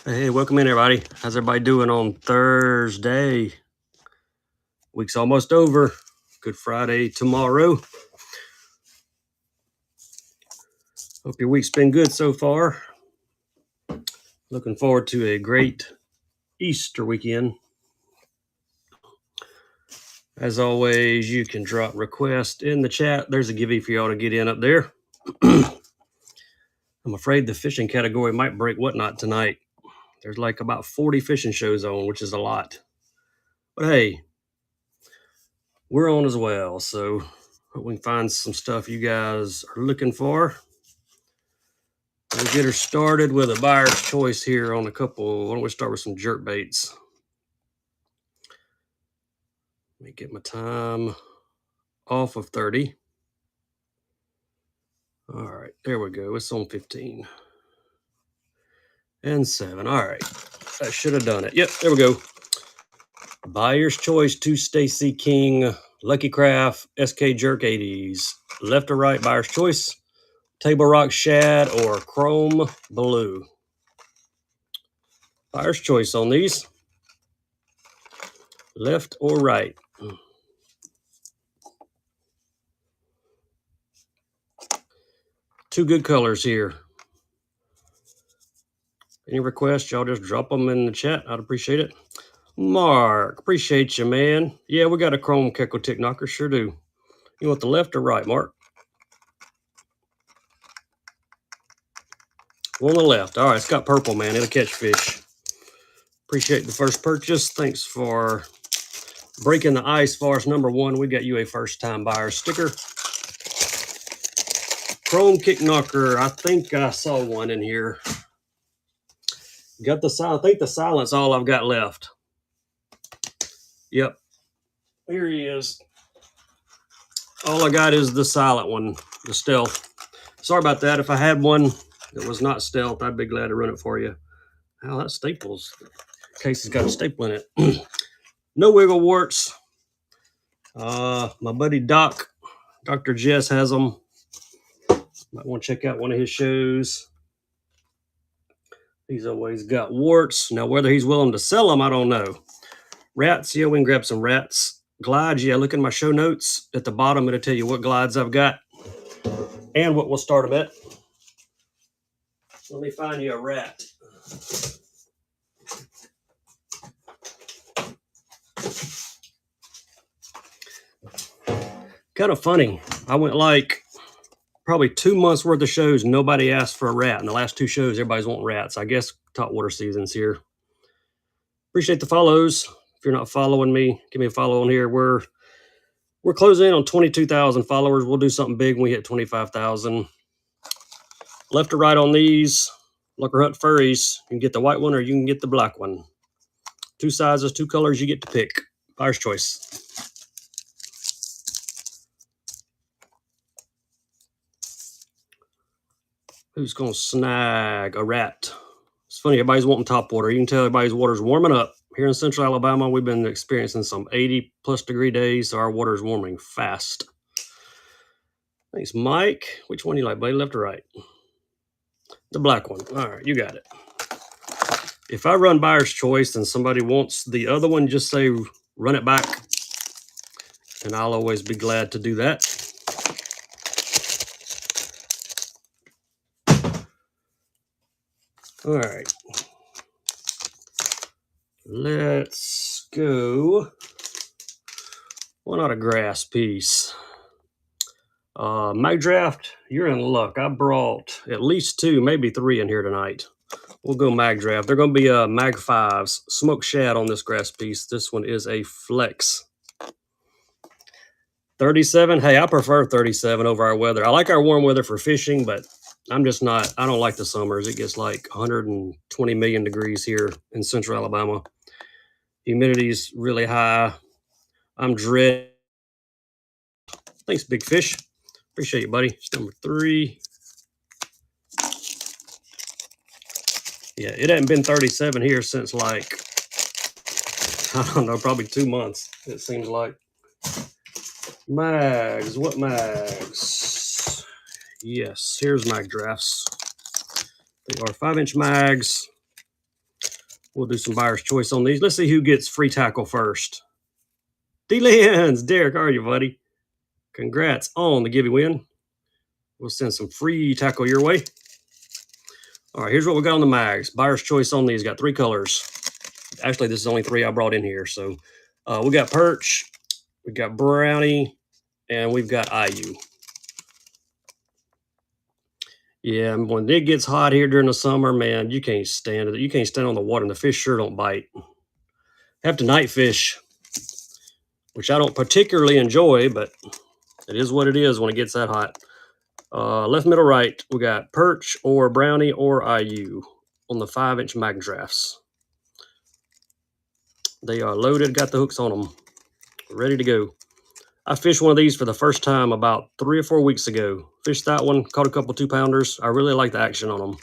Hey, welcome in, everybody. How's everybody doing on Thursday? Week's almost over. Good Friday tomorrow. Hope your week's been good so far. Looking forward to a great Easter weekend. As always, you can drop requests in the chat. There's a giveaway for y'all to get in up there. I'm afraid the fishing category might break whatnot tonight. There's like about 40 fishing shows on, which is a lot. But hey, we're on as well. So hope we can find some stuff you guys are looking for. We'll get her started with a buyer's choice here on a couple. Why don't we start with some jerk baits? Let me get my time off of 30. All right, there we go. It's on 15 and 7. All right, I should have done it. Yep, there we go. Buyer's choice to Stacy King, Lucky Craft, SK Jerk 80s. Left or right, buyer's choice. Table Rock Shad or Chrome Blue. Buyer's choice on these. Left or right. Two good colors here. Any requests, y'all just drop them in the chat. I'd appreciate it. Mark, appreciate you, man. Yeah, we got a chrome Keckle Tick Knocker. Sure do. You want the left or right, Mark? On the left. All right, it's got purple, man. It'll catch fish. Appreciate the first purchase. Thanks for breaking the ice for us. Number one, we got you a first-time buyer sticker. Chrome Kick Knocker. I think I saw one in here. Got the silent. I think the silent's all I've got left. Yep. Here he is. All I got is the silent one, the stealth. Sorry about that. If I had one that was not stealth, I'd be glad to run it for you. Wow, that staples case has got a staple in it. No wiggle warts. My buddy Doc, Dr. Jess has them. Might want to check out one of his shows. He's always got warts. Now, whether he's willing to sell them, I don't know. Rats, yeah, we can grab some rats. Glides, yeah, look in my show notes. At the bottom, it'll tell you what glides I've got and what we'll start them at. Let me find you a rat. Kind of funny. I went like probably 2 months worth of shows. Nobody asked for a rat. In the last two shows, everybody's wanting rats. I guess top water season's here. Appreciate the follows. If you're not following me, give me a follow on here. We're closing in on 22,000 followers. We'll do something big when we hit 25,000. Left or right on these. Looker Hunt Furries. You can get the white one or you can get the black one. Two sizes, two colors you get to pick. Buyer's choice. Who's going to snag a rat? It's funny, everybody's wanting top water. You can tell everybody's water's warming up. Here in central Alabama, we've been experiencing some 80-plus degree days, so our water's warming fast. Thanks, Mike. Which one do you like, buddy? Left or right? The black one. All right, you got it. If I run buyer's choice and somebody wants the other one, just say run it back, and I'll always be glad to do that. All right. Let's go. Why not a grass piece? Mag Draft, you're in luck. I brought at least 2, maybe 3 in here tonight. We'll go Mag Draft. They're going to be Mag 5s. Smoked shad on this grass piece. This one is a flex. 37. Hey, I prefer 37 over our weather. I like our warm weather for fishing, but I'm just not. I don't like the summers. It gets like 120 million degrees here in central Alabama. Humidity's really high. I'm dread. Thanks, Big Fish. Appreciate you, buddy. It's number 3. Yeah, it hasn't been 37 here since like, I don't know, probably 2 months, it seems like. Mags, what mags? Yes, here's mag drafts. They are 5-inch mags. We'll do some buyer's choice on these. Let's see who gets free tackle first. D-Lens, Derek, how are you, buddy? Congrats on the giveaway win. We'll send some free tackle your way. All right, here's what we got on the mags. Buyer's choice on these. Got 3 colors. Actually, this is only 3 I brought in here. So we got Perch, we got Brownie, and we've got IU. Yeah, when it gets hot here during the summer, man, you can't stand it. You can't stand on the water, and the fish sure don't bite. Have to night fish, which I don't particularly enjoy, but it is what it is when it gets that hot. Left, middle, right, we got Perch or Brownie or IU on the 5-inch mag drafts. They are loaded, got the hooks on them, ready to go. I fished one of these for the first time about 3 or 4 weeks ago. Fished that one, caught a couple 2-pounders. I really like the action on them.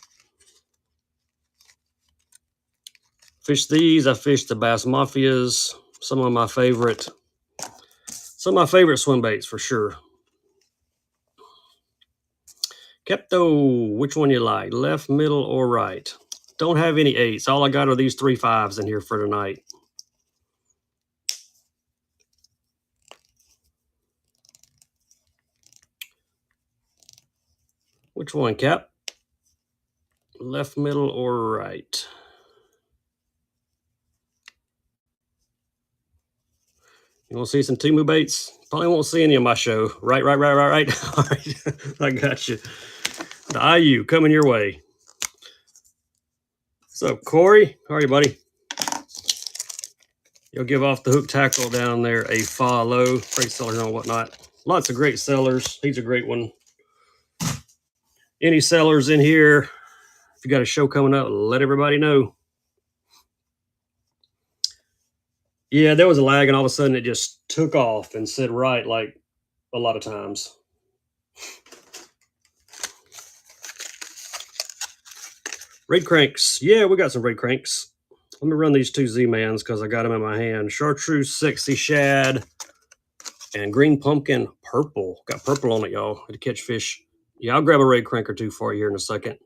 Fished these. I fished the Bass Mafias. Some of my favorite swim baits for sure. Kepto, which one you like? Left, middle, or right? Don't have any 8s. All I got are these 3 5s in here for tonight. Which one, Cap? Left, middle, or right? You want to see some Timu baits? Probably won't see any of my show. Right. All right, I got you. The IU coming your way. What's up, Corey? How are you, buddy? You'll give off the hook tackle down there a follow. Great sellers and whatnot. Lots of great sellers. He's a great one. Any sellers in here? If you got a show coming up, let everybody know. Yeah, there was a lag, and all of a sudden it just took off and said right like a lot of times. Red cranks. Yeah, we got some red cranks. Let me run these 2 Z-Mans because I got them in my hand. Chartreuse Sexy Shad and Green Pumpkin Purple. Got purple on it, y'all, to catch fish. Yeah, I'll grab a red crank or 2 for you here in a second.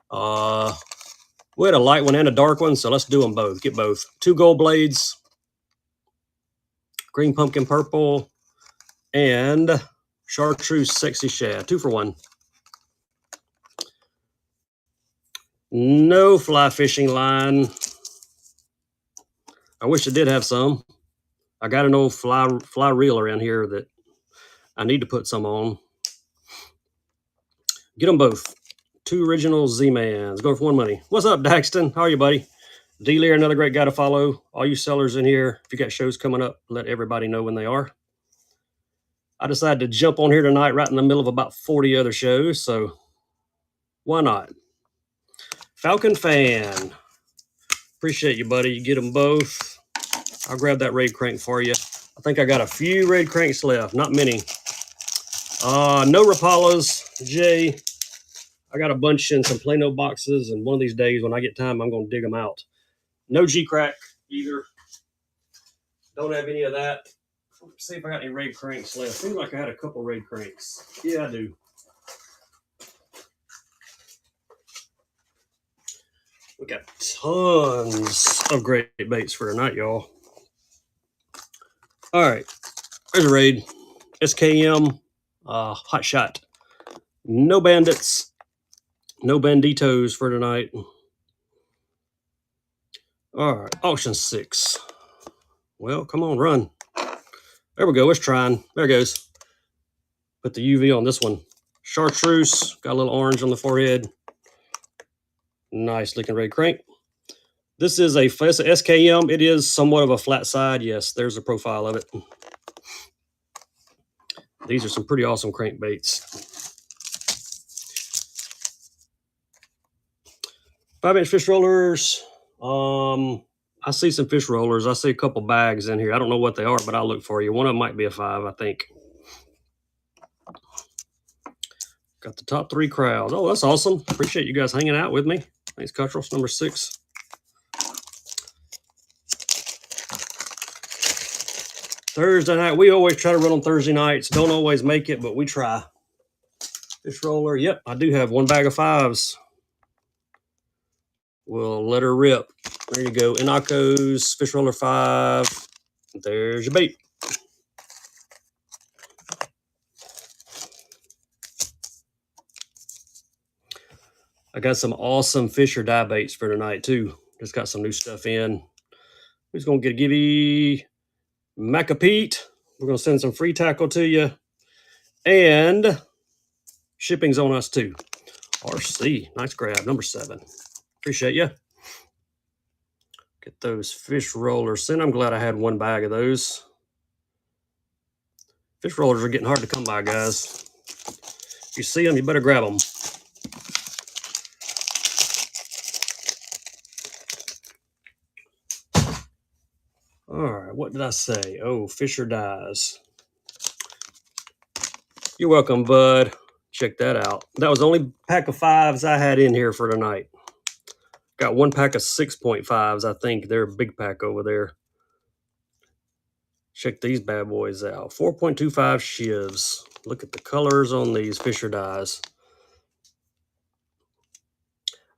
We had a light one and a dark one, so let's do them both. Get both. 2 gold blades, Green Pumpkin Purple, and Chartreuse Sexy Shad. 2 for 1. No fly fishing line. I wish I did have some. I got an old fly reel around here that I need to put some on. Get them both. 2 original Z-Mans. Go for 1 money. What's up, Daxton? How are you, buddy? D-Lear, another great guy to follow. All you sellers in here, if you got shows coming up, let everybody know when they are. I decided to jump on here tonight right in the middle of about 40 other shows, so why not? Falcon Fan. Appreciate you, buddy. You get them both. I'll grab that red crank for you. I think I got a few red cranks left, not many. No Rapalas, Jay. I got a bunch in some Plano boxes, and one of these days when I get time, I'm going to dig them out. No G-Crack either. Don't have any of that. Let's see if I got any red cranks left. Seems like I had a couple red cranks. Yeah, I do. We got tons of great baits for tonight, y'all. All right. There's a raid. SKM, Hot Shot. No bandits. No banditos for tonight. All right. Auction 6. Well, come on, run. There we go. It's trying. There it goes. Put the UV on this one. Chartreuse. Got a little orange on the forehead. Nice looking red crank. This is a SKM. It is somewhat of a flat side. Yes, there's a profile of it. These are some pretty awesome crankbaits. 5-inch fish rollers. I see some fish rollers. I see a couple bags in here. I don't know what they are, but I'll look for you. One of them might be a 5, I think. Got the top 3 crowds. Oh, that's awesome. Appreciate you guys hanging out with me. Thanks, Cuttrell. Number 6. Thursday night. We always try to run on Thursday nights. Don't always make it, but we try. Fish roller. Yep, I do have 1 bag of 5s. We'll let her rip. There you go. Inako's Fish Roller 5. There's your bait. I got some awesome Fisher dye baits for tonight, too. Just got some new stuff in. Who's going to give you Macapete? We're going to send some free tackle to you. And shipping's on us, too. RC. Nice grab. Number 7. Appreciate you. Get those fish rollers sent. I'm glad I had one bag of those. Fish rollers are getting hard to come by, guys. If you see them, you better grab them. All right, what did I say? Oh, Fisher dyes. You're welcome, bud. Check that out. That was the only pack of 5s I had in here for tonight. Got one pack of 6.5s, I think. They're a big pack over there. Check these bad boys out. 4.25 shivs. Look at the colors on these Fisher dyes.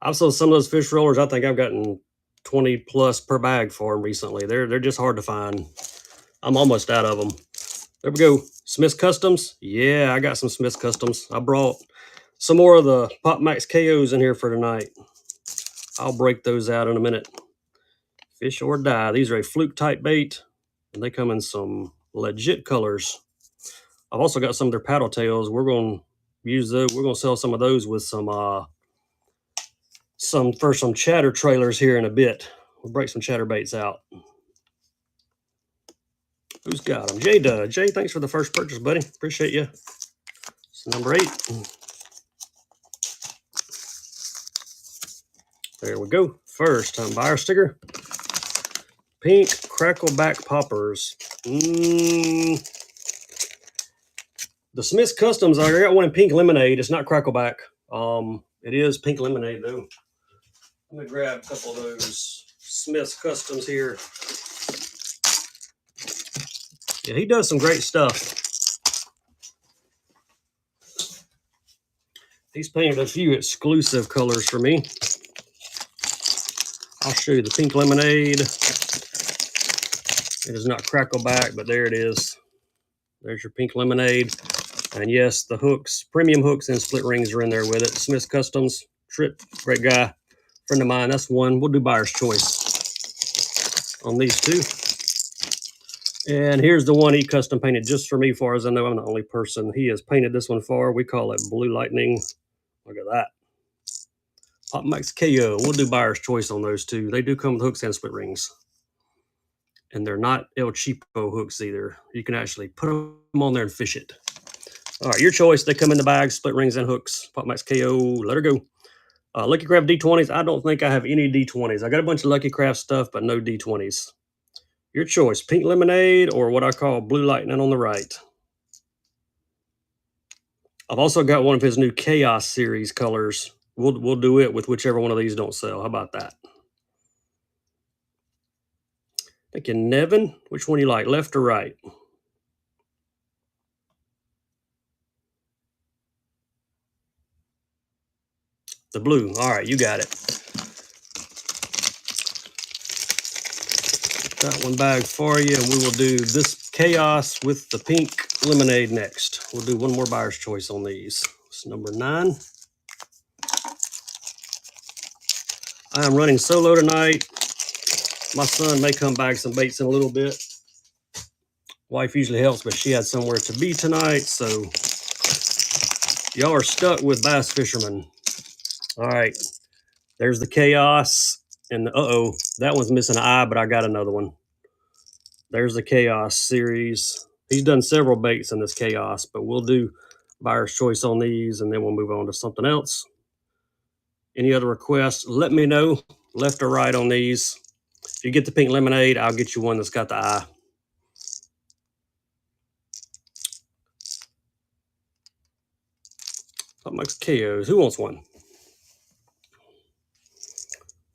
I've sold some of those fish rollers. I think I've gotten 20 plus per bag for them recently. They're just hard to find. I'm almost out of them. There we go. Smith's Customs. Yeah, I got some Smith's Customs. I brought some more of the Pop Max KOs in here for tonight. I'll break those out in a minute. Fish or dye. These are a fluke type bait, and they come in some legit colors. I've also got some of their paddle tails. We're going to use those. We're going to sell some of those with some chatter trailers here in a bit. We'll break some chatter baits out. Who's got them? Jay does. Jay, thanks for the first purchase, buddy. Appreciate you. It's number 8. There we go. First time buyer sticker. Pink Crackleback Poppers. The Smith's Customs, I got one in pink lemonade. It's not Crackleback. It is pink lemonade, though. I'm going to grab a couple of those Smith's Customs here. Yeah, he does some great stuff. He's painted a few exclusive colors for me. I'll show you the pink lemonade. It is not Crackleback, but there it is. There's your pink lemonade. And yes, the hooks, premium hooks and split rings are in there with it. Smith's Customs, Trip, great guy, friend of mine. That's one. We'll do buyer's choice on these two. And here's the one he custom painted just for me, as far as I know. I'm the only person he has painted this one for. We call it Blue Lightning. Look at that. Pop Max KO. We'll do buyer's choice on those two. They do come with hooks and split rings. And they're not El Cheapo hooks either. You can actually put them on there and fish it. All right, your choice. They come in the bag, split rings and hooks. Pop Max KO. Let her go. Lucky Craft D20s. I don't think I have any D20s. I got a bunch of Lucky Craft stuff, but no D20s. Your choice, pink lemonade or what I call Blue Lightning on the right. I've also got one of his new Chaos series colors. We'll do it with whichever one of these don't sell. How about that? Thank you, Nevin. Which one you like, left or right? The blue. All right, you got it. That one bag for you, and we will do this Chaos with the pink lemonade next. We'll do one more buyer's choice on these. It's number 9. I am running solo tonight. My son may come bag some baits in a little bit. Wife usually helps, but she had somewhere to be tonight, so y'all are stuck with bass fishermen. All right, there's the Chaos. And that one's missing an eye, but I got another one. There's the Chaos series. He's done several baits in this Chaos, but we'll do buyer's choice on these, and then we'll move on to something else. Any other requests, let me know, left or right on these. If you get the pink lemonade, I'll get you one that's got the eye. Pop Max KOs. Who wants one?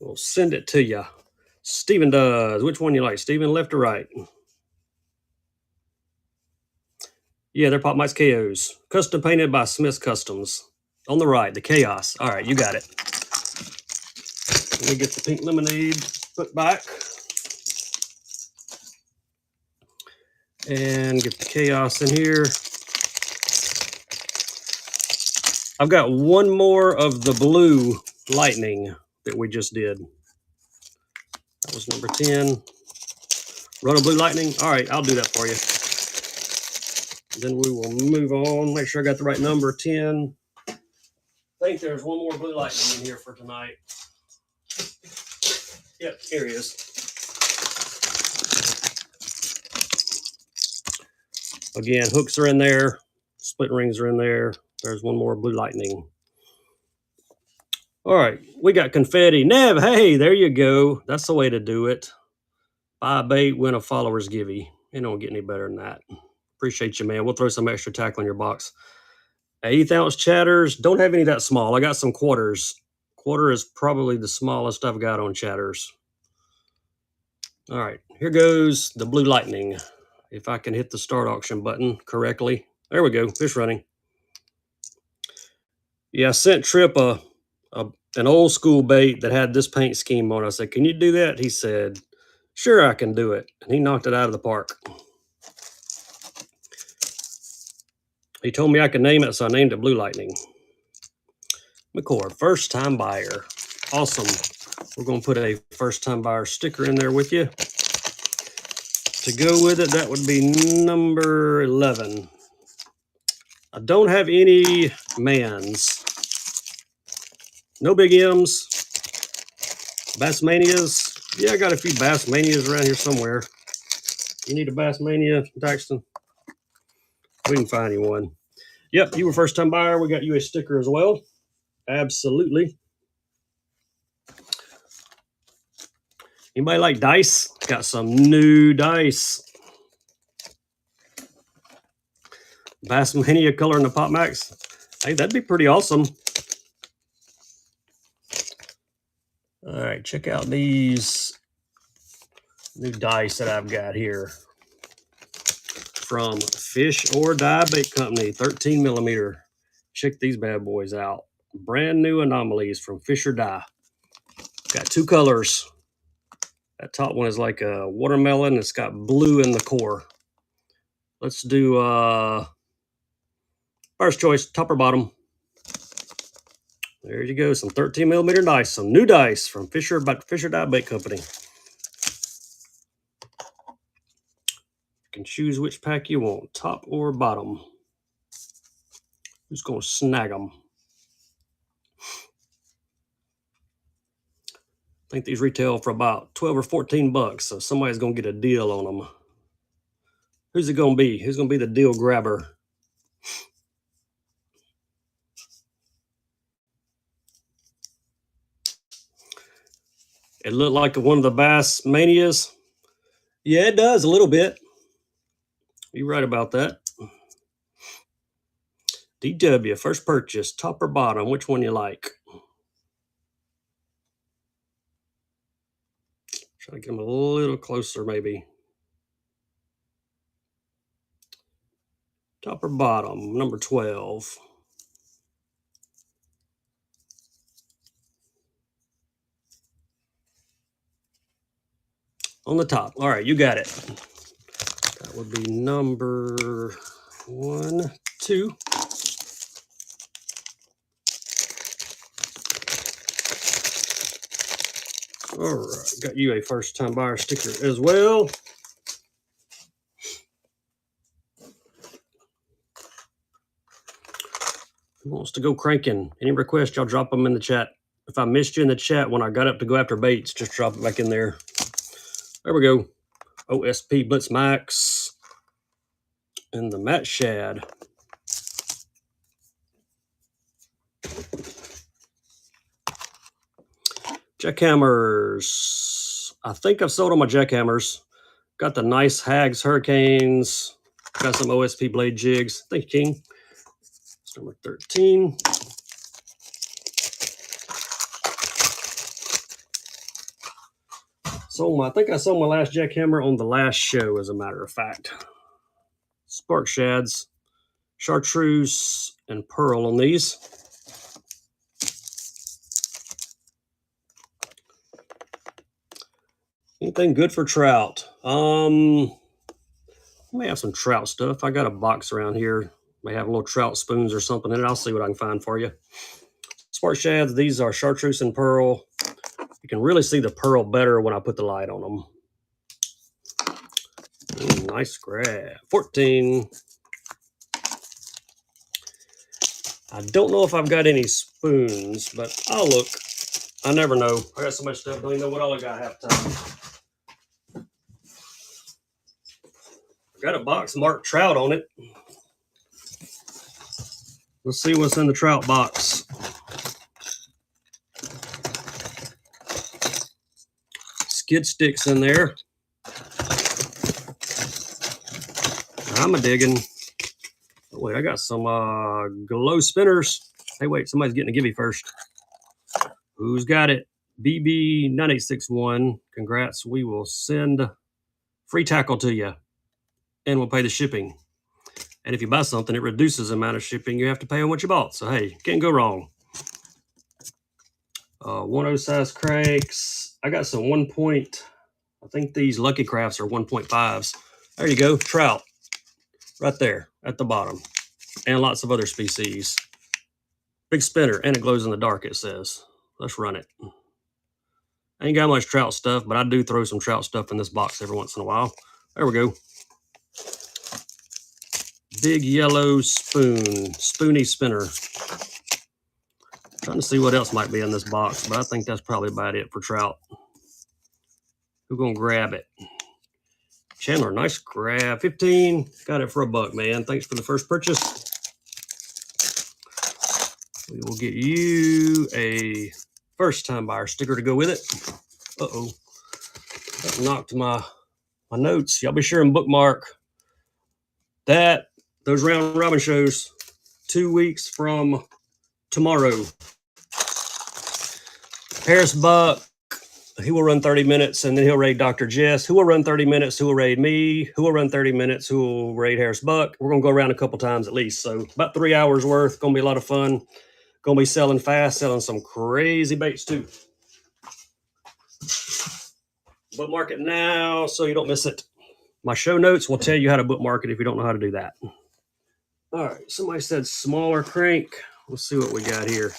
We'll send it to you. Steven does. Which one you like, Steven, left or right? Yeah, they're Pop Max KOs. Custom painted by Smith's Customs. On the right, the Chaos. All right, you got it. Let me get the pink lemonade put back. And get the chaos in here. I've got one more of the blue lightning that we just did. That was number 10. Run a blue lightning. All right, I'll do that for you. Then we will move on. Make sure I got the right number, 10. I think there's one more blue lightning in here for tonight. Yep, here he is. Again, hooks are in there. Split rings are in there. There's one more blue lightning. All right, we got confetti. Nev, hey, there you go. That's the way to do it. Buy a bait, win a follower's givey. It don't get any better than that. Appreciate you, man. We'll throw some extra tackle in your box. 1/8 ounce chatters. Don't have any that small. I got some quarters. Quarter is probably the smallest I've got on chatters. All right, here goes the blue lightning. If I can hit the start auction button correctly. There we go, fish running. Yeah, I sent Trip an old school bait that had this paint scheme on it. I said, can you do that? He said, sure, I can do it. And he knocked it out of the park. He told me I could name it, so I named it Blue Lightning. McCord, first time buyer. Awesome. We're going to put a first time buyer sticker in there with you. To go with it, that would be number 11. I don't have any mans. No big M's. Bassmanias. Yeah, I got a few Bassmanias around here somewhere. You need a Bassmania, Daxton? We can find you one. Yep, you were first time buyer. We got you a sticker as well. Absolutely. Anybody like dice? Got some new dice. Bassmania color in the Pop Max. Hey, that'd be pretty awesome. All right, check out these new dice that I've got here from Fish or Die Bait Company, 13 millimeter. Check these bad boys out. Brand new anomalies from Fish or Die. Got two colors. That top one is like a watermelon. It's got blue in the core. Let's do first choice, top or bottom. There you go, some 13 millimeter dice, some new dice from Fish or Die Bait Company. You can choose which pack you want, top or bottom. Who's going to snag them? I think these retail for about 12 or 14 bucks, so somebody's going to get a deal on them. Who's it going to be? Who's going to be the deal grabber? It looked like one of the Bassmanias. Yeah, it does a little bit. You're right about that. DW, first purchase, top or bottom, which one you like? Try to get them a little closer, maybe. Top or bottom, number 12. On the top. All right, you got it. That would be number 1, 2. All right, got you a first time buyer sticker as well. Who wants to go cranking? Any requests, y'all drop them in the chat. If I missed you in the chat when I got up to go after baits, just drop it back in there. There we go. OSP Blitz Max and the Matt Shad. Jackhammers. I think I've sold all my jackhammers. Got the nice Hags Hurricanes. Got some OSP blade jigs. Thank you, King. It's number 13. I think I sold my last jackhammer on the last show, as a matter of fact. Spark shads, chartreuse, and pearl on these. Anything good for trout? I may have some trout stuff. I got a box around here. May have little trout spoons or something in it. I'll see what I can find for you. Spark shads. These are chartreuse and pearl. You can really see the pearl better when I put the light on them. Ooh, nice grab. 14. I don't know if I've got any spoons, but I'll look. I never know. I got so much stuff. Don't even know what all I got half the time. I got a box marked trout on it. Let's see what's in the trout box. Skid sticks in there. I'm a digging. Oh, wait, I got some glow spinners. Hey, wait, somebody's getting a gibby first. Who's got it? BB9861. Congrats. We will send free tackle to you, and we'll pay the shipping. And if you buy something, it reduces the amount of shipping you have to pay on what you bought. So, hey, can't go wrong. 1.0 size cranks. I got some 1 point. I think these Lucky Crafts are 1.5s. There you go. Trout. Right there at the bottom. And lots of other species. Big spinner. And it glows in the dark, it says. Let's run it. I ain't got much trout stuff, but I do throw some trout stuff in this box every once in a while. There we go. Big yellow spoon. Spoony spinner. Trying to see what else might be in this box, but I think that's probably about it for trout. Who's going to grab it? Chandler, nice grab. 15. Got it for $1, man. Thanks for the first purchase. We will get you a first-time buyer sticker to go with it. Uh-oh. That knocked my notes. Y'all be sure and bookmark those round robin shows 2 weeks from tomorrow. Harris Buck, he will run 30 minutes, and then he'll raid Dr. Jess, who will run 30 minutes, who will raid me, who will run 30 minutes, who will raid Harris Buck. We're going to go around a couple times at least, so about 3 hours worth. Going to be a lot of fun. Going to be selling fast, selling some crazy baits too. Bookmark it now so you don't miss it. My show notes will tell you how to bookmark it if you don't know how to do that. All right, somebody said smaller crank. Let's see what we got here.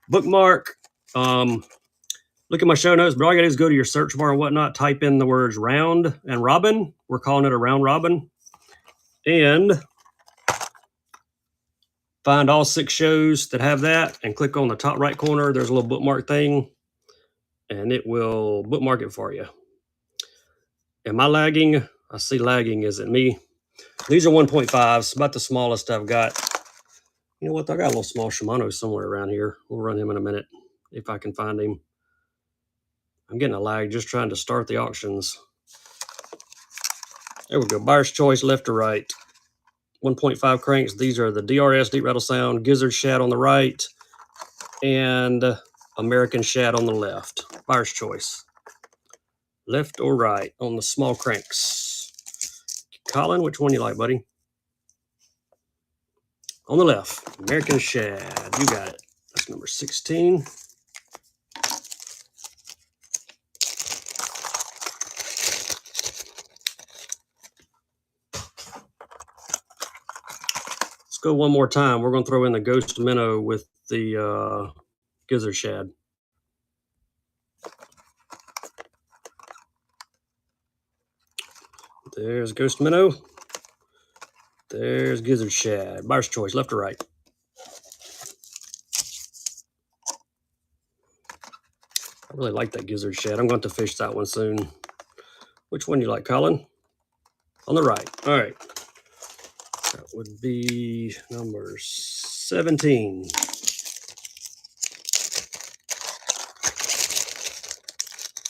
Bookmark. Look at my show notes, but all you gotta do is go to your search bar and whatnot, type in the words round and robin. We're calling it a round robin. And find all 6 shows that have that and click on the top right corner. There's a little bookmark thing and it will bookmark it for you. Am I lagging? I see lagging. Is it me? These are 1.5s, about the smallest I've got. You know what? I got a little small Shimano somewhere around here. We'll run him in a minute if I can find him. I'm getting a lag just trying to start the auctions. There we go. Buyer's choice, left to right. 1.5 cranks. These are the DRS, Deep Rattle Sound, Gizzard Shad on the right, and American Shad on the left. Buyer's choice. Left or right on the small cranks. Colin, which one you like, buddy? On the left, American Shad. You got it. That's number 16. Let's go one more time. We're going to throw in the Ghost Minnow with the Gizzard Shad. There's Ghost Minnow. There's Gizzard Shad. Buyer's choice, left or right. I really like that Gizzard Shad. I'm going to fish that one soon. Which one do you like, Colin? On the right. All right. That would be number 17.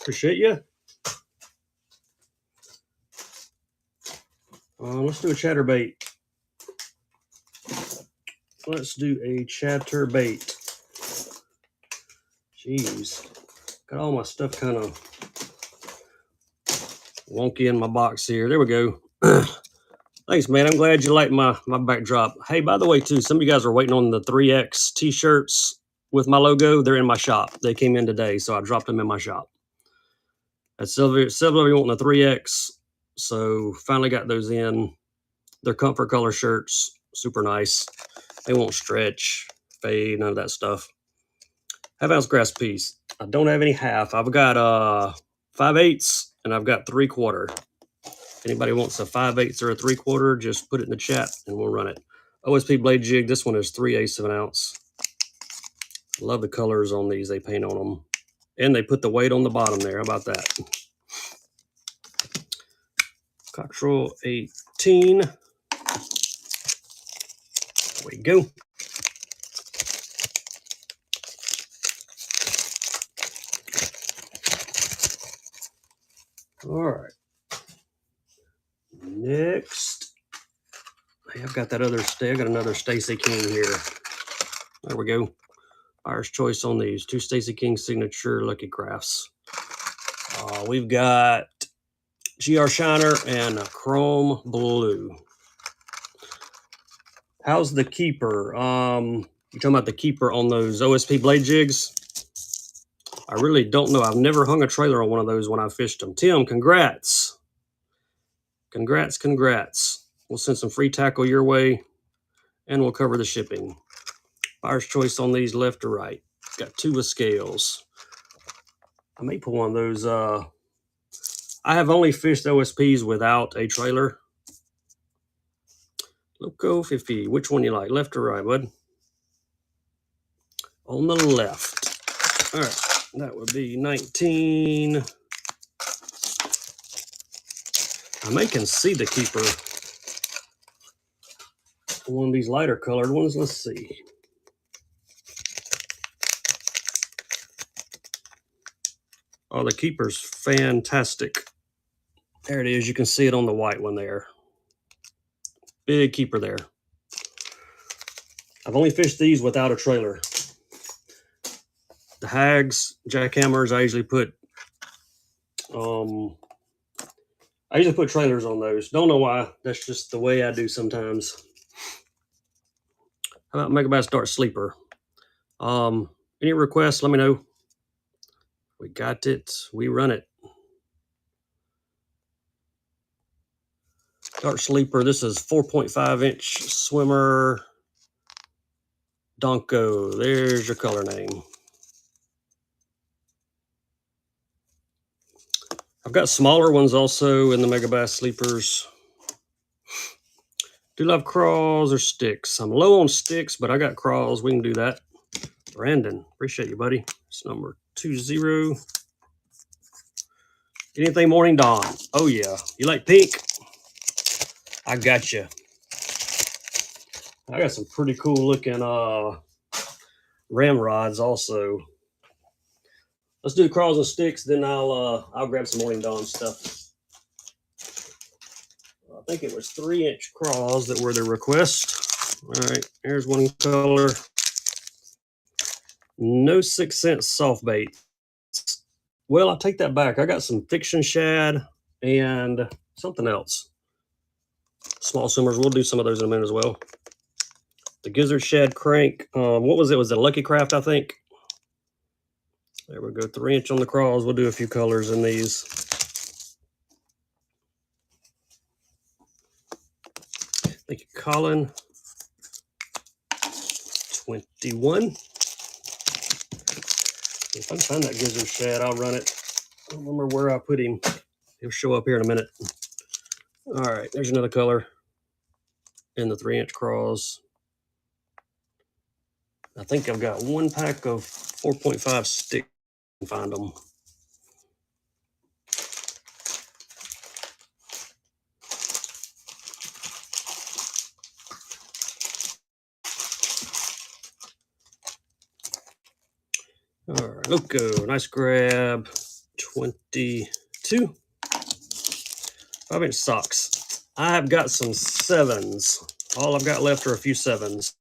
Appreciate you. Let's do a chatterbait. Let's do a chatterbait. Jeez. Got all my stuff kind of wonky in my box here. There we go. Thanks, man. I'm glad you liked my backdrop. Hey, by the way, too, some of you guys are waiting on the 3X t-shirts with my logo. They're in my shop. They came in today, so I dropped them in my shop. Several of you wanting a 3X, so finally got those in. They're comfort color shirts, super nice. They won't stretch, fade, none of that stuff. 1/2 ounce grass piece. I don't have any half. I've got 5/8 and I've got 3/4. Anybody wants a 5/8 or a 3/4, just put it in the chat and we'll run it. OSP blade jig. This one is 3/8 of an ounce. Love the colors on these. They paint on them, and they put the weight on the bottom there. How about that? Cockerel 18. There we go. All right. Next, I've got that other I got another Stacey King here. There we go. Buyer's choice on these 2 Stacey King signature Lucky Crafts. We've got GR Shiner and a Chrome Blue. How's the keeper? You talking about the keeper on those OSP blade jigs? I really don't know. I've never hung a trailer on one of those when I fished them. Tim, congrats. Congrats. We'll send some free tackle your way, and we'll cover the shipping. Buyer's choice on these, left or right. Got 2 with scales. I may put one of those. I have only fished OSPs without a trailer. Loco 50. Which one you like, left or right, bud? On the left. All right, that would be 19. I may can see the keeper. One of these lighter colored ones. Let's see. Oh, the keeper's fantastic. There it is. You can see it on the white one there. Big keeper there. I've only fished these without a trailer. The hags, jackhammers, I usually put trailers on those. Don't know why. That's just the way I do sometimes. How about Megabass Dart Sleeper? Any requests, let me know. We got it. We run it. Dart Sleeper. This is 4.5-inch swimmer. Donko. There's your color name. I've got smaller ones also in the Megabass Sleepers. Do you love crawls or sticks? I'm low on sticks, but I got crawls. We can do that. Brandon, appreciate you, buddy. It's number 20. Anything Morning Dawn? Oh, yeah. You like pink? I got you. I got some pretty cool looking ramrods also. Let's do crawls and sticks, then I'll grab some Morning Dawn stuff. I think it was 3-inch crawls that were the request. All right, here's one color. No 6 cent soft bait. Well, I'll take that back. I got some Fishin shad and something else. Small swimmers. We'll do some of those in a minute as well. The gizzard shad crank. What was it? Was it Lucky Craft, I think? There we go. 3-inch on the crawls. We'll do a few colors in these. Thank you, Colin. 21. If I can find that gizzard shad, I'll run it. I don't remember where I put him. He'll show up here in a minute. All right, there's another color in the 3-inch crawls. I think I've got 1 pack of 4.5 sticks. Find them. All right, Loco, nice grab. 22. 5-inch socks. I have got some 7s. All I've got left are a few 7s.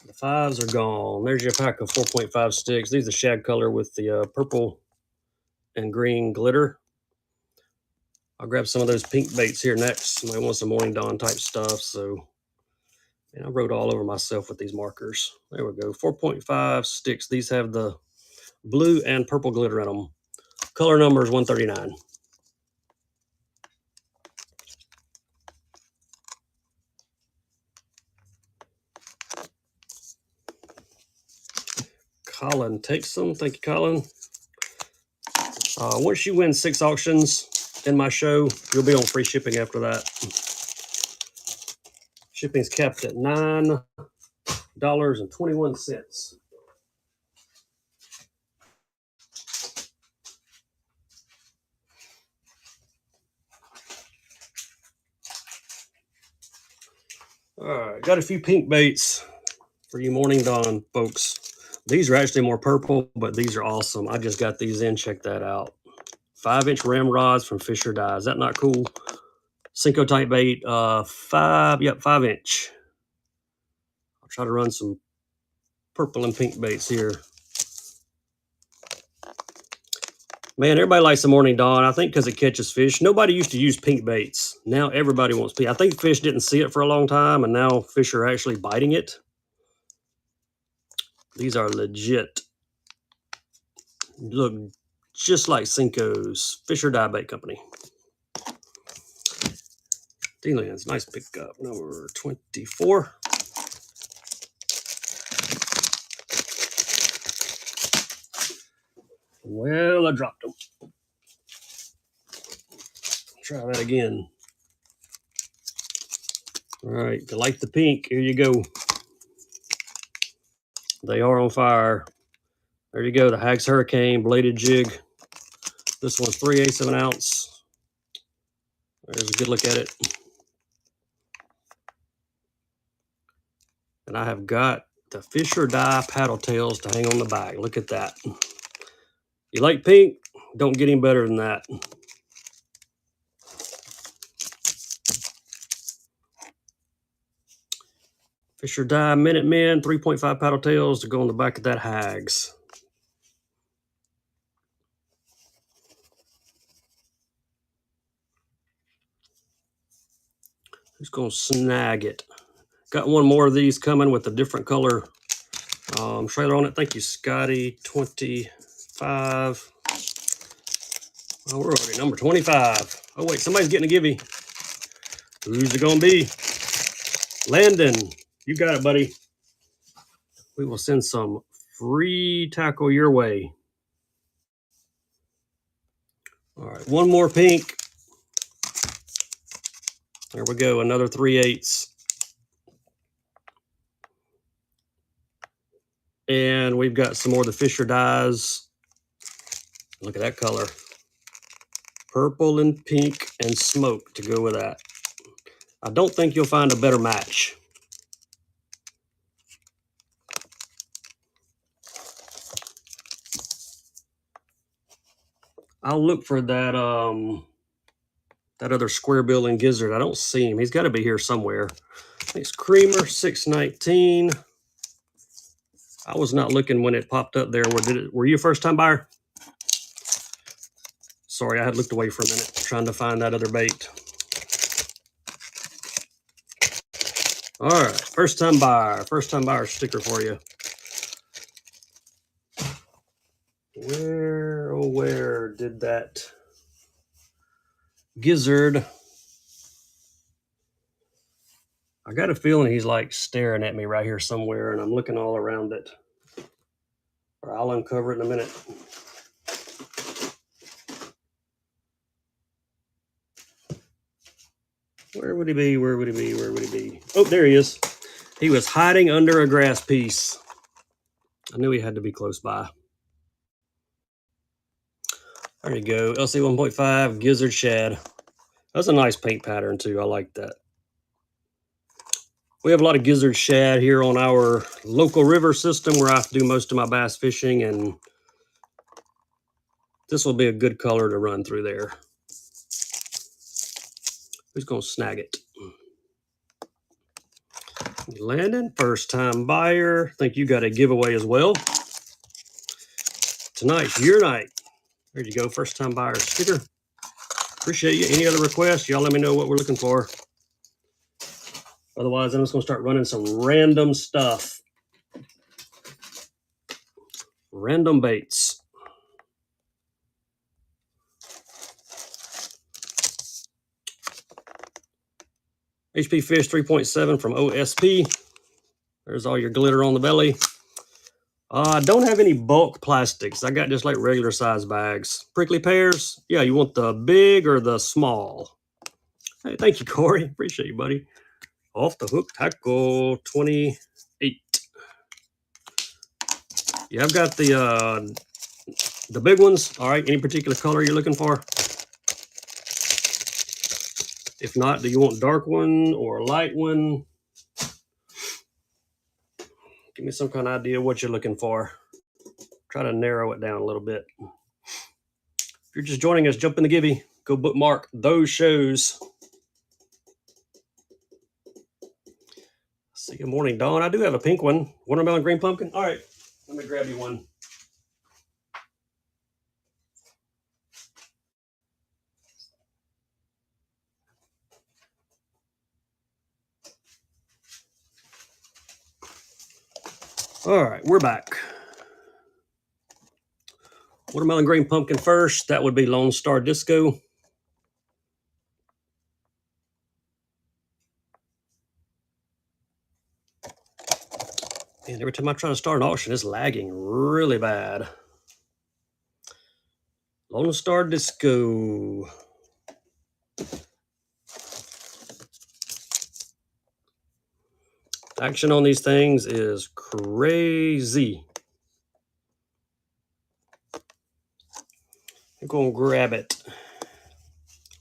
The 5s are gone. There's your pack of 4.5 sticks. These are shad color with the purple and green glitter. I'll grab some of those pink baits here next. I want some Morning Dawn type stuff. So, and I wrote all over myself with these markers. There we go. 4.5 sticks. These have the blue and purple glitter in them. Color number is 139. Colin takes them. Thank you, Colin. Once you win 6 auctions in my show, you'll be on free shipping after that. Shipping's capped at $9.21. All right, got a few pink baits for you Morning Dawn folks. These are actually more purple, but these are awesome. I just got these in. Check that out. 5-inch ramrods from Fisher Dye. Is that not cool? Cinco type bait, 5-inch. I'll try to run some purple and pink baits here. Man, everybody likes the Morning Dawn. I think because it catches fish. Nobody used to use pink baits. Now everybody wants pink. I think fish didn't see it for a long time, and now fish are actually biting it. These are legit. Look just like Cinco's. Fisher Dye Bait Company. D-Lens, nice pickup. Number 24. Well, I dropped them. Try that again. All right, if you like the pink, here you go. They are on fire. There you go, the Hags Hurricane bladed jig. This one's 3/8 of an ounce. There's a good look at it. And I have got the Fisher Dye paddle tails to hang on the back. Look at that. You like pink? Don't get any better than that. Fisher Dye Minutemen, 3.5 paddle tails to go on the back of that Hags. Who's going to snag it? Got one more of these coming with a different color trailer on it. Thank you, Scotty. 25. Oh, we're already number 25. Oh, wait, somebody's getting a givey. Who's it going to be? Landon, you got it, buddy. We will send some free tackle your way. All right, one more pink. There we go, another 3/8. And we've got some more of the Fisher Dyes. Look at that color. Purple and pink and smoke to go with that. I don't think you'll find a better match. I'll look for that that other square bill and gizzard. I don't see him. He's got to be here somewhere. Thanks, Creamer, 619. I was not looking when it popped up there. Were you a first-time buyer? Sorry, I had looked away for a minute trying to find that other bait. All right, first-time buyer sticker for you. Where did that gizzard? I got a feeling he's like staring at me right here somewhere, and I'm looking all around it. Or I'll uncover it in a minute. Where would he be? Where would he be? Where would he be? Oh, there he is. He was hiding under a grass piece. I knew he had to be close by. There you go. LC 1.5 Gizzard Shad. That's a nice paint pattern too. I like that. We have a lot of gizzard shad here on our local river system where I do most of my bass fishing, and this will be a good color to run through there. Who's going to snag it? Landon, first time buyer. Think you got a giveaway as well. Tonight's your night. There you go, first time buyer sticker. Appreciate you. Any other requests? Y'all let me know what we're looking for. Otherwise, I'm just going to start running some random stuff. Random baits. HP Fish 3.7 from OSP. There's all your glitter on the belly. I don't have any bulk plastics. I got just like regular size bags. Prickly pears. Yeah, you want the big or the small? Hey, thank you, Corey. Appreciate you, buddy. Off the Hook Tackle 28. Yeah, I've got the big ones. All right, any particular color you're looking for? If not, do you want dark one or a light one? Give me some kind of idea what you're looking for. Try to narrow it down a little bit. If you're just joining us, jump in the Gibby. Go bookmark those shows. See, good morning, Dawn. I do have a pink one. Watermelon green pumpkin. All right, let me grab you one. All right, we're back. Watermelon green pumpkin first. That would be Lone Star Disco. And every time I try to start an auction, it's lagging really bad. Lone Star Disco. Action on these things is crazy. I'm going to grab it.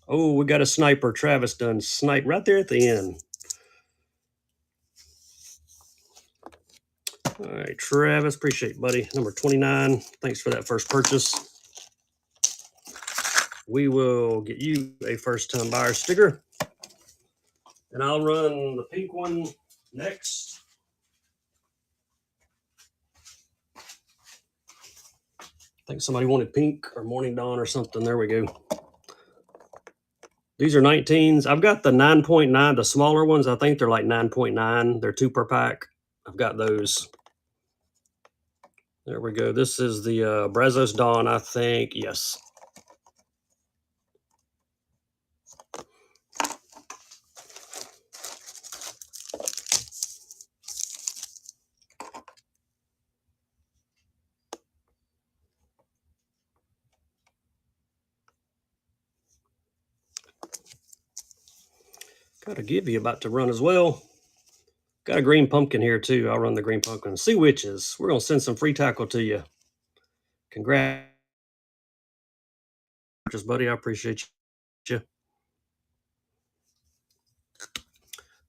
Oh, we got a sniper. Travis done snipe right there at the end. All right, Travis, appreciate it, buddy. Number 29. Thanks for that first purchase. We will get you a first-time buyer sticker. And I'll run the pink one next. I think somebody wanted pink or Morning Dawn or something. There we go. These are 19s. I've got the 9.9, the smaller ones. I think they're like 9.9. They're 2 per pack. I've got those. There we go. This is the Brazos Dawn, I think. Yes. Got a Gibby about to run as well. Got a green pumpkin here too. I'll run the green pumpkin. Sea Witches. We're going to send some free tackle to you. Congrats, buddy. I appreciate you.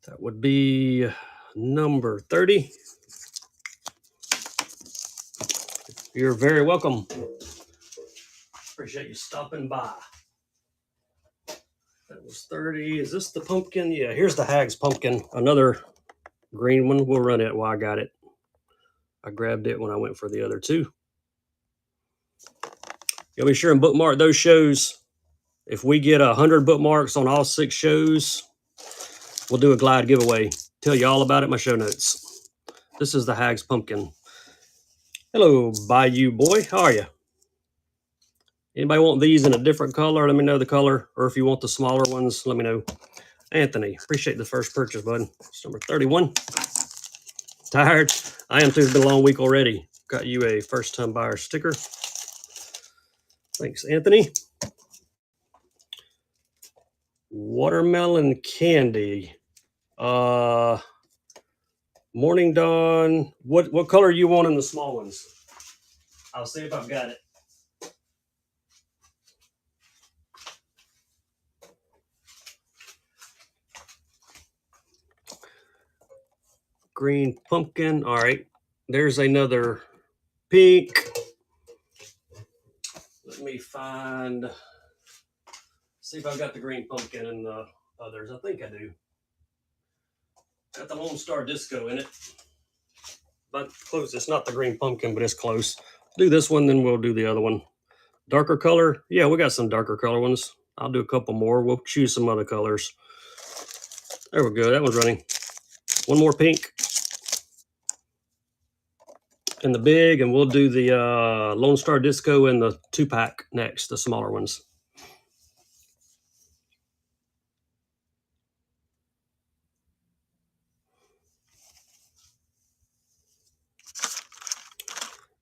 That would be number 30. You're very welcome. Appreciate you stopping by. That was 30. Is this the pumpkin? Yeah, here's the Hag's pumpkin. Another green one. We'll run it while I got it. I grabbed it when I went for the other two. You'll be sure and bookmark those shows. If we get 100 bookmarks on all 6 shows, we'll do a glide giveaway. Tell you all about it in my show notes. This is the Hag's pumpkin. Hello, Bayou Boy. How are you? Anybody want these in a different color? Let me know the color. Or if you want the smaller ones, let me know. Anthony, appreciate the first purchase, bud. It's number 31. Tired? I am too. It's been a long week already. Got you a first-time buyer sticker. Thanks, Anthony. Watermelon candy. Morning Dawn. What color you want in the small ones? I'll see if I've got it. Green pumpkin. All right. There's another pink. Let me find. See if I've got the green pumpkin in the others. I think I do. Got the Lone Star Disco in it. But close. It's not the green pumpkin, but it's close. Do this one, then we'll do the other one. Darker color. Yeah, we got some darker color ones. I'll do a couple more. We'll choose some other colors. There we go. That one's running. One more pink. And the big, and we'll do the Lone Star Disco and the 2-pack next, the smaller ones.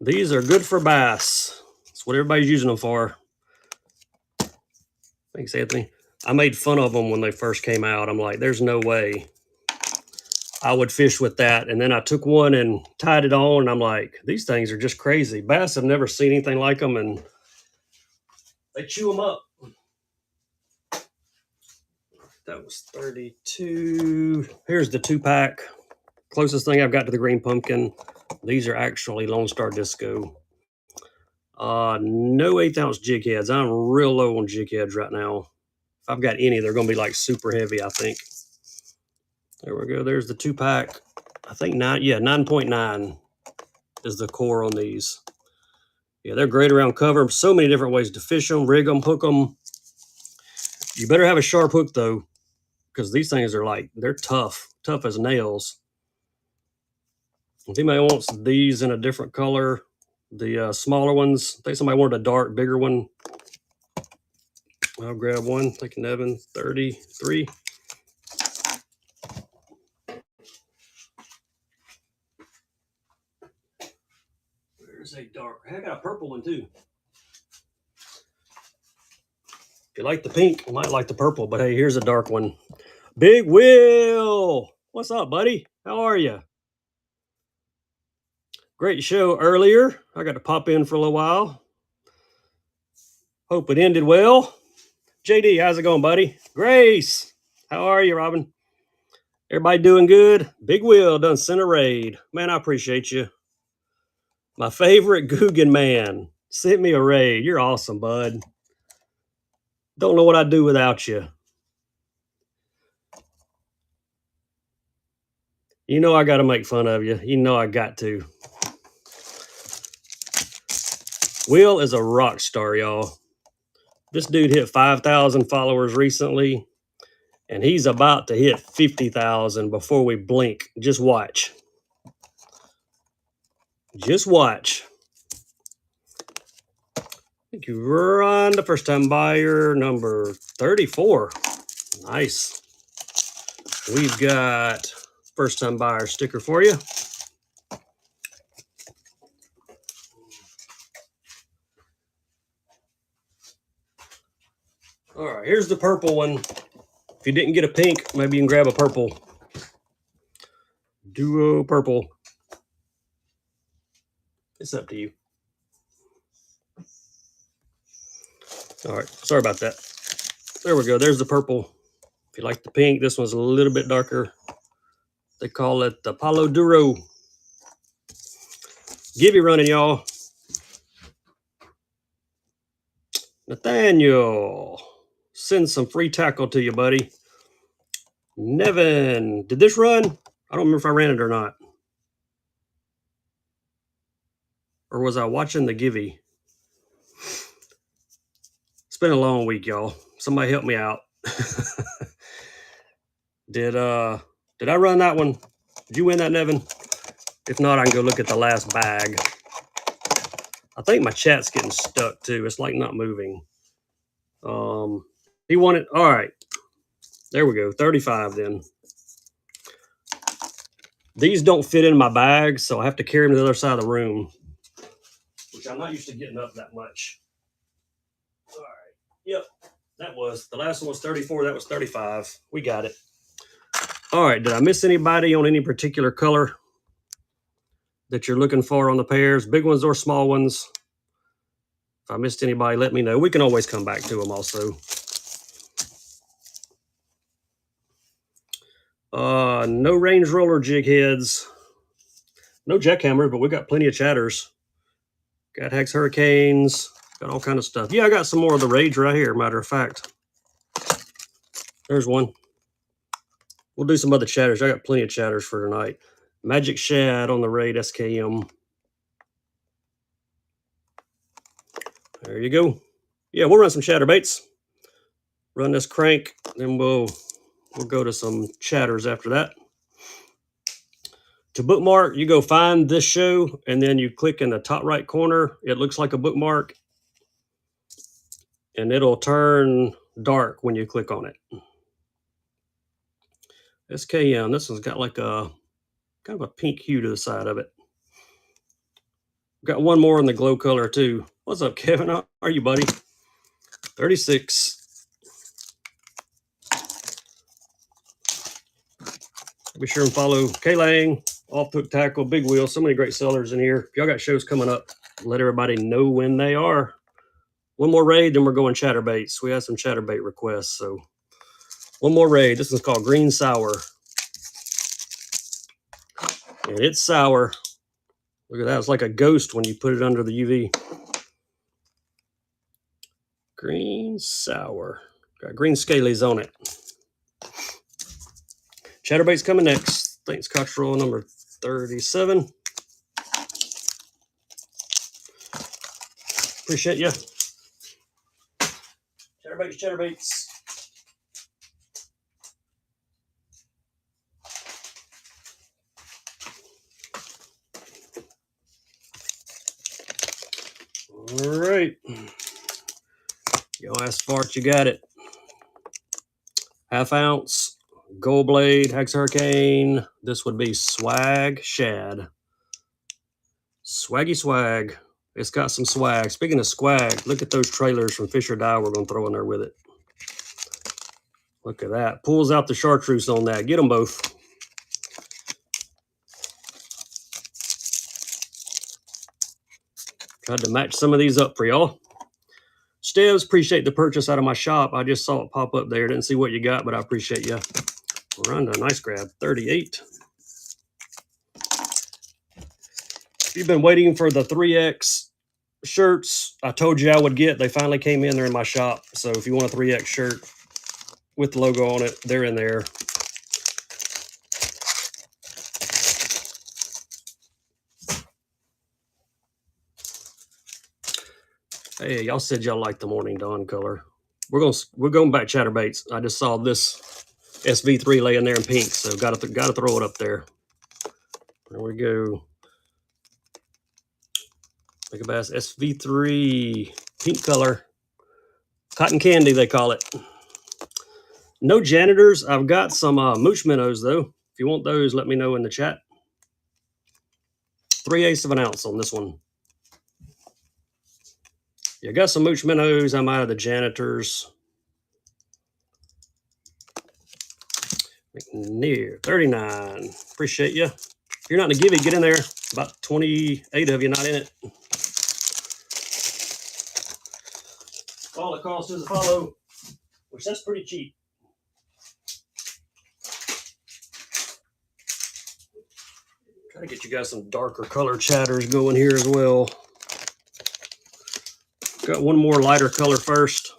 These are good for bass. That's what everybody's using them for. Thanks, Anthony. I made fun of them when they first came out. I'm like, there's no way I would fish with that. And then I took one and tied it on, and I'm like, these things are just crazy. Bass have never seen anything like them, and they chew them up. That was 32. Here's the 2-pack. Closest thing I've got to the green pumpkin. These are actually Lone Star Disco. No 1/8 ounce jig heads. I'm real low on jig heads right now. If I've got any, they're going to be like super heavy, I think. There we go. There's the 2-pack. I think 9.9 is the core on these. Yeah, they're great around cover. So many different ways to fish them, rig them, hook them. You better have a sharp hook though, because these things are like, they're tough as nails. If anybody wants these in a different color, the smaller ones, I think somebody wanted a dark, bigger one. I'll grab one. Thank you, Nevin. 33. There's a dark. I got a purple one too. If you like the pink, you might like the purple, but hey, here's a dark one. Big Will. What's up, buddy? How are you? Great show earlier. I got to pop in for a little while. Hope it ended well. JD, how's it going, buddy? Grace, how are you, Robin? Everybody doing good? Big Will done sent a raid. Man, I appreciate you. My favorite Guggen man sent me a raid. You're awesome, bud. Don't know what I'd do without you. You know I got to make fun of you. You know I got to. Will is a rock star, y'all. This dude hit 5,000 followers recently, and he's about to hit 50,000 before we blink. Just watch. Just watch. Thank you, Ron, the first time buyer, number 34. Nice. We've got first time buyer sticker for you. All right, here's the purple one. If you didn't get a pink, maybe you can grab a purple. Duo purple. It's up to you. All right, sorry about that. There we go. There's the purple. If you like the pink, this one's a little bit darker. They call it the Palo Duro. Give you running, y'all. Nathaniel, send some free tackle to you, buddy. Nevin, did this run? I don't remember if I ran it or not. Or was I watching the Givey? It's been a long week, y'all. Somebody help me out. Did I run that one? Did you win that, Nevin? If not, I can go look at the last bag. I think my chat's getting stuck too. It's like not moving. He won it. All right. There we go. 35 then. These don't fit in my bag, so I have to carry them to the other side of the room, which I'm not used to getting up that much. All right. Yep. That was, the last one was 34. That was 35. We got it. All right. Did I miss anybody on any particular color that you're looking for on the pairs? Big ones or small ones? If I missed anybody, let me know. We can always come back to them also. No range roller jig heads. No jackhammer, but we got plenty of chatters. Got Hex Hurricanes. Got all kind of stuff. Yeah, I got some more of the Rage right here, matter of fact. There's one. We'll do some other chatters. I got plenty of chatters for tonight. Magic Shad on the Raid SKM. There you go. Yeah, we'll run some chatterbaits. Run this crank, then we'll go to some chatters after that. To bookmark, you go find this show, and then you click in the top right corner. It looks like a bookmark, and it'll turn dark when you click on it. SKM, this one's got like a kind of a pink hue to the side of it. Got one more in the glow color too. What's up, Kevin? How are you, buddy? 36. Be sure and follow K-Lang, Off Hook Tackle, Big Wheel. So many great sellers in here. If y'all got shows coming up, let everybody know when they are. One more raid, then we're going chatterbaits. We had some chatterbait requests, so one more raid. This one's called Green Sour. And it's sour. Look at that. It's like a ghost when you put it under the UV. Green Sour. Got green scalies on it. Chatterbait's coming next. Thanks, Cottrell, number 37. Appreciate you. Chatterbaits, chatterbaits. All right. Yo, ass fart, you got it. Half ounce, Gold Blade, Hex Hurricane. This would be Swag Shad. Swaggy swag. It's got some swag. Speaking of swag, look at those trailers from Fisher Dye we're going to throw in there with it. Look at that. Pulls out the chartreuse on that. Get them both. Tried to match some of these up for y'all. Steves, appreciate the purchase out of my shop. I just saw it pop up there. Didn't see what you got, but I appreciate you. Rhonda, nice grab. 38. If you've been waiting for the 3X shirts I told you I would get, they finally came in. They're in my shop. So if you want a 3X shirt with the logo on it, they're in there. Hey, y'all said y'all like the Morning Dawn color. We're going back chatterbaits. I just saw this SV3 laying there in pink, so gotta throw it up there. There we go. Look at Bass SV3 pink color, cotton candy they call it. No janitors. I've got some mooch minnows though. If you want those, let me know in the chat. 3/8 of an ounce on this one. You got some mooch minnows. I'm out of the janitors. McNear, 39. Appreciate you. If you're not in the givey, get in there. About 28 of you not in it. All it costs is a follow, which that's pretty cheap. Try to get you guys some darker color chatters going here as well. Got one more lighter color first.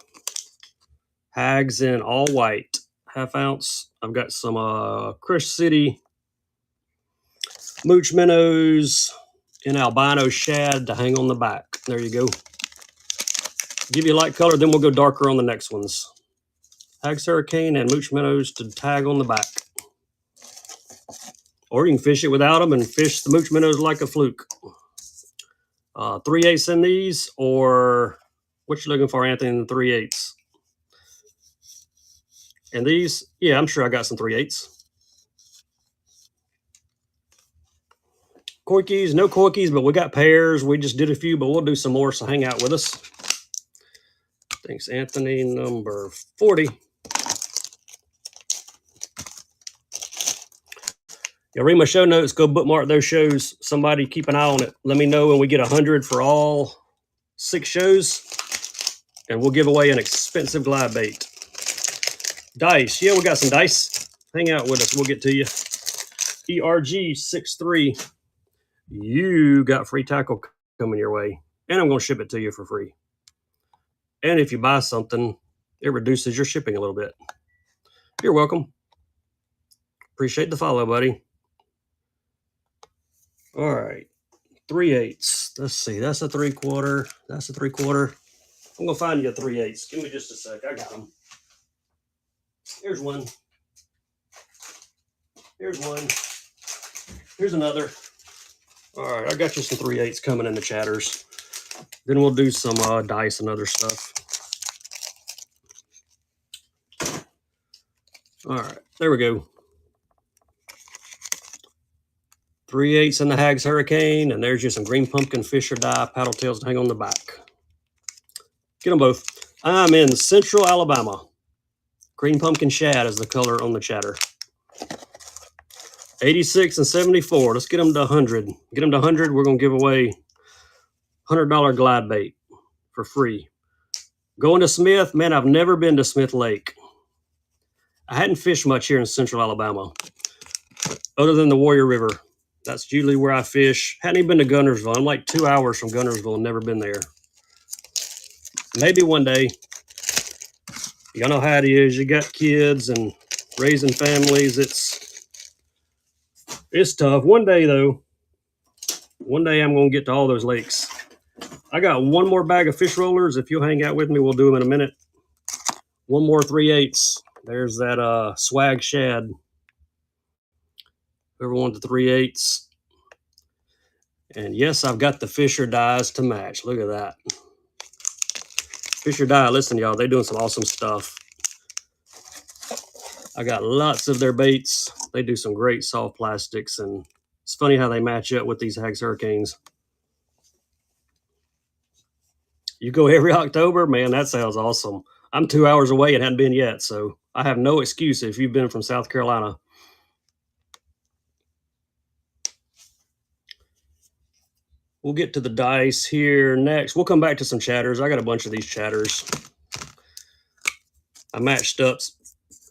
Hags in all white, half ounce. I've got some Crush City mooch minnows in albino shad to hang on the back. There you go. Give you a light color, then we'll go darker on the next ones. Hags Hurricane and mooch minnows to tag on the back. Or you can fish it without them and fish the mooch minnows like a fluke. 3/8 in these, or what you looking for, Anthony, in the 3/8? And these, yeah, I'm sure I got some 3/8. Corkies, no corkies, but we got pairs. We just did a few, but we'll do some more, so hang out with us. Thanks, Anthony, number 40. Yeah, read my show notes. Go bookmark those shows. Somebody keep an eye on it. Let me know when we get 100 for all 6 shows, and we'll give away an expensive glide bait. Dice. Yeah, we got some dice. Hang out with us. We'll get to you. ERG63. You got free tackle coming your way, and I'm going to ship it to you for free. And if you buy something, it reduces your shipping a little bit. You're welcome. Appreciate the follow, buddy. All right, 3/8. Let's see. That's a 3/4. That's a 3/4. I'm gonna find you a 3/8. Give me just a sec. I got them. Here's one. Here's one. Here's another. All right, I got you some 3/8 coming in the chatters. Then we'll do some dice and other stuff. All right, there we go. 3/8 in the Hags Hurricane, and there's just some green pumpkin Fisher dye paddle tails to hang on the back. Get them both. I'm in Central Alabama. Green pumpkin shad is the color on the chatter. 86 and 74. Let's get them to 100. Get them to 100. We're going to give away $100 glide bait for free. Going to Smith. Man, I've never been to Smith Lake. I hadn't fished much here in Central Alabama, other than the Warrior River. That's usually where I fish. Hadn't even been to Gunnersville. I'm like 2 hours from Gunnersville and never been there. Maybe one day. Y'all know how it is. You got kids and raising families. It's tough. One day, though, one day I'm going to get to all those lakes. I got one more bag of fish rollers. If you'll hang out with me, we'll do them in a minute. One more 3/8. There's that swag shad. Whoever wants the 3/8. And yes, I've got the Fisher dyes to match. Look at that. Fisher dye, listen, y'all, they're doing some awesome stuff. I got lots of their baits. They do some great soft plastics, and it's funny how they match up with these Hags Hurricanes. You go every October? Man, that sounds awesome. I'm 2 hours away and hadn't been yet, so I have no excuse if you've been from South Carolina. We'll get to the dice here next. We'll come back to some chatters. I got a bunch of these chatters. I matched up.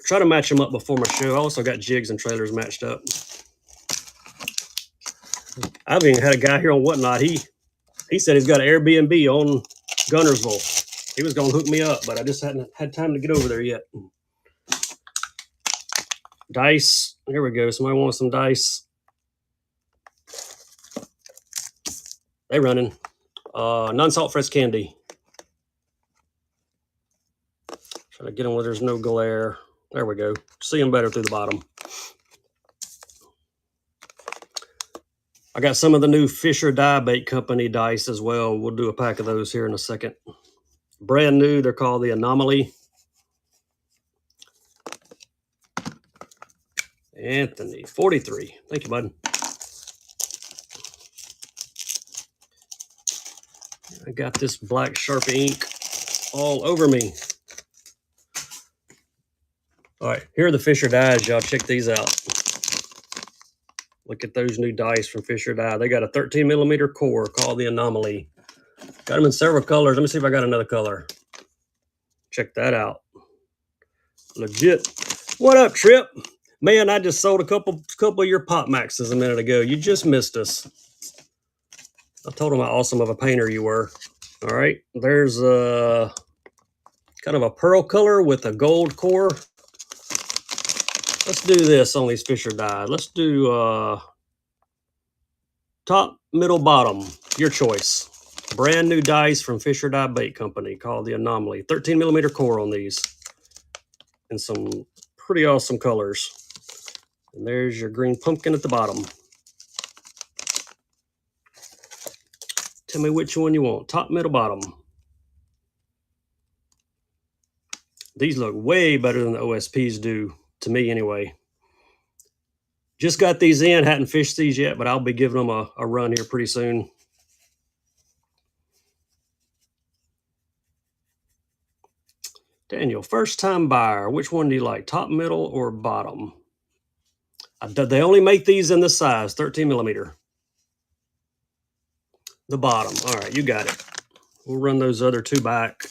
Try to match them up before my show. I also got jigs and trailers matched up. I've even had a guy here on Whatnot. He said he's got an Airbnb on Gunnersville. He was going to hook me up, but I just hadn't had time to get over there yet. Dice. Here we go. Somebody wants some dice. They running. Non-salt fresh candy. Try to get them where there's no glare. There we go. See them better through the bottom. I got some of the new Fisher Dye Bait Company dice as well. We'll do a pack of those here in a second. Brand new. They're called the Anomaly. Anthony, 43. Thank you, bud. I got this black Sharpie ink all over me. All right, here are the Fisher dyes. Y'all check these out. Look at those new dice from Fisher Dye. They got a 13mm core called the Anomaly. Got them in several colors. Let me see if I got another color. Check that out. Legit. What up, Trip? Man, I just sold a couple of your Pop Maxes a minute ago. You just missed us. I told them how awesome of a painter you were. All right, there's a kind of a pearl color with a gold core. Let's do this on these Fisher dye. Let's do top, middle, bottom. Your choice. Brand new dice from Fisher Dye Bait Company called the Anomaly. 13mm core on these. And some pretty awesome colors. And there's your green pumpkin at the bottom. Tell me which one you want. Top, middle, bottom. These look way better than the OSPs do, to me anyway. Just got these in. Hadn't fished these yet, but I'll be giving them a run here pretty soon. Daniel, first time buyer. Which one do you like? Top, middle, or bottom? They only make these in this size, 13mm. The bottom. All right, you got it. We'll run those other two back.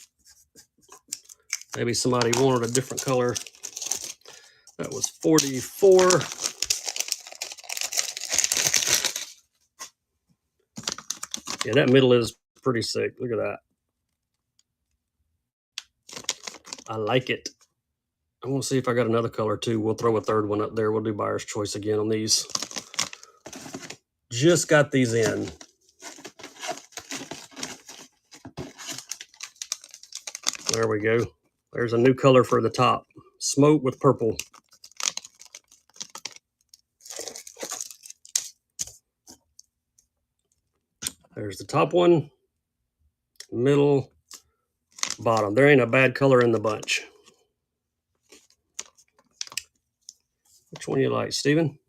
Maybe somebody wanted a different color. That was 44. Yeah, that middle is pretty sick. Look at that. I like it. I want to see if I got another color too. We'll throw a third one up there. We'll do buyer's choice again on these. Just got these in. There we go. There's a new color for the top. Smoke with purple. There's the top one. Middle. Bottom. There ain't a bad color in the bunch. Which one you like, Steven?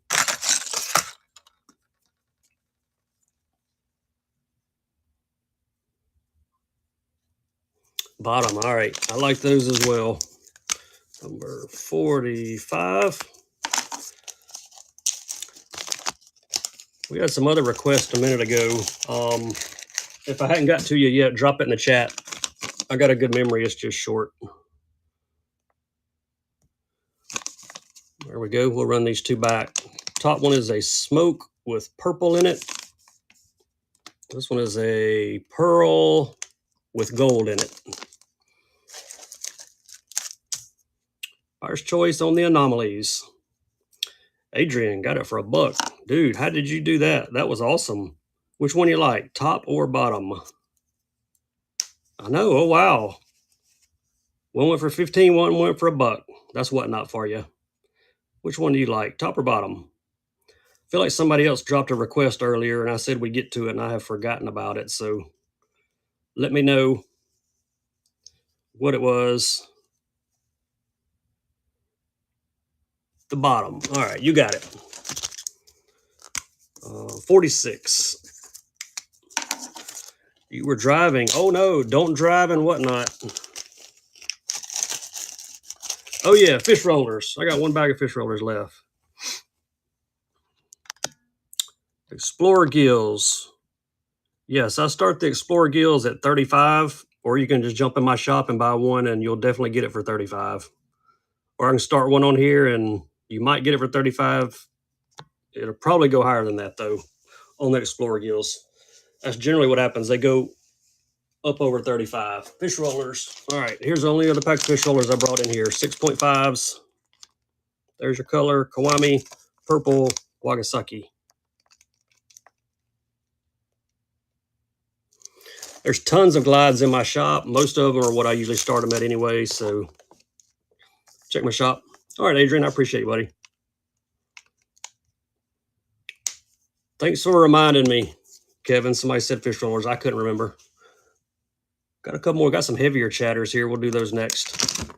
Bottom. All right. I like those as well. Number 45. We had some other requests a minute ago. If I hadn't got to you yet, drop it in the chat. I got a good memory. It's just short. There we go. We'll run these two back. Top one is a smoke with purple in it. This one is a pearl with gold in it. Buyer's choice on the anomalies. Adrian got it for $1. Dude, how did you do that? That was awesome. Which one you like, top or bottom? I know. Oh, wow. One went for 15, one went for $1. That's whatnot for you. Which one do you like, top or bottom? I feel like somebody else dropped a request earlier and I said we'd get to it and I have forgotten about it. So let me know what it was. The bottom. All right, you got it. 46. You were driving. Oh no, don't drive and whatnot. Oh yeah, fish rollers. I got one bag of fish rollers left. Explorer gills. Yes, I start the Explorer gills at 35, or you can just jump in my shop and buy one and you'll definitely get it for 35. Or I can start one on here and you might get it for 35. It'll probably go higher than that though on the Explorer gills. That's generally what happens. They go up over 35. Fish rollers. All right, here's the only other pack of fish rollers I brought in here. 6.5s. There's your color. Kiwami, purple, Wagasaki. There's tons of glides in my shop. Most of them are what I usually start them at anyway, so check my shop. All right, Adrian, I appreciate you, buddy. Thanks for reminding me, Kevin. Somebody said fish rollers. I couldn't remember. Got a couple more. Got some heavier chatters here. We'll do those next.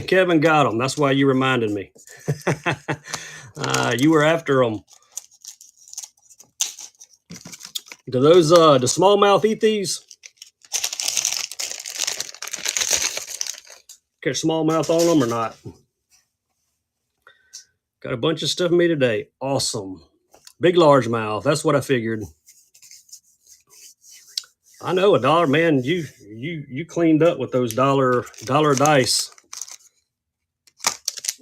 Kevin got them. That's why you reminded me. You were after them. Do those the smallmouth eat these? Catch smallmouth on them or not? Got a bunch of stuff for me today. Awesome. Big largemouth. That's what I figured. I know, $1, man. You cleaned up with those dollar dice.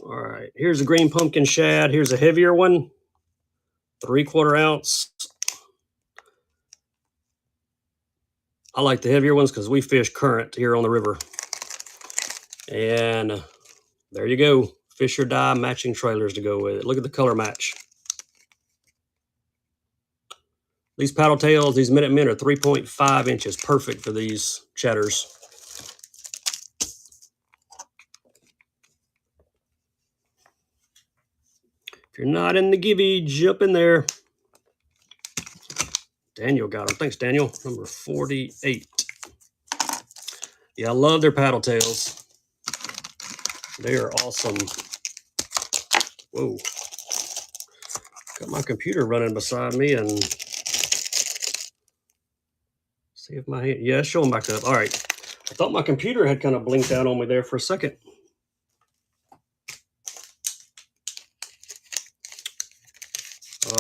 All right. Here's a green pumpkin shad. Here's a heavier one. 3/4 ounce. I like the heavier ones because we fish current here on the river. And there you go. Fish or die matching trailers to go with it. Look at the color match. These paddle tails, these Minute Men are 3.5 inches. Perfect for these chatters. If you're not in the gibby, jump in there. Daniel got them. Thanks, Daniel. Number 48. Yeah, I love their paddle tails. They are awesome. Whoa. Got my computer running beside me and see if my hand, yeah, show them back up. All right. I thought my computer had kind of blinked out on me there for a second.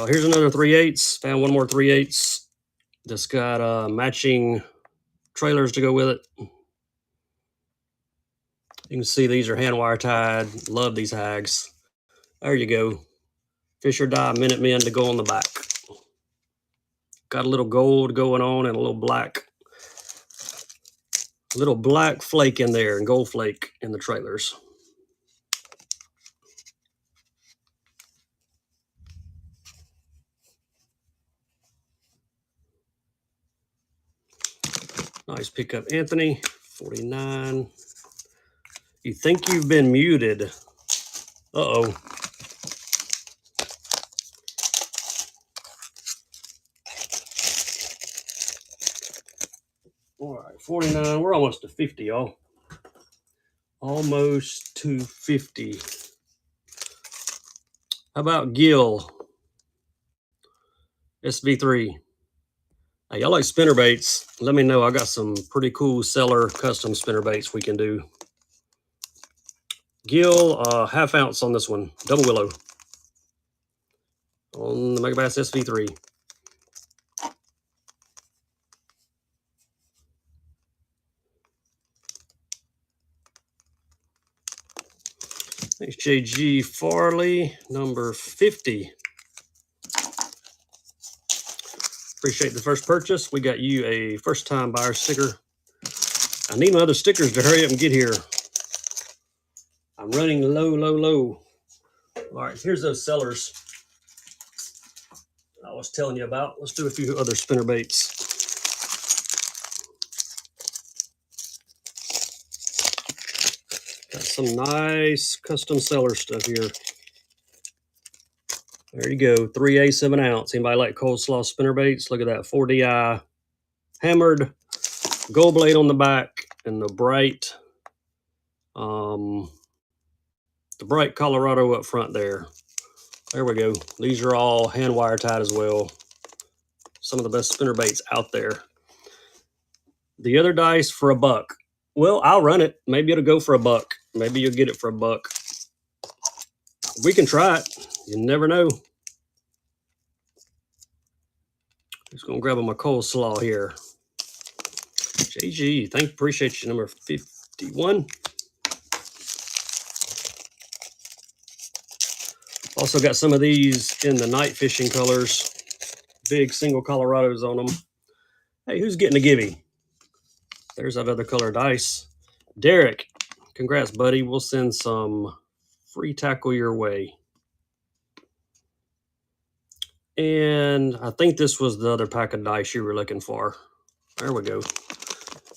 Here's another 3/8. Found one more 3/8. Just got matching trailers to go with it. You can see these are hand wire tied. Love these hags. There you go. Fish or die Minute Men to go on the back. Got a little gold going on and a little black flake in there and gold flake in the trailers. Nice pickup, Anthony. 49. You think you've been muted. Uh-oh. All right, 49. We're almost to 50, y'all. Almost to 50. How about Gil? SV3. Hey, y'all like spinner baits? Let me know. I got some pretty cool seller custom spinner baits we can do. Gill, 1/2 ounce on this one. Double willow. On the Megabass SV3. Thanks, JG Farley, number 50. Appreciate the first purchase. We got you a first-time buyer sticker. I need my other stickers to hurry up and get here. I'm running low. All right, here's those sellers I was telling you about. Let's do a few other spinner baits. Got some nice custom seller stuff here. There you go, 3A 7 ounce. Anybody like coleslaw spinner baits? Look at that, 4DI hammered, gold blade on the back, and the bright Colorado up front there. There we go. These are all hand wire tied as well. Some of the best spinner baits out there. The other dice for $1. Well, I'll run it. Maybe it'll go for $1. Maybe you'll get it for $1. We can try it. You never know. Just gonna grab my coleslaw here. JG, appreciate you, number 51. Also got some of these in the night fishing colors. Big single Colorados on them. Hey, who's getting a gibby? There's that other color dice. Derek, congrats, buddy. We'll send some free tackle your way. And I think this was the other pack of dice you were looking for. There we go.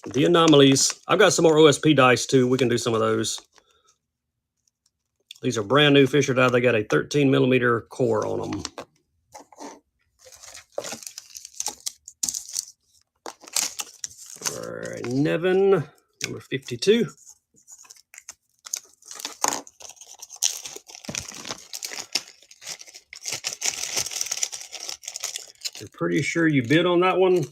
The anomalies. I've got some more OSP dice too. We can do some of those. These are brand new Fisher die. They got a 13 millimeter core on them. All right, Nevin, number 52. You're pretty sure you bid on that one?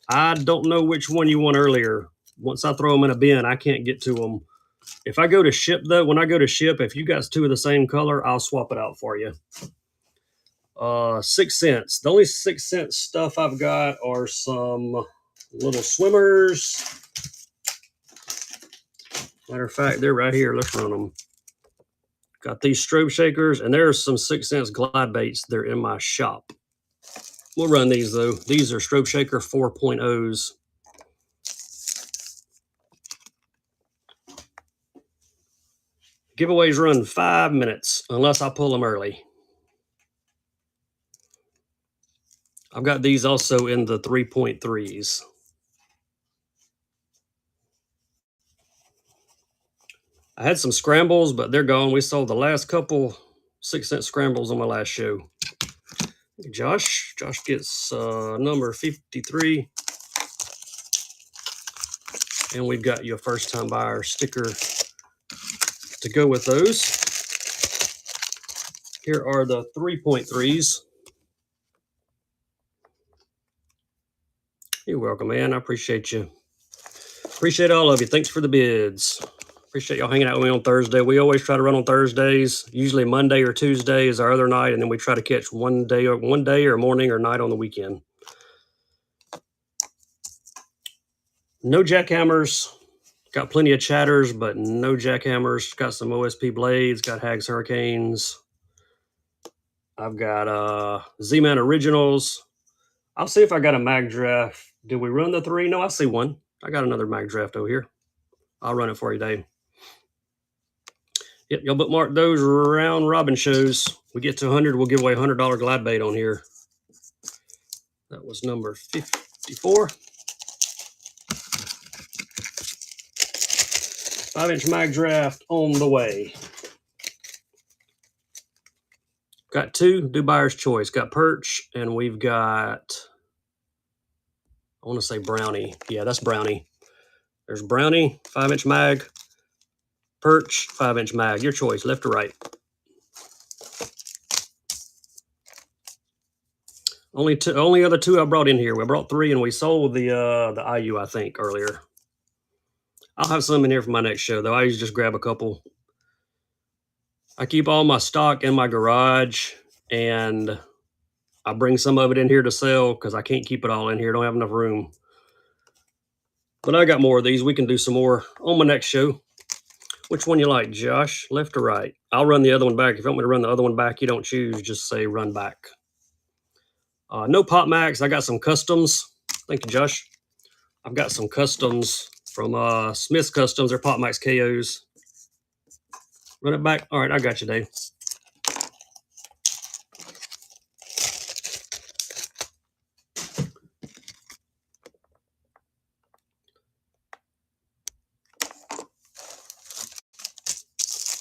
I don't know which one you won earlier. Once I throw them in a bin, I can't get to them. If I go to ship, though, when I go to ship, if you got two of the same color, I'll swap it out for you. 6 cents. The only 6 cent stuff I've got are some little swimmers. Matter of fact, they're right here. Let's run them. Got these strobe shakers, and there's some 6 cents glide baits. They're in my shop. We'll run these, though. These are strobe shaker 4.0s. Giveaways run 5 minutes, unless I pull them early. I've got these also in the 3.3s. I had some scrambles, but they're gone. We sold the last couple 6 cent scrambles on my last show. Josh gets number 53. And we've got your first time buyer sticker to go with those. Here are the 3.3s. You're welcome, man. I appreciate you. Appreciate all of you. Thanks for the bids. Appreciate y'all hanging out with me on Thursday. We always try to run on Thursdays. Usually Monday or Tuesday is our other night, and then we try to catch one day or morning or night on the weekend. No jackhammers. Got plenty of chatters, but no jackhammers. Got some OSP blades. Got Hags Hurricanes. I've got Z-Man Originals. I'll see if I got a mag draft. Did we run the 3? No, I see one. I got another mag draft over here. I'll run it for you, Dave. Yep, y'all bookmark those round robin shows. We get to 100, we'll give away a $100 glide bait on here. That was number 54. 5-inch mag draft on the way. Got 2, do buyer's choice. Got perch, and we've got, I want to say brownie. Yeah, that's brownie. There's brownie, 5-inch mag. Perch, 5-inch mag. Your choice, left or right. Only other two I brought in here. We brought 3 and we sold the IU, I think, earlier. I'll have some in here for my next show, though. I usually just grab a couple. I keep all my stock in my garage, and I bring some of it in here to sell because I can't keep it all in here. Don't have enough room. But I got more of these. We can do some more on my next show. Which one you like, Josh? Left or right? I'll run the other one back. If you want me to run the other one back, you don't choose. Just say run back. No Pop Max. I got some customs. Thank you, Josh. I've got some customs from Smith's Customs. They're Pop Max KOs. Run it back. All right, I got you, Dave.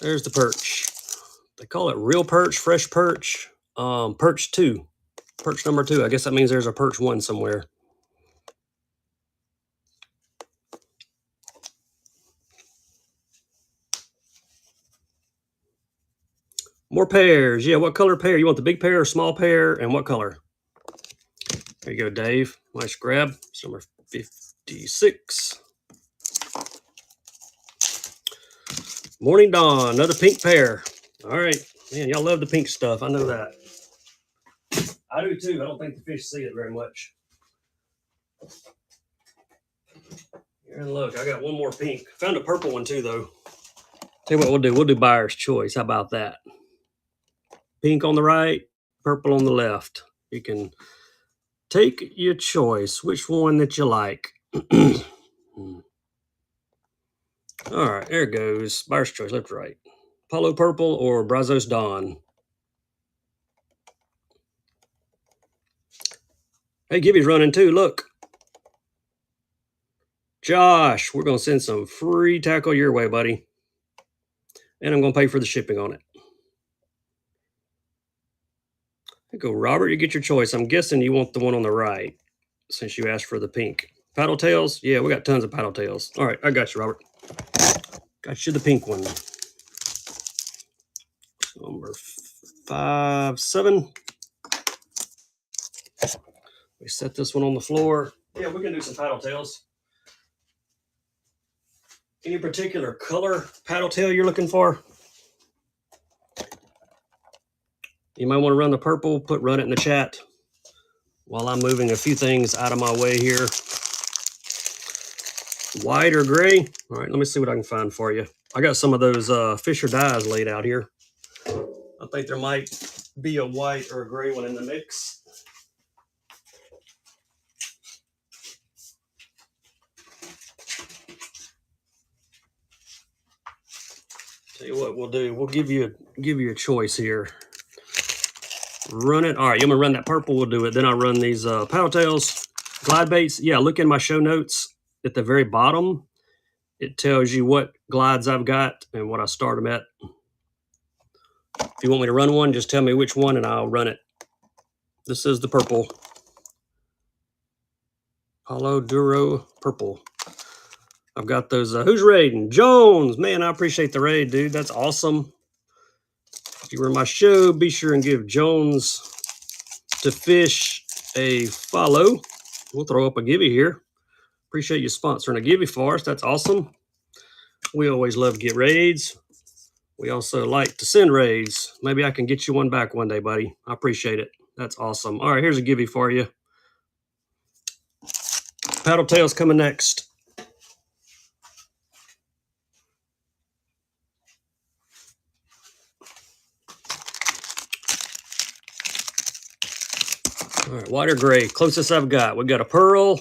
There's the perch. They call it real perch, fresh perch, perch 2. Perch number 2. I guess that means there's a perch 1 somewhere. More pairs. Yeah, what color pair? You want the big pair or small pair? And what color? There you go, Dave. Nice grab. It's number 56. Morning Dawn. Another pink pair. All right. Man, y'all love the pink stuff. I know that. I do too. I don't think the fish see it very much. Here, look. I got one more pink. Found a purple one too, though. Tell you what we'll do. We'll do buyer's choice. How about that? Pink on the right, purple on the left. You can take your choice, which one that you like. All right, there it goes. Buyer's choice, left or right. Apollo Purple or Brazos Dawn. Hey, Gibby's running too. Look. Josh, we're going to send some free tackle your way, buddy. And I'm going to pay for the shipping on it. There you go, Robert. You get your choice. I'm guessing you want the one on the right since you asked for the pink. Paddle tails? Yeah, we got tons of paddle tails. All right, I got you, Robert. Got you the pink one. Number 57. We set this one on the floor. Yeah, we can do some paddle tails. Any particular color paddle tail you're looking for? You might want to run the purple. Run it in the chat while I'm moving a few things out of my way here. White or gray? All right, let me see what I can find for you. I got some of those Fisher dyes laid out here. I think there might be a white or a gray one in the mix. Tell you what we'll do. We'll give you a choice here. Run it. All right, I'm gonna run that purple. We'll do it. Then I'll run these paddle tails, glide baits. Yeah, look in my show notes at the very bottom. It tells you what glides I've got and what I start them at. If you want me to run one, just tell me which one and I'll run it. This is the purple. Apollo Duro purple. I've got those. Who's raiding? Jones. Man, I appreciate the raid, dude. That's awesome. If you were in my show, be sure and give Jones to Fish a follow. We'll throw up a givey here. Appreciate you sponsoring a givey for us. That's awesome. We always love to get raids. We also like to send raids. Maybe I can get you one back one day, buddy. I appreciate it. That's awesome. All right, here's a givey for you. Paddle tails coming next. All right, white or gray, closest I've got. We've got a pearl,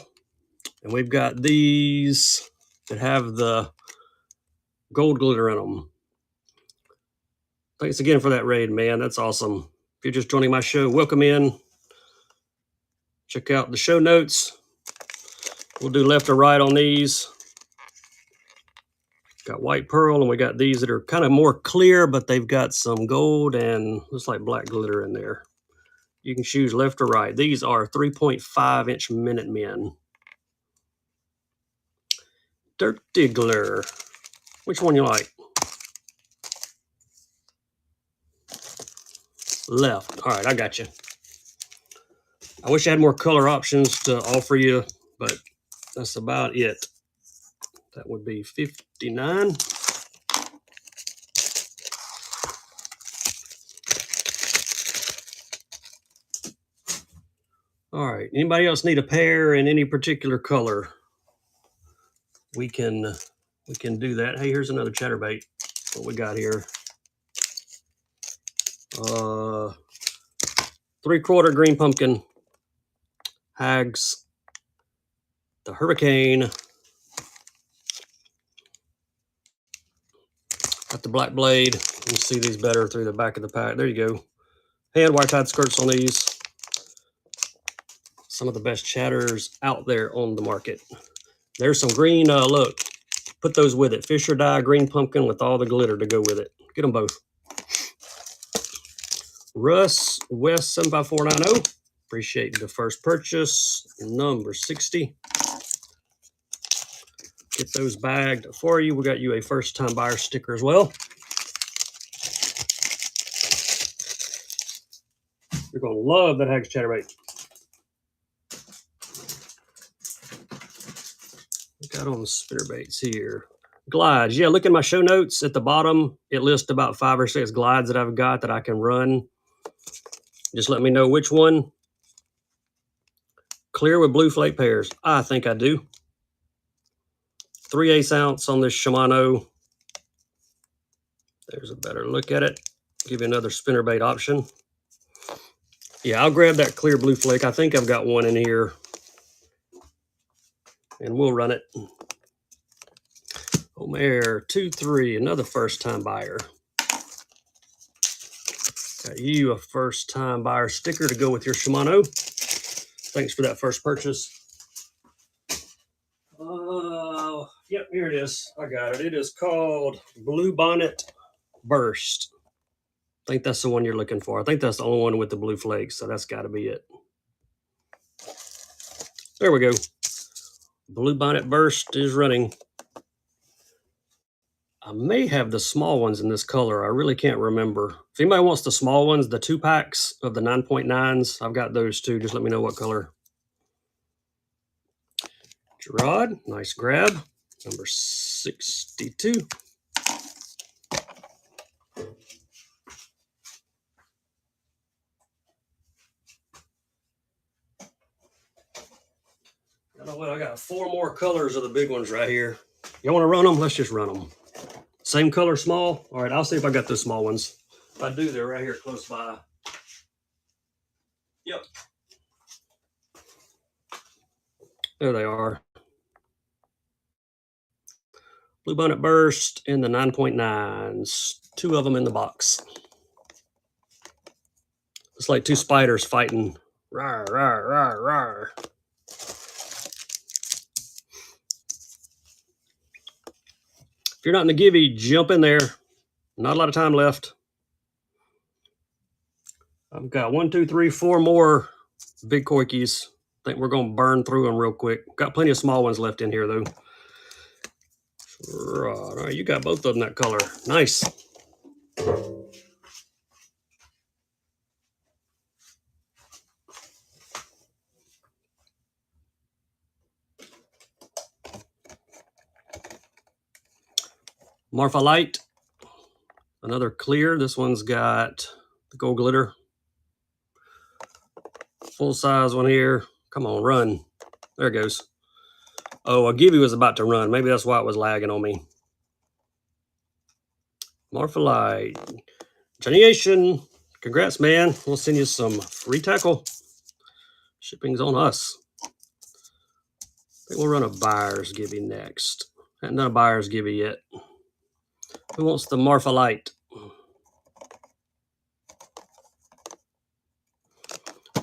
and we've got these that have the gold glitter in them. Thanks again for that raid, man. That's awesome. If you're just joining my show, welcome in. Check out the show notes. We'll do left or right on these. Got white pearl, and we got these that are kind of more clear, but they've got some gold and looks like black glitter in there. You can choose left or right. These are 3.5-inch Minutemen. Dirt Diggler. Which one you like? Left. All right, I got you. I wish I had more color options to offer you, but that's about it. That would be 59. All right. Anybody else need a pair in any particular color? We can do that. Hey, here's another chatterbait. What we got here? 3/4 green pumpkin, hags, the hurricane, got the black blade. You can see these better through the back of the pack. There you go. Hand white tide skirts on these. Some of the best chatters out there on the market. There's some green. Look, put those with it. Fish or Die green pumpkin with all the glitter to go with it. Get them both. Russ West 75490. Appreciate the first purchase. Number 60. Get those bagged for you. We got you a first time buyer sticker as well. You're going to love that Hags Chatterbait. Got on the spinnerbaits here. Glides. Yeah, look at my show notes at the bottom. It lists about 5 or 6 glides that I've got that I can run. Just let me know which one. Clear with blue flake pairs. I think I do. 3/8 ounce on this Shimano. There's a better look at it. Give you another spinnerbait option. Yeah, I'll grab that clear blue flake. I think I've got one in here. And we'll run it. Omer 23, another first time buyer. Got you a first time buyer sticker to go with your Shimano. Thanks for that first purchase. Yep, here it is. I got it. It is called Blue Bonnet Burst. I think that's the one you're looking for. I think that's the only one with the blue flakes, so that's got to be it. There we go. Blue Bonnet Burst is running. I may have the small ones in this color. I really can't remember. If anybody wants the small ones, the 2 packs of the 9.9s, I've got those too. Just let me know what color. Gerard, nice grab. Number 62. You know what? I got 4 more colors of the big ones right here. You want to run them? Let's just run them. Same color, small. All right, I'll see if I got those small ones. If I do, they're right here close by. Yep. There they are. Blue Bonnet Burst in the 9.9s. 2 of them in the box. It's like 2 spiders fighting. Rawr, rawr, rawr, rawr. If you're not in the givey, jump in there. Not a lot of time left. I've got 1, 2, 3, 4 more big Koikis. I think we're going to burn through them real quick. Got plenty of small ones left in here, though. All right, you got both of them that color. Nice. Marfa Light. Another clear. This one's got the gold glitter. Full size one here. Come on, run. There it goes. Oh, a Gibby was about to run. Maybe that's why it was lagging on me. Marfa Light. Johnny Asian. Congrats, man. We'll send you some free tackle. Shipping's on us. I think we'll run a buyer's Gibby next. Haven't done a buyer's Gibby yet. Who wants the Marfa Light?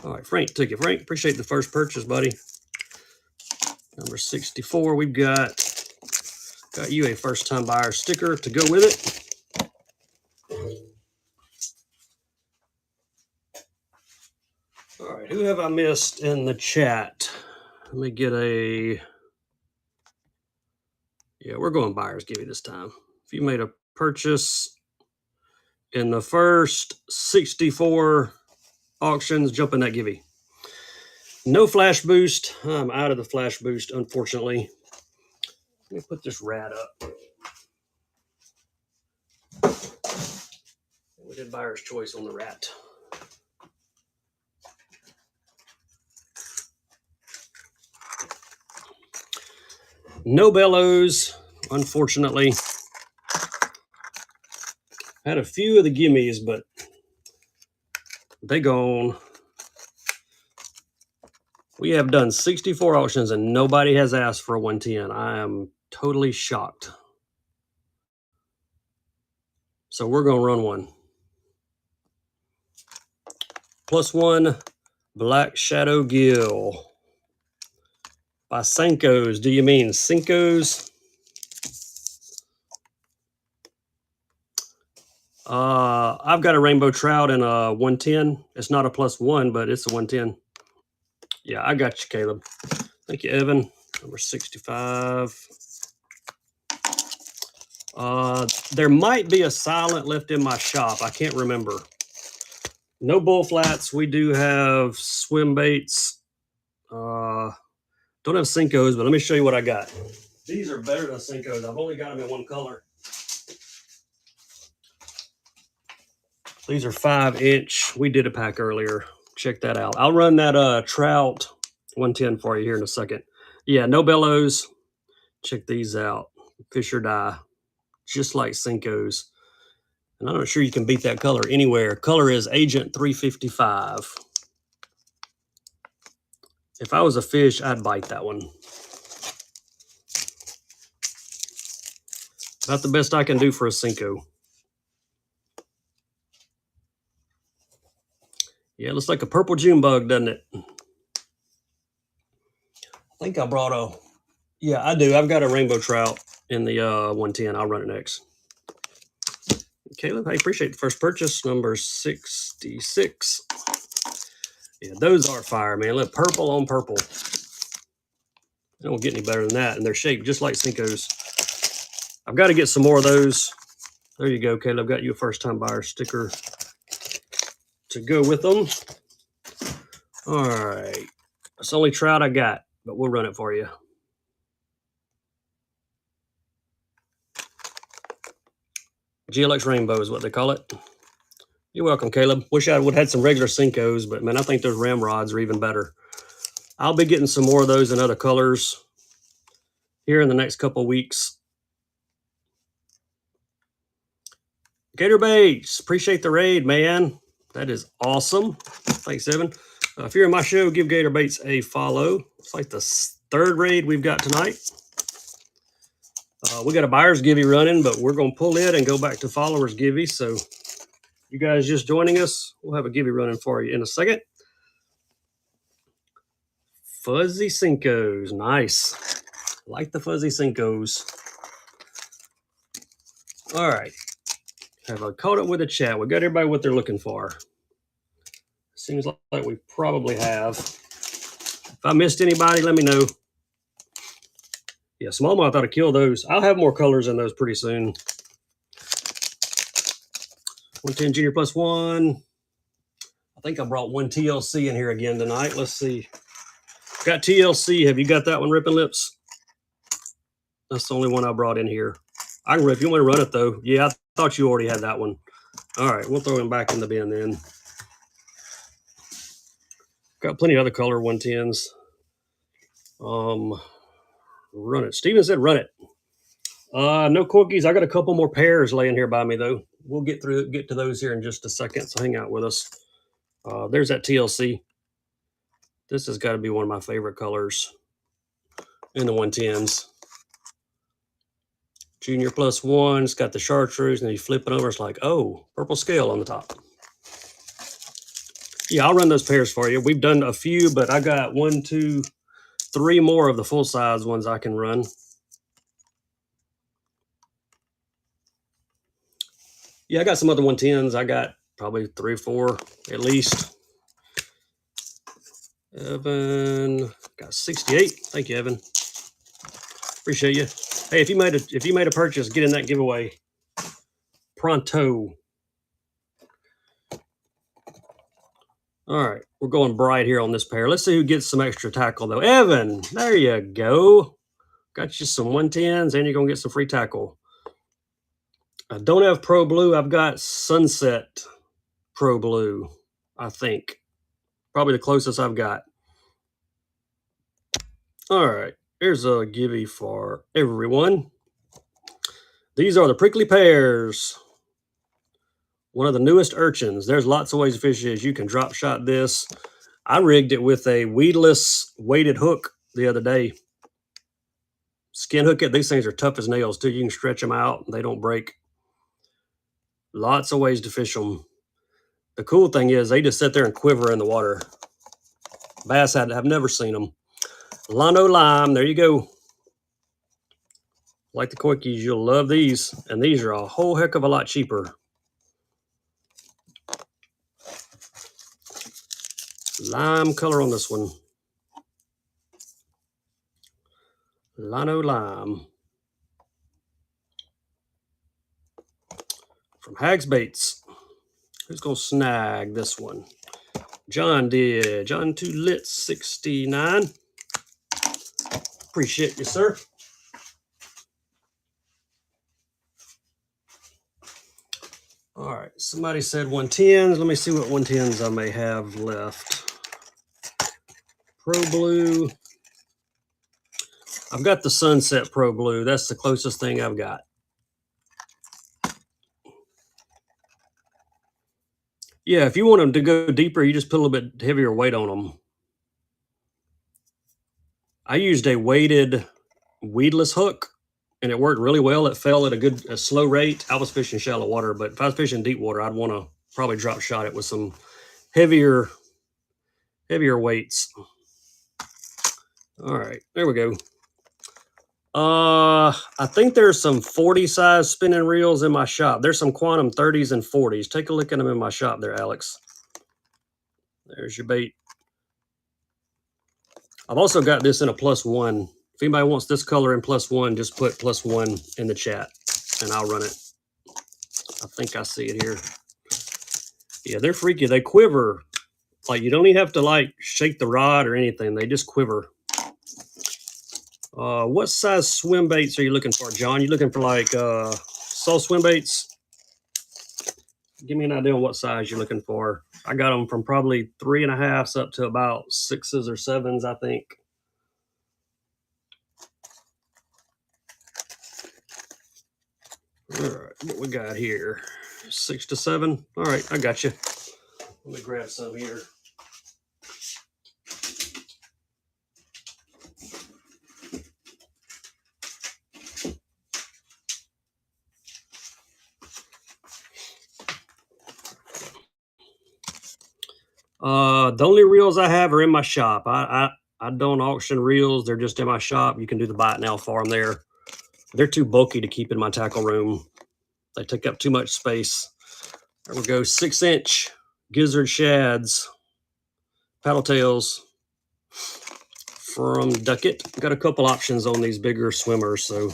All right, Frank took it. Frank, appreciate the first purchase, buddy. Number 64, we've got you a first-time buyer sticker to go with it. All right, who have I missed in the chat? Let me get a... Yeah, we're going buyers Gibby this time. If you made a purchase in the first 64 auctions, jump in that Gibby. No flash boost. I'm out of the flash boost, unfortunately. Let me put this rat up. We did buyer's choice on the rat. No bellows, unfortunately. Had a few of the gimmies, but they gone. We have done 64 auctions and nobody has asked for a 110. I am totally shocked. So we're going to run one. +1 Black Shadow Gill. By Senkos. Do you mean Senkos? I've got a rainbow trout and a 110. It's not a +1, but it's a 110. Yeah, I got you, Caleb. Thank you, Evan. Number 65. There might be a silent left in my shop. I can't remember. No bull flats. We do have swim baits. Don't have Senkos, but let me show you what I got. These are better than Senkos. I've only got them in one color. These are 5-inch. We did a pack earlier. Check that out. I'll run that trout 110 for you here in a second. Yeah, no bellows. Check these out. Fish or die. Just like Senkos. And I'm not sure you can beat that color anywhere. Color is Agent 355. If I was a fish, I'd bite that one. About the best I can do for a Senko. Yeah, it looks like a purple June bug, doesn't it? I think I brought a... Yeah, I do. I've got a rainbow trout in the 110. I'll run it next. Caleb, I appreciate the first purchase, number 66. Yeah, those are fire, man. Look, purple on purple. They don't get any better than that, and they're shaped just like Senkos. I've got to get some more of those. There you go, Caleb. Got you a first-time buyer sticker to go with them. All right. That's the only trout I got, but we'll run it for you. GLX Rainbow is what they call it. You're welcome, Caleb. Wish I would have had some regular Senkos, but man, I think those ramrods are even better. I'll be getting some more of those in other colors here in the next couple of weeks. Gator Baits, appreciate the raid, man. That is awesome. Thanks, Evan. If you're in my show, give Gator Baits a follow. It's like the third raid we've got tonight. We got a buyer's givey running, but we're going to pull it and go back to followers givey. So you guys just joining us, we'll have a givey running for you in a second. Fuzzy Senkos, nice. Like the fuzzy Senkos. All right. Have I caught up with the chat? We got everybody what they're looking for. Seems like we probably have. If I missed anybody, let me know. Yeah, smallmouth, I thought I'd kill those. I'll have more colors in those pretty soon. 110 Junior +1. I think I brought one TLC in here again tonight. Let's see. Got TLC. Have you got that one, Ripping Lips? That's the only one I brought in here. I can, if you want to run it, though. Yeah, I thought you already had that one. All right, we'll throw him back in the bin then. Got plenty of other color 110s. Run it. Steven said run it. No corkies. I got a couple more pairs laying here by me, though. We'll get to those here in just a second, so hang out with us. There's that TLC. This has got to be one of my favorite colors in the 110s. Junior +1. It's got the chartreuse, and then you flip it over. It's like, oh, purple scale on the top. Yeah, I'll run those pairs for you. We've done a few, but I got 1, 2, 3 more of the full-size ones I can run. Yeah, I got some other 110s. I got probably 3 or 4 at least. Evan got 68. Thank you, Evan. Appreciate you. Hey, if you made a purchase, get in that giveaway pronto. All right, we're going bright here on this pair. Let's see who gets some extra tackle though. Evan, there you go. Got you some 110s and you're going to get some free tackle. I don't have Pro Blue. I've got Sunset Pro Blue, I think. Probably the closest I've got. All right, here's a givey for everyone. These are the prickly pears. One of the newest urchins. There's lots of ways to fish this. You can drop shot this. I rigged it with a weedless weighted hook the other day. Skin hook it. These things are tough as nails too. You can stretch them out. They don't break. Lots of ways to fish them. The cool thing is they just sit there and quiver in the water. Bass I've never seen them. Lano Lime. There you go. Like the Koikis, you'll love these. And these are a whole heck of a lot cheaper. Lime color on this one. Lano Lime. From Hags Baits. Who's going to snag this one? John did. John 2 Lit 69. Appreciate you, sir. All right. Somebody said 110s. Let me see what 110s I may have left. Pro Blue. I've got the Sunset Pro Blue. That's the closest thing I've got. Yeah, if you want them to go deeper, you just put a little bit heavier weight on them. I used a weighted weedless hook, and it worked really well. It fell at a slow rate. I was fishing shallow water, but if I was fishing deep water, I'd want to probably drop shot it with some heavier weights. All right, there we go. I think there's some 40 size spinning reels in my shop. There's some Quantum 30s and 40s. Take a look at them in my shop there, Alex. There's your bait. I've also got this in a +1. If anybody wants this color in +1, just put +1 in the chat and I'll run it. I think I see it here. Yeah, they're freaky. They quiver. Like you don't even have to like shake the rod or anything. They just quiver. What size swim baits are you looking for, John? You looking for like soul swim baits? Give me an idea on what size you're looking for. I got them from probably 3.5s up to about 6s or 7s, I think. All right, what we got here? 6 to 7. All right, I got you. Let me grab some here. The only reels I have are in my shop. I don't auction reels. They're just in my shop. You can do the buy it now for them there. They're too bulky to keep in my tackle room. They take up too much space. There we go. 6-inch gizzard shads, paddle tails from Duckett. Got a couple options on these bigger swimmers. So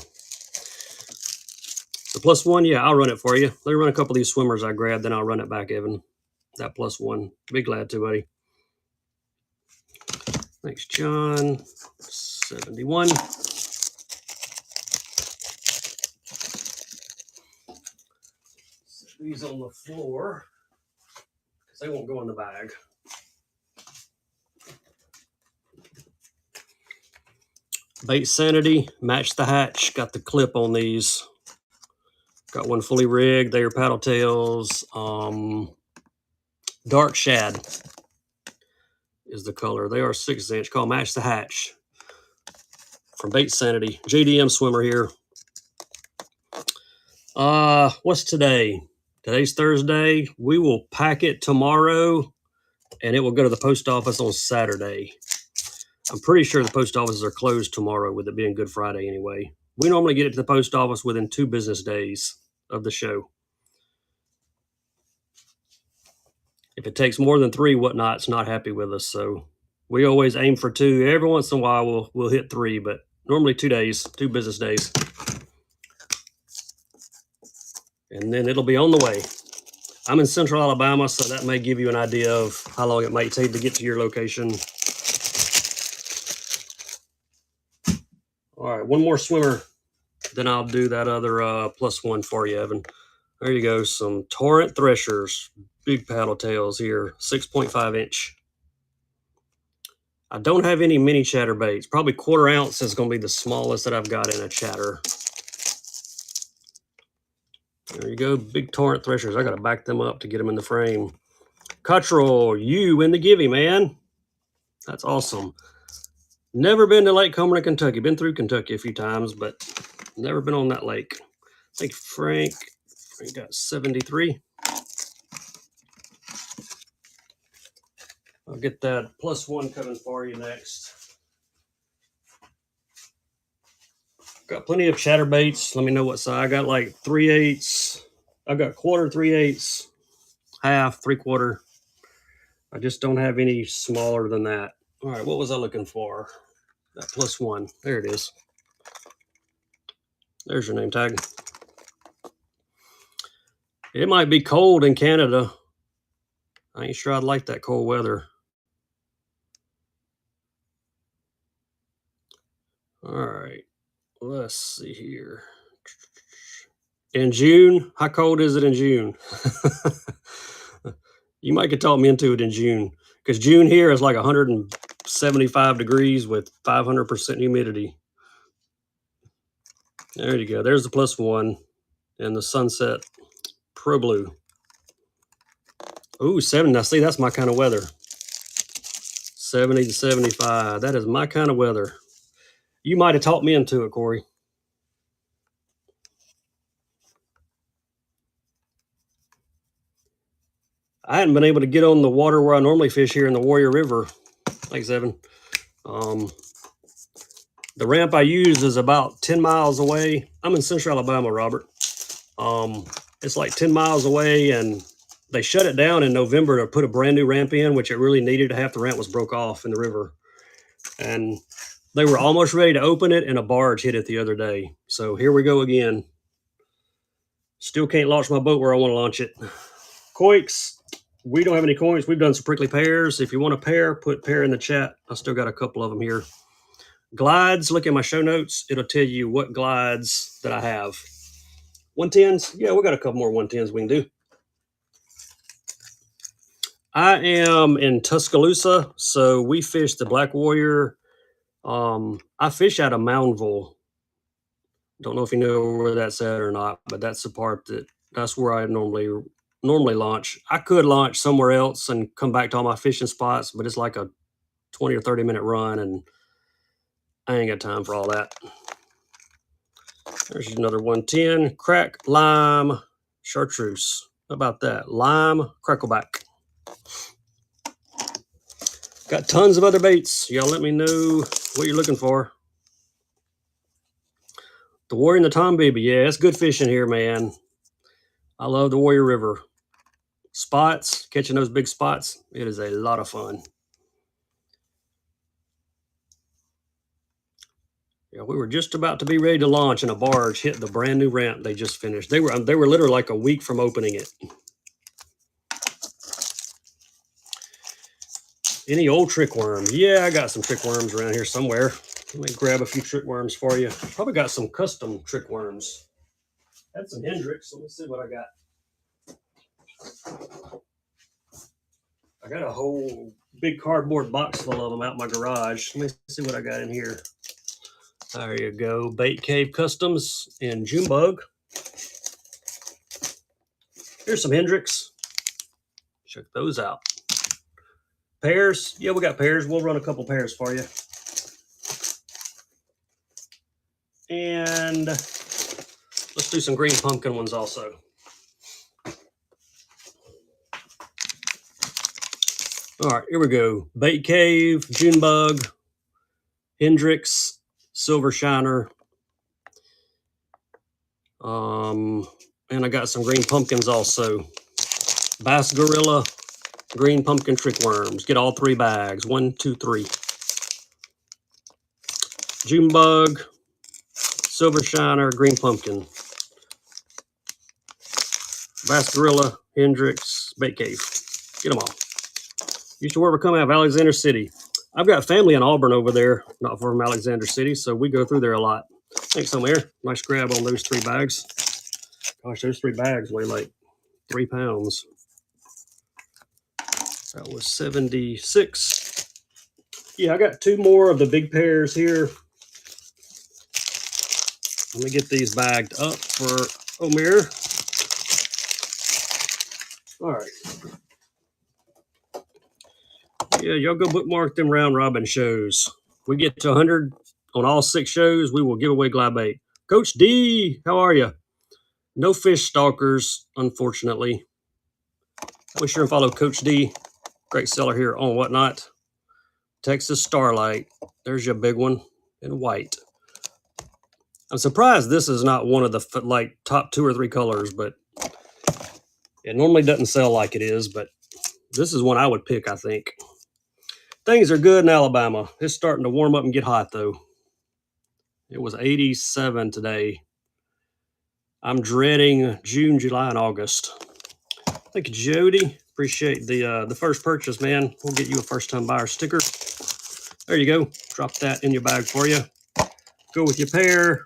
the +1, yeah, I'll run it for you. Let me run a couple of these swimmers I grabbed, then I'll run it back, Evan. That +1. Be glad to, buddy. Thanks, John. 71. Set these on the floor because they won't go in the bag. Bait Sanity, match the hatch. Got the clip on these. Got one fully rigged. They are paddle tails. Dark shad is the color. They are 6-inch. Called Match the Hatch from Bait Sanity. JDM swimmer here. What's today? Today's Thursday. We will pack it tomorrow, and it will go to the post office on Saturday. I'm pretty sure the post offices are closed tomorrow, with it being Good Friday anyway. We normally get it to the post office within 2 business days of the show. If it takes more than 3, Whatnot's not happy with us. So we always aim for 2. Every once in a while, we'll hit 3, but normally 2 days, 2 business days. And then it'll be on the way. I'm in central Alabama, so that may give you an idea of how long it might take to get to your location. All right, one more swimmer, then I'll do that other +1 for you, Evan. There you go, some Torrent Threshers, big paddle tails here, 6.5 inch. I don't have any mini chatterbaits. Probably 1/4 ounce is going to be the smallest that I've got in a chatter. There you go, big Torrent Threshers. I got to back them up to get them in the frame. Cottrell, you in the givey, man. That's awesome. Never been to Lake Cumberland, Kentucky. Been through Kentucky a few times, but never been on that lake. I think Frank got 73. I'll get that +1 coming for you next. Got plenty of chatterbaits. Let me know what size. I got like 3/8. I got 1/4, 3/8, half, 3/4. I just don't have any smaller than that. All right, what was I looking for? That +1. There it is. There's your name tag. It might be cold in Canada. I ain't sure I'd like that cold weather. All right, let's see here. In June, how cold is it in June? You might get talk me into it in June, because June here is like 175 degrees with 500% humidity. There you go. There's the +1 and the Sunset Pro Blue. Ooh, 70. Now see, that's my kind of weather. 70 to 75. That is my kind of weather. You might have talked me into it, Corey. I hadn't been able to get on the water where I normally fish here in the Warrior River. Thanks, Evan. The ramp I use is about 10 miles away. I'm in central Alabama, Robert. It's like 10 miles away, and they shut it down in November to put a brand new ramp in, which it really needed. Half the ramp was broke off in the river. And they were almost ready to open it, and a barge hit it the other day. So here we go again. Still can't launch my boat where I want to launch it. Coiks, we don't have any coins. We've done some prickly pears. If you want a pear, put pear in the chat. I still got a couple of them here. Glides, look at my show notes. It'll tell you what glides that I have. 110s, yeah, we got a couple more 110s we can do. I am in Tuscaloosa, so we fish the Black Warrior. I fish out of Moundville. Don't know if you know where that's at or not, but that's the part that's where I normally launch. I could launch somewhere else and come back to all my fishing spots, but it's like a 20 or 30 minute run, and I ain't got time for all that. There's another 110. Crack, lime, chartreuse. How about that? Lime, crackleback. Got tons of other baits. Y'all let me know what you're looking for. The Warrior and the Tom Baby. Yeah, it's good fishing here, man. I love the Warrior River. Spots, catching those big spots, it is a lot of fun. Yeah, we were just about to be ready to launch, and a barge hit the brand new ramp they just finished. They were literally like a week from opening it. Any old trick worms? Yeah, I got some trick worms around here somewhere. Let me grab a few trick worms for you. Probably got some custom trick worms. Had some Hendricks. Let me see what I got. I got a whole big cardboard box full of them out in my garage. Let me see what I got in here. There you go. Bait Cave Customs in Junebug. Here's some Hendricks. Check those out. Pears. Yeah, we got pears. We'll run a couple pears for you. And let's do some green pumpkin ones also. All right, here we go. Bait Cave, Junebug, Hendricks, Silver Shiner. And I got some green pumpkins also. Bass Gorilla, green pumpkin trick worms. Get all 3 bags. 1, 2, 3. Junebug, Silver Shiner, green pumpkin. Bass Gorilla, Hendrix, Bait Cave. Get them all. Used to work with come out of Alexander City. I've got family in Auburn over there, not far from Alexander City, so we go through there a lot. Thanks, Omer. Nice grab on those 3 bags. Gosh, those 3 bags weigh like 3 pounds. That was 76. Yeah, I got 2 more of the big pairs here. Let me get these bagged up for Omer. All right. Yeah, y'all go bookmark them round robin shows. We get to 100 on all 6 shows, we will give away glide bait. Coach D, how are you? No fish stalkers, unfortunately. Be sure and follow Coach D, great seller here on Whatnot. Texas Starlight, there's your big one in white. I'm surprised this is not one of the like top 2 or 3 colors, but it normally doesn't sell like it is, but this is one I would pick, I think. Things are good in Alabama. It's starting to warm up and get hot, though. It was 87 today. I'm dreading June, July, and August. Thank you, Jody. Appreciate the first purchase, man. We'll get you a first-time buyer sticker. There you go. Drop that in your bag for you. Go with your pair.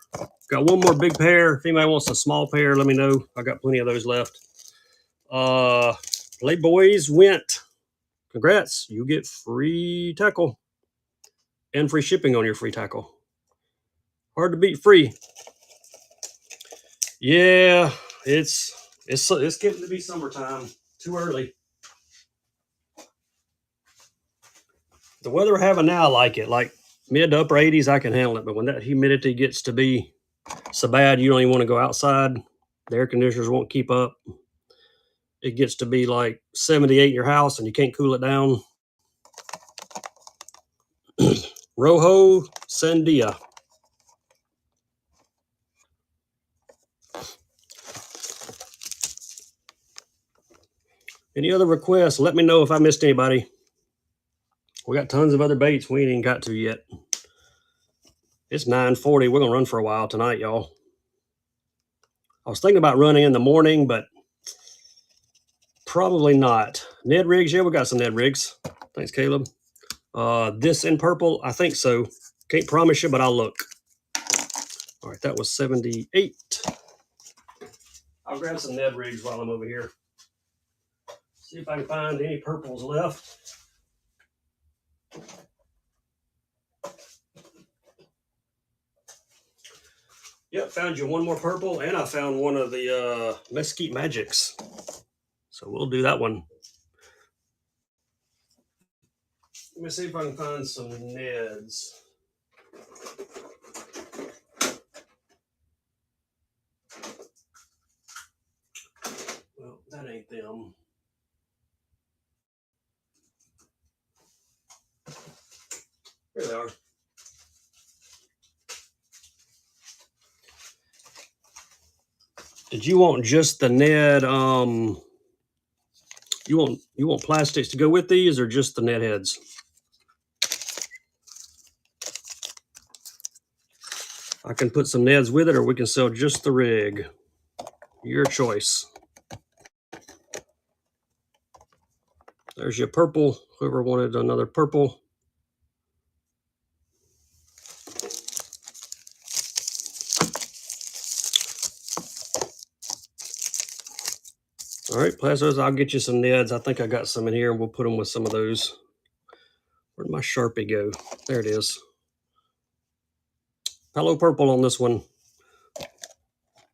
Got one more big pair. If anybody wants a small pair, let me know. I got plenty of those left. Playboys went. Congrats. You get free tackle and free shipping on your free tackle. Hard to beat free. Yeah, it's getting to be summertime. Too early. The weather we're having now, I like it. Like mid to upper 80s, I can handle it. But when that humidity gets to be so bad, you don't even want to go outside. The air conditioners won't keep up. It gets to be like 78 in your house and you can't cool it down. Rojo Sandia. Any other requests? Let me know if I missed anybody. We got tons of other baits we ain't even got to yet. It's 9:40. We're going to run for a while tonight, y'all. I was thinking about running in the morning, but probably not. Ned rigs, yeah, we got some Ned rigs. Thanks, Caleb. This in purple, I think so. Can't promise you, but I'll look. All right, that was 78. I'll grab some Ned rigs while I'm over here. See if I can find any purples left. Yep, found you one more purple, and I found one of the Mesquite Magics. So we'll do that one. Let me see if I can find some Neds. Well, that ain't them. Here they are. Did you want just the Ned? You want plastics to go with these, or just the Ned heads? I can put some Neds with it, or we can sell just the rig. Your choice. There's your purple. Whoever wanted another purple. All right, Plazos, I'll get you some Neds. I think I got some in here, and we'll put them with some of those. Where'd my Sharpie go? There it is. Hello purple on this one.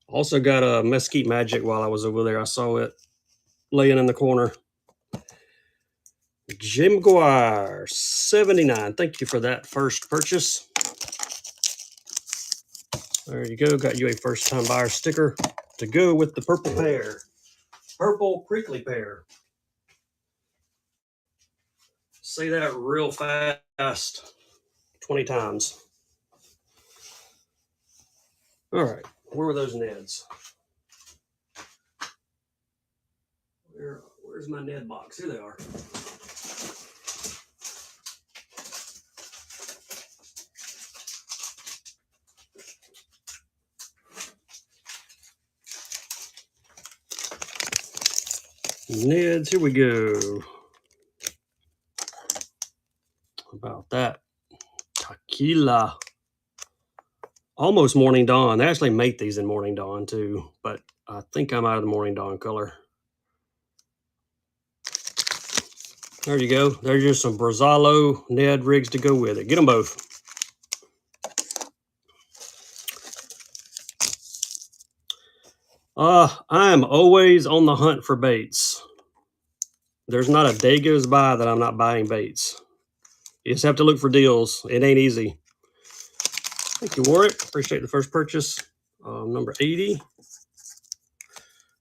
Also got a Mesquite Magic while I was over there. I saw it laying in the corner. Jim Guire, 79. Thank you for that first purchase. There you go. Got you a first-time buyer sticker to go with the purple pair. Purple prickly pear. Say that real fast 20 times. All right, where were those Neds? Where's my Ned box? Here they are. Neds, here we go. How about that? Tequila. Almost Morning Dawn. They actually make these in Morning Dawn too, but I think I'm out of the Morning Dawn color. There you go. There's just some Brazalo Ned rigs to go with it. Get them both. I'm always on the hunt for baits. There's not a day goes by that I'm not buying baits. You just have to look for deals. It ain't easy. Thank you, Warwick. Appreciate the first purchase. Number 80.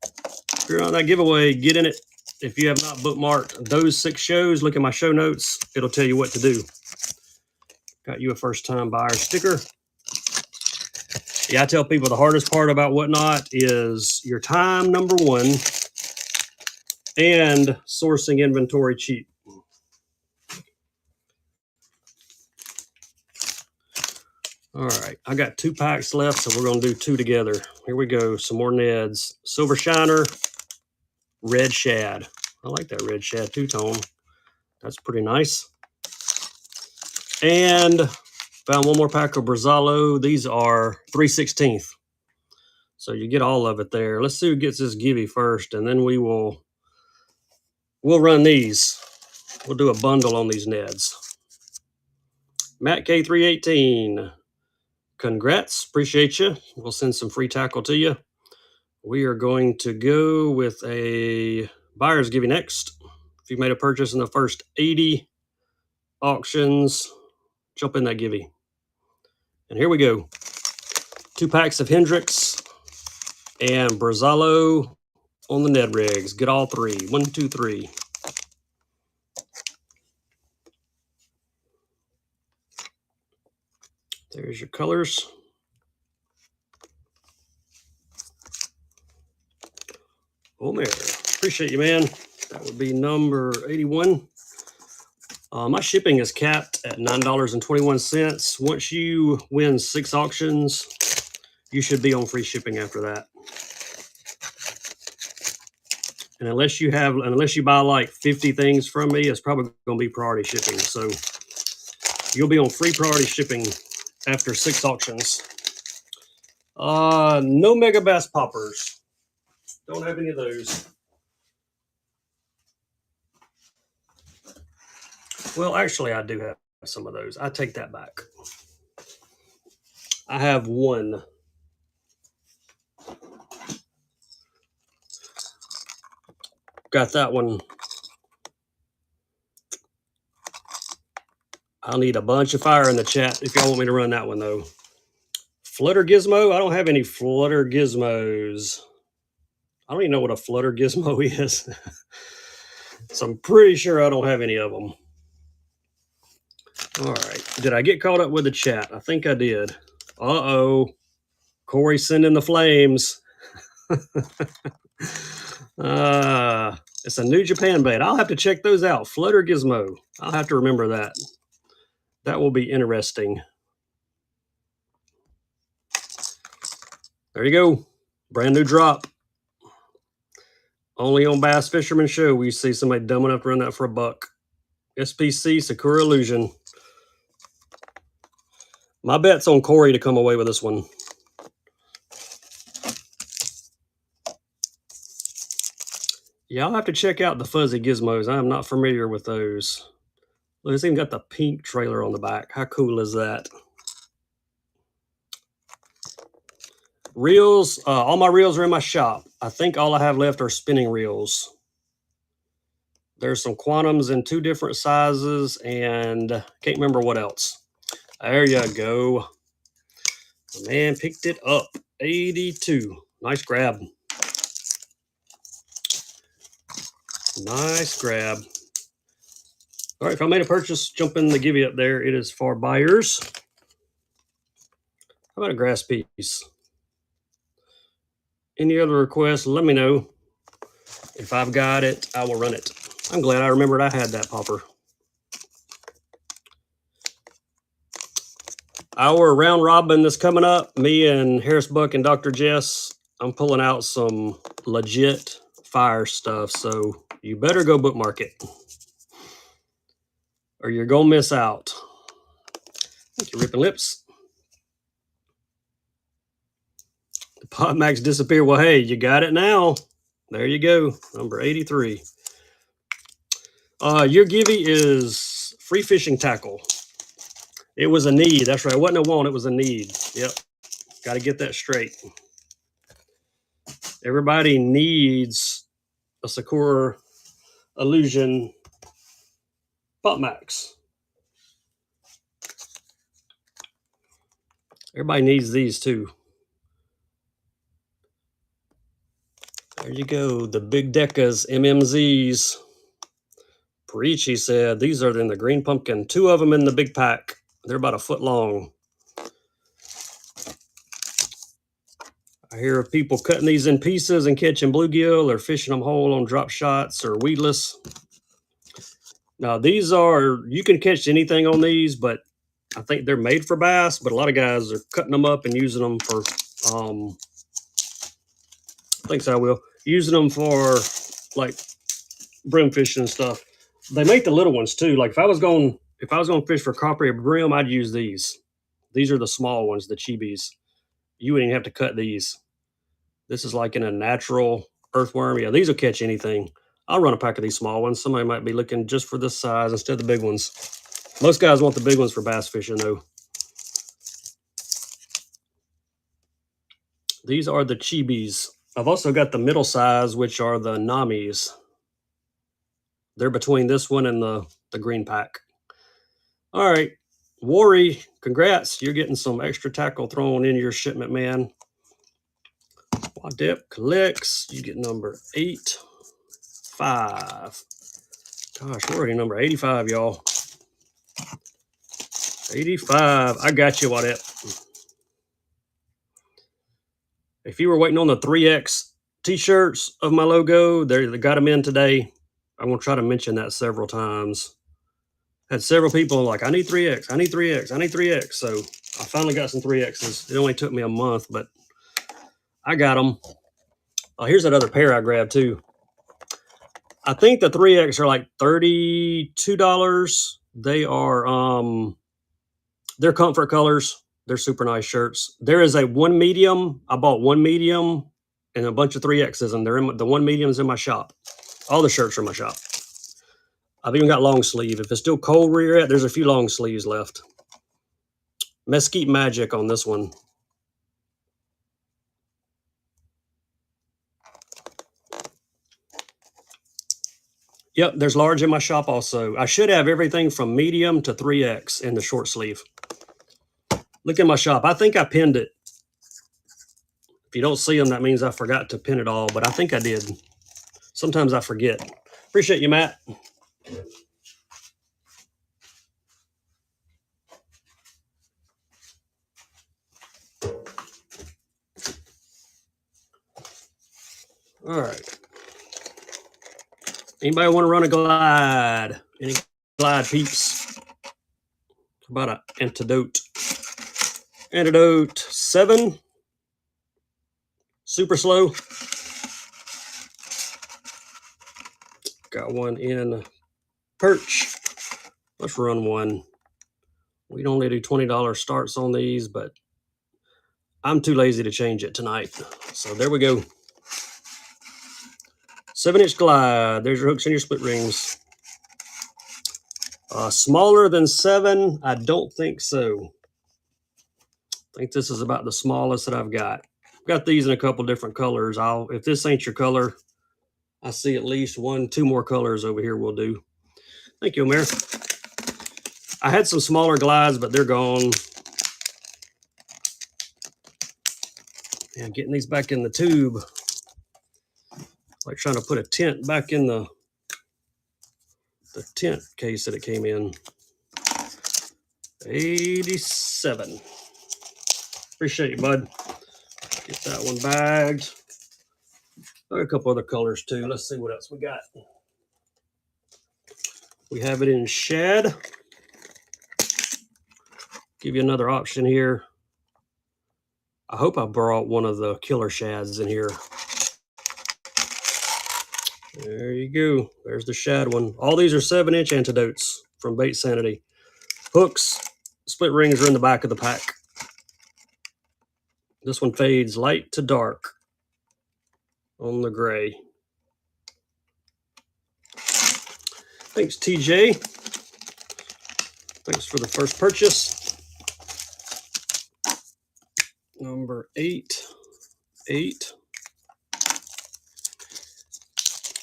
If you're on that giveaway, get in it. If you have not bookmarked those 6 shows, look at my show notes. It'll tell you what to do. Got you a first-time buyer sticker. Yeah, I tell people the hardest part about Whatnot is your time, number one, and sourcing inventory cheap. All right, I got 2 packs left, so we're going to do 2 together. Here we go, some more Neds. Silver Shiner, Red Shad. I like that Red Shad two-tone. That's pretty nice. And found one more pack of Brazalo. These are 3/16. So you get all of it there. Let's see who gets this givey first, and then we'll run these. We'll do a bundle on these Neds. Matt K318. Congrats. Appreciate you. We'll send some free tackle to you. We are going to go with a buyer's givey next. If you made a purchase in the first 80 auctions, jump in that givey. And here we go. 2 packs of Hendrix and Brazalo on the Ned rigs. Get all 3. 1, 2, 3. There's your colors. Omer, appreciate you, man. That would be number 81. My shipping is capped at $9.21. Once you win 6 auctions, you should be on free shipping after that. And unless you buy like 50 things from me, it's probably going to be priority shipping. So you'll be on free priority shipping after 6 auctions. No Mega Bass Poppers. Don't have any of those. Well, actually, I do have some of those. I take that back. I have one. Got that one. I'll need a bunch of fire in the chat if y'all want me to run that one, though. Flutter Gizmo? I don't have any Flutter Gizmos. I don't even know what a Flutter Gizmo is. So I'm pretty sure I don't have any of them. All right. Did I get caught up with the chat? I think I did. Uh-oh. Corey sending the flames. It's a New Japan bait. I'll have to check those out. Flutter Gizmo. I'll have to remember that. That will be interesting. There you go. Brand new drop. Only on Bass Fisherman Show we see somebody dumb enough to run that for $1. SPC Sakura Illusion. My bet's on Corey to come away with this one. Yeah, I'll have to check out the fuzzy gizmos. I'm not familiar with those. Look, it's even got the pink trailer on the back. How cool is that? Reels, all my reels are in my shop. I think all I have left are spinning reels. There's some quantums in 2 different sizes, and can't remember what else. There you go. The man picked it up. 82. Nice grab. Nice grab. All right, if I made a purchase, jump in the givey up there. It is for buyers. How about a grass piece? Any other requests, let me know. If I've got it, I will run it. I'm glad I remembered I had that popper. Our round robin that's coming up, me and Harris Buck and Dr. Jess, I'm pulling out some legit fire stuff, so you better go bookmark it or you're gonna miss out. Thank you, Ripping Lips. The Pot Max disappeared. Well, hey, you got it now. There you go, number 83. Your Givey is free fishing tackle. It was a need. That's right. It wasn't a want. It was a need. Yep. Got to get that straight. Everybody needs a Sakura Illusion Pot Max. Everybody needs these too. There you go. The Big Decas MMZs. Preach, he said. These are in the green pumpkin. 2 of them in the big pack. They're about a foot long. I hear of people cutting these in pieces and catching bluegill or fishing them whole on drop shots or weedless. Now, these are, you can catch anything on these, but I think they're made for bass, but a lot of guys are cutting them up and using them for, I think so I will, using them for like brim fishing and stuff. They make the little ones too. Like if I was going to fish for crappie or brim, I'd use these. These are the small ones, the chibis. You wouldn't even have to cut these. This is like in a natural earthworm. Yeah, these will catch anything. I'll run a pack of these small ones. Somebody might be looking just for this size instead of the big ones. Most guys want the big ones for bass fishing though. These are the chibis. I've also got the middle size, which are the namis. They're between this one and the green pack. All right, Worry, congrats. You're getting some extra tackle thrown in your shipment, man. Wadip collects. You get number 85. Gosh, we're already number 85, y'all. 85. I got you, Wadip. If you were waiting on the 3X t-shirts of my logo, they got them in today. I'm going to try to mention that several times. Had several people like, I need 3X, I need 3X, I need 3X. So I finally got some 3Xs. It only took me a month, but I got them. Oh, here's that other pair I grabbed too. I think the 3X are like $32. They are, they're comfort colors. They're super nice shirts. There is a 1 medium. I bought 1 medium and a bunch of 3Xs, and they're in the 1 medium's in my shop. All the shirts are in my shop. I've even got long sleeve. If it's still cold where you're at, there's a few long sleeves left. Mesquite Magic on this one. Yep, there's large in my shop also. I should have everything from medium to 3X in the short sleeve. Look in my shop. I think I pinned it. If you don't see them, that means I forgot to pin it all, but I think I did. Sometimes I forget. Appreciate you, Matt. All right. Anybody want to run a glide? Any glide peeps? How about an antidote? Antidote 7. Super slow. Got one in perch. Let's run one. We'd only do $20 starts on these, but I'm too lazy to change it tonight. So there we go. 7-inch glide. There's your hooks and your split rings. Smaller than 7? I don't think so. I think this is about the smallest that I've got. I've got these in a couple different colors. If this ain't your color, I see at least 1, 2 more colors over here will do. Thank you, Omer. I had some smaller glides, but they're gone. Yeah, getting these back in the tube. Like trying to put a tent back in the tent case that it came in. 87. Appreciate you, bud. Get that one bagged. Got a couple other colors too. Let's see what else we got. We have it in shad. Give you another option here. I hope I brought one of the killer shads in here. There you go. There's the shad one. All these are 7-inch antidotes from Bait Sanity. Hooks, split rings are in the back of the pack. This one fades light to dark on the gray. Thanks, TJ. Thanks for the first purchase. Number 8.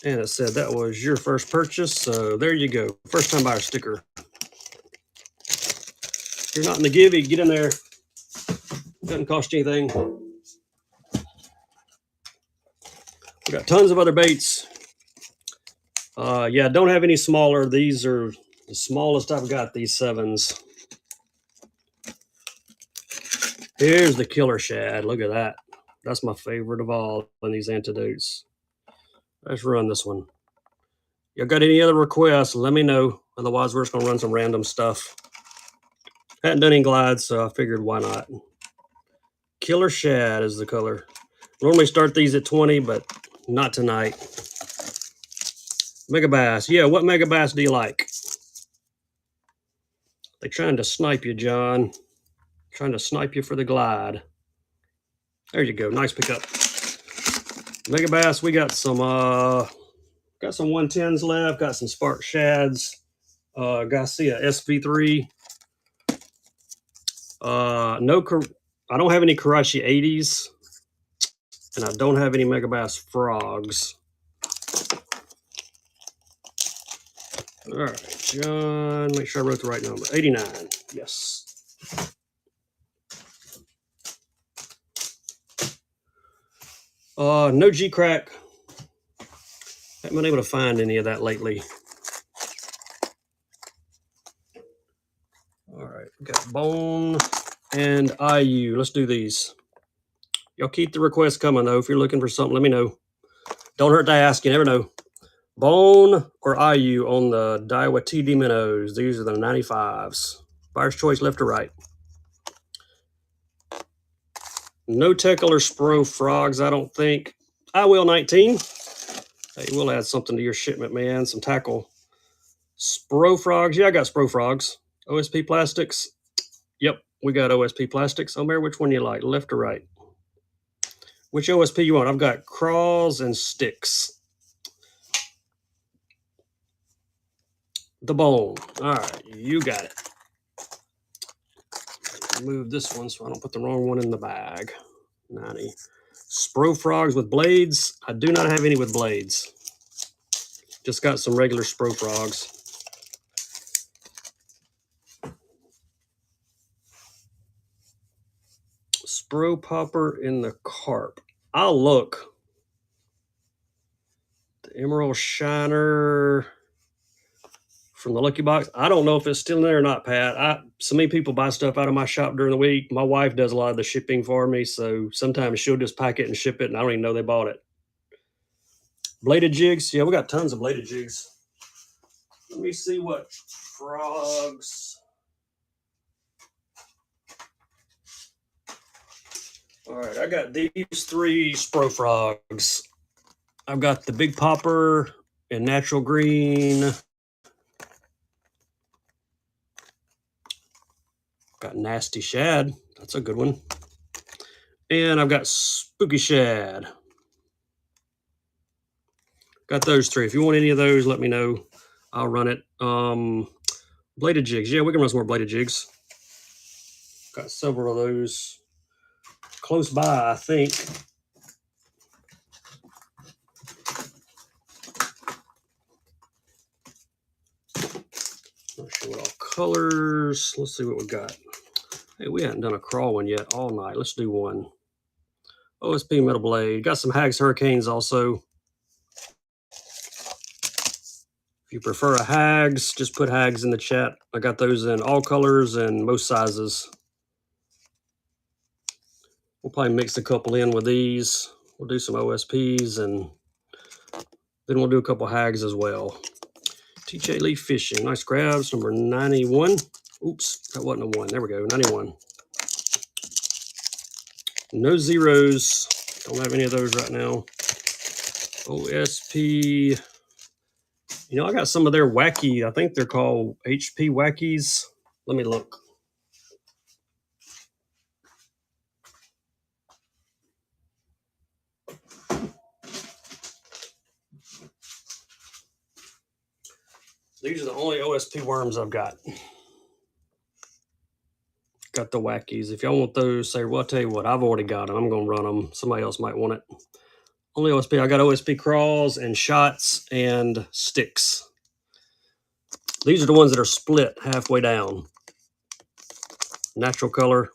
And it said that was your first purchase. So there you go. First time buyer sticker. If you're not in the givey, get in there. Doesn't cost you anything. We got tons of other baits. Yeah, don't have any smaller. These are the smallest I've got, these 7s. Here's the killer shad. Look at that. That's my favorite of all in these antidotes. Let's run this one. Y'all got any other requests, let me know. Otherwise, we're just going to run some random stuff. Hadn't done any glides, so I figured why not. Killer shad is the color. Normally start these at 20, but not tonight. Mega bass. Yeah, what mega bass do you like? They're trying to snipe you, John. Trying to snipe you for the glide. There you go. Nice pickup. Mega bass, we got some 110s left. Got some spark shads. Garcia SV3. I don't have any Karachi 80s. And I don't have any mega bass frogs. All right, John, make sure I wrote the right number. 89, yes. No G-Crack. Haven't been able to find any of that lately. All right, we got Bone and IU. Let's do these. Y'all keep the requests coming, though. If you're looking for something, let me know. Don't hurt to ask. You never know. Bone or IU on the Daiwa TD minnows. These are the 95s. Buyer's choice, left or right. No Teckle or Spro frogs, I don't think. I will, 19. Hey, we'll add something to your shipment, man. Some tackle. Spro frogs. Yeah, I got Spro frogs. OSP plastics. Yep, we got OSP plastics. Omer, which one you like, left or right? Which OSP you want? I've got crawls and sticks. The Bone. All right, you got it. Move this one so I don't put the wrong one in the bag. 90. Spro frogs with blades. I do not have any with blades. Just got some regular Spro frogs. Spro popper in the carp. I'll look. The Emerald Shiner from the Lucky Box. I don't know if it's still in there or not, Pat. So many people buy stuff out of my shop during the week. My wife does a lot of the shipping for me, so sometimes she'll just pack it and ship it, and I don't even know they bought it. Bladed jigs. Yeah, we got tons of bladed jigs. Let me see what frogs. All right, I got these 3 Spro frogs. I've got the Big Popper in natural green. Got Nasty Shad. That's a good one. And I've got Spooky Shad. Got those 3. If you want any of those, let me know. I'll run it. Bladed jigs. Yeah, we can run some more bladed jigs. Got several of those close by, I think. Not sure what all colors. Let's see what we got. Hey, we hadn't done a crawl one yet all night. Let's do one. OSP metal blade. Got some Hags Hurricanes also. If you prefer a Hags, just put Hags in the chat. I got those in all colors and most sizes. We'll probably mix a couple in with these. We'll do some OSPs and then we'll do a couple Hags as well. TJ Lee Fishing. Nice grabs. Number 91. Oops, that wasn't a 1. There we go. 91. No zeros. Don't have any of those right now. OSP. You know, I got some of their wacky, I think they're called HP Wackies. Let me look. These are the only OSP worms I've got. Got the Wackies. If y'all want those, say, well, I'll tell you what, I've already got them. I'm going to run them. Somebody else might want it. Only OSP. I got OSP crawls and shots and sticks. These are the ones that are split halfway down. Natural color.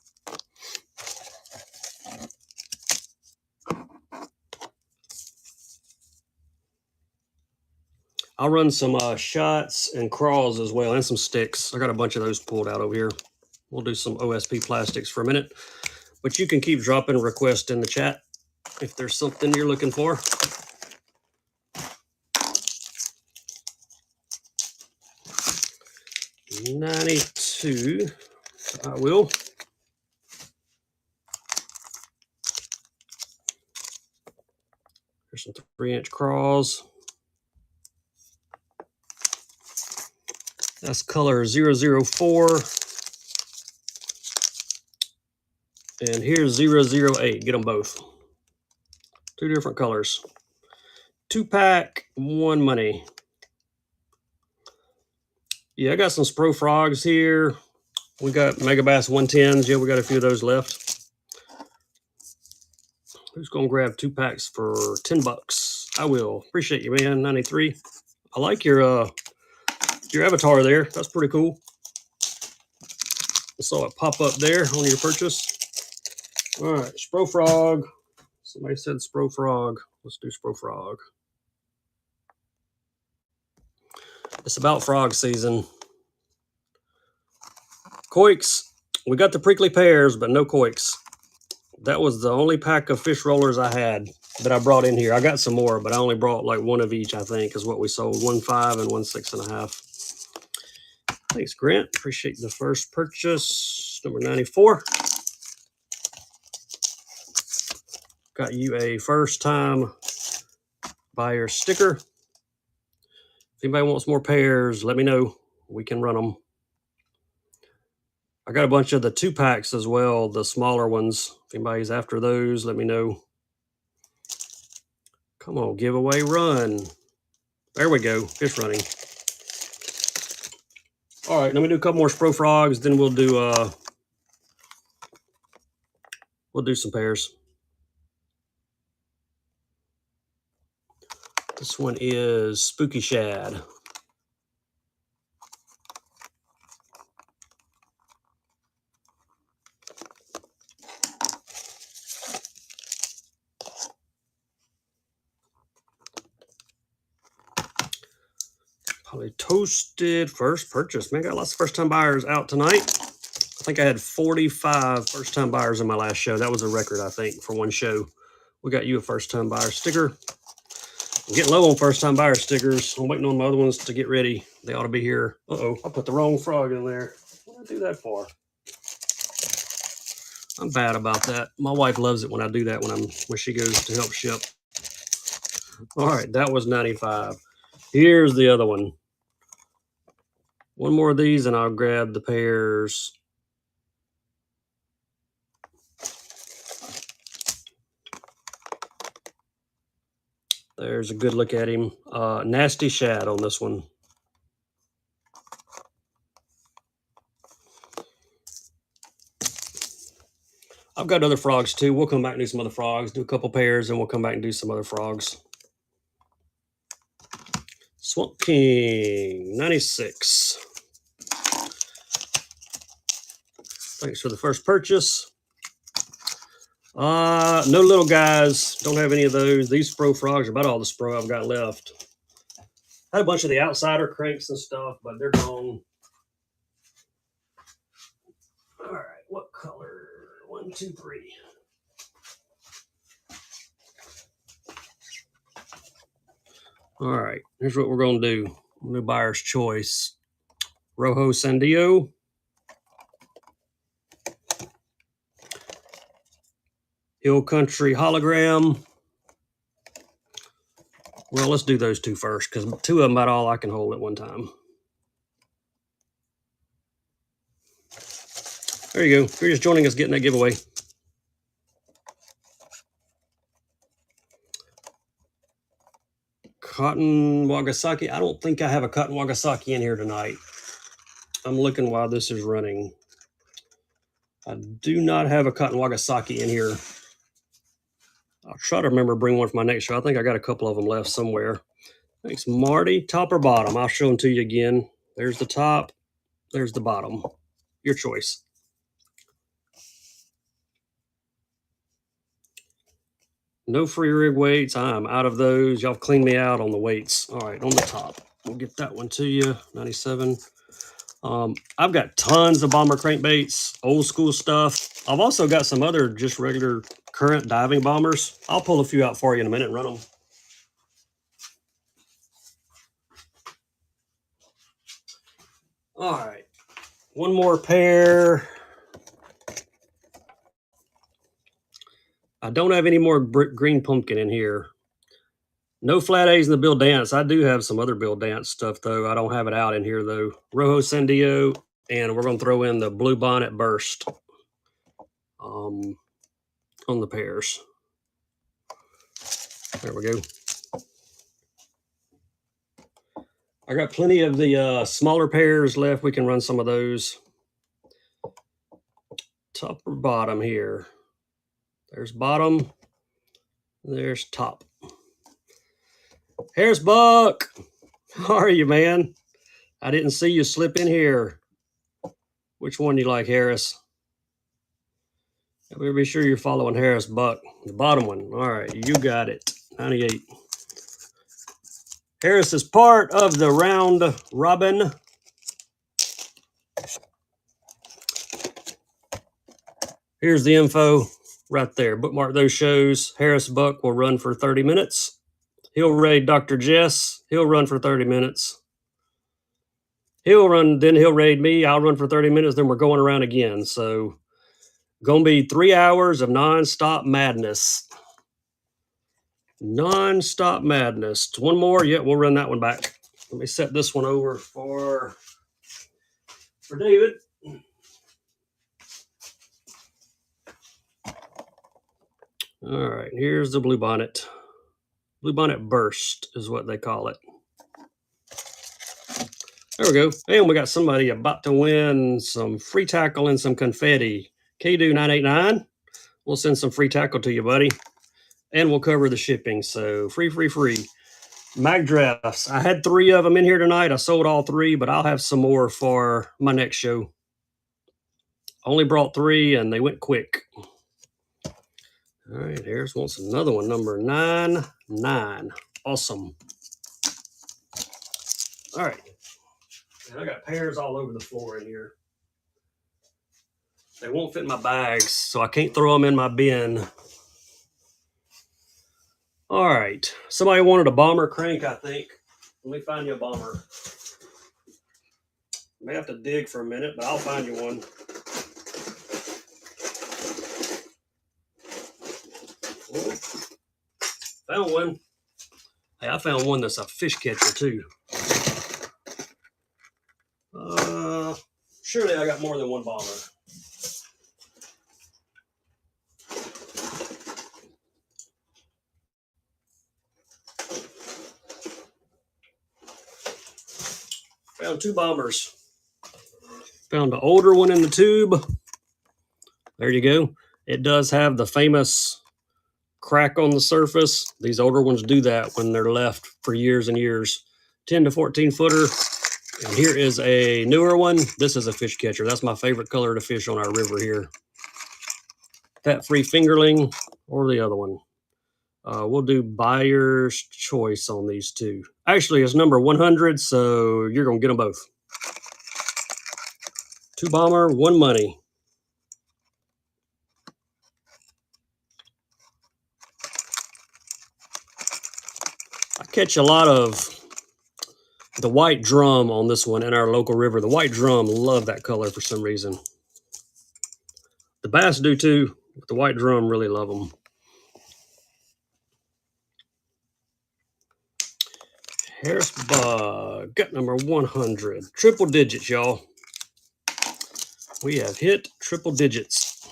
I'll run some shots and crawls as well, and some sticks. I got a bunch of those pulled out over here. We'll do some OSP plastics for a minute. But you can keep dropping requests in the chat if there's something you're looking for. $92. I will. There's some 3-inch crawls. That's color 004. And here's 008. Get them both. 2 different colors. 2-pack, 1 money. Yeah, I got some Spro Frogs here. We got Megabass 110s. Yeah, we got a few of those left. Who's going to grab 2 packs for $10? I will. Appreciate you, man. 93. I like your avatar there. That's pretty cool. I saw it pop up there on your purchase. All right, Spro Frog. Somebody said Spro Frog. Let's do Spro Frog. It's about frog season. Coiks. We got the prickly pears, but no coiks. That was the only pack of fish rollers I had that I brought in here. I got some more, but I only brought like 1 of each, I think, is what we sold. 1 5 and 1 6.5. Thanks, Grant. Appreciate the first purchase. Number 94. Got you a first-time buyer sticker. If anybody wants more pairs, let me know. We can run them. I got a bunch of the 2-packs as well, the smaller ones. If anybody's after those, let me know. Come on, giveaway run. There we go, fish running. All right, let me do a couple more Spro Frogs, then we'll do some pairs. This one is Spooky Shad. Probably toasted first purchase. Man, got lots of first-time buyers out tonight. I think I had 45 first-time buyers in my last show. That was a record, I think, for one show. We got you a first-time buyer sticker. I'm getting low on first-time buyer stickers. I'm waiting on my other ones to get ready. They ought to be here. Uh-oh, I put the wrong frog in there. What did I do that for? I'm bad about that. My wife loves it when I do that when she goes to help ship. All right, that was 95. Here's the other one. One more of these and I'll grab the pairs. There's a good look at him. Nasty Shad on this one. I've got other frogs too. We'll come back and do some other frogs, do a couple pairs, and we'll come back and do some other frogs. Swamp King, 96. Thanks for the first purchase. No little guys. Don't have any of those. These Spro Frogs are about all the Spro I've got left. I had a bunch of the outsider cranks and stuff, but they're gone. All right, what color? 1, 2, 3. All right, here's what we're going to do. New buyer's choice. Rojo Sandio. Hill Country Hologram. Well, let's do those two first, because two of them about all I can hold at one time. There you go. If you're just joining us getting that giveaway. Cotton Wagasaki. I don't think I have a Cotton Wagasaki in here tonight. I'm looking while this is running. I do not have a Cotton Wagasaki in here. I'll try to remember to bring one for my next show. I think I got a couple of them left somewhere. Thanks, Marty. Top or bottom? I'll show them to you again. There's the top. There's the bottom. Your choice. No free rig weights. I'm out of those. Y'all clean me out on the weights. All right, on the top. We'll get that one to you. 97. I've got tons of bomber crankbaits, old school stuff. I've also got some other just regular current diving bombers. I'll pull a few out for you in a minute and run them. All right, one more pair. I don't have any more green pumpkin in here. No flat A's in the Bill Dance. I do have some other Bill Dance stuff, though. I don't have it out in here, though. Rojo Sandio, and we're going to throw in the Blue Bonnet Burst on the pairs. There we go. I got plenty of the smaller pairs left. We can run some of those. Top or bottom here. There's bottom. There's top. Harris Buck, how are you, man? I didn't see you slip in here. Which one do you like, Harris? Better be sure you're following Harris Buck. The bottom one. All right, you got it. 98. Harris is part of the round robin. Here's the info right there. Bookmark those shows. Harris Buck will run for 30 minutes. He'll raid Dr. Jess. He'll run for 30 minutes. He'll run, then he'll raid me. I'll run for 30 minutes. Then we're going around again. So, gonna be 3 hours of nonstop madness. Nonstop madness. One more. Yeah, we'll run that one back. Let me set this one over for David. All right, here's the Blue Bonnet. Blue Bonnet Burst is what they call it. There we go. And we got somebody about to win some free tackle and some confetti. KDO989. We'll send some free tackle to you, buddy. And we'll cover the shipping. So free. Mag drafts. I had 3 of them in here tonight. I sold all 3, but I'll have some more for my next show. Only brought 3 and they went quick. All right, Harris wants another one, number 99. Awesome. All right. And I got pairs all over the floor in here. They won't fit in my bags, so I can't throw them in my bin. All right. Somebody wanted a bomber crank, I think. Let me find you a bomber. May have to dig for a minute, but I'll find you one. Oh, found one. Hey, I found one that's a fish catcher, too. Surely I got more than one bomber. Found 2 bombers. Found an older one in the tube. There you go. It does have the famous crack on the surface. These older ones do that when they're left for years and years. 10 to 14 footer. And here is a newer one. This is a fish catcher. That's my favorite color to fish on our river here. Fat-free fingerling or the other one. We'll do buyer's choice on these 2. Actually, it's number 100, so you're going to get them both. 2 bomber, 1 money. I catch a lot of the white drum on this one in our local river. The white drum love that color for some reason. The bass do too, but the white drum really love them. Harrisburg, gut number 100. Triple digits, y'all. We have hit triple digits.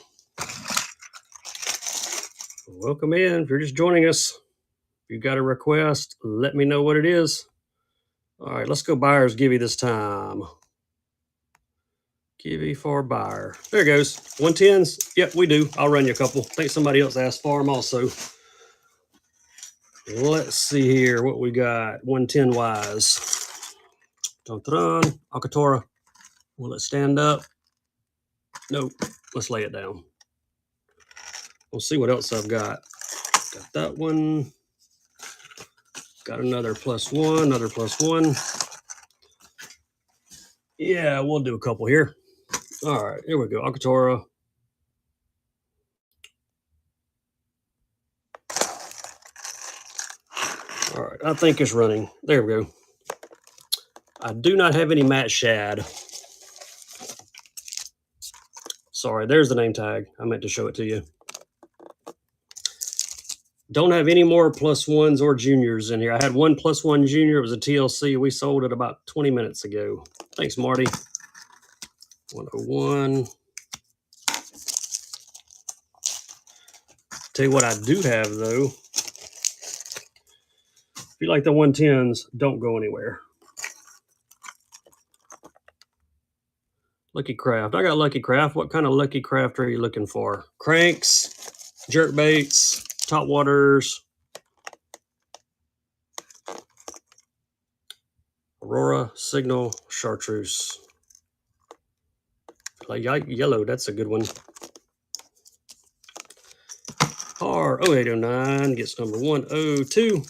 Welcome in. If you're just joining us, if you got a request, let me know what it is. All right, let's go buyers give you this time. Give for buyer. There it goes. 110s. Yep, we do. I'll run you a couple. I think somebody else asked for them also. Let's see here what we got 110 wise. Dun-dun. Akatora. Will it stand up? Nope. Let's lay it down. We'll see what else I've got. Got that one. Got another +1, another +1. Yeah, we'll do a couple here. All right, here we go. Akatora. All right, I think it's running. There we go. I do not have any matte shad. Sorry, there's the name tag. I meant to show it to you. Don't have any more +1s or juniors in here. I had one +1 junior. It was a TLC. We sold it about 20 minutes ago. Thanks, Marty. 101. Tell you what I do have, though. If you like the 110s, don't go anywhere. Lucky Craft. I got Lucky Craft. What kind of Lucky Craft are you looking for? Cranks, jerk baits, top waters, Aurora, Signal, Chartreuse. Like yellow, that's a good one. R0809 gets number 102.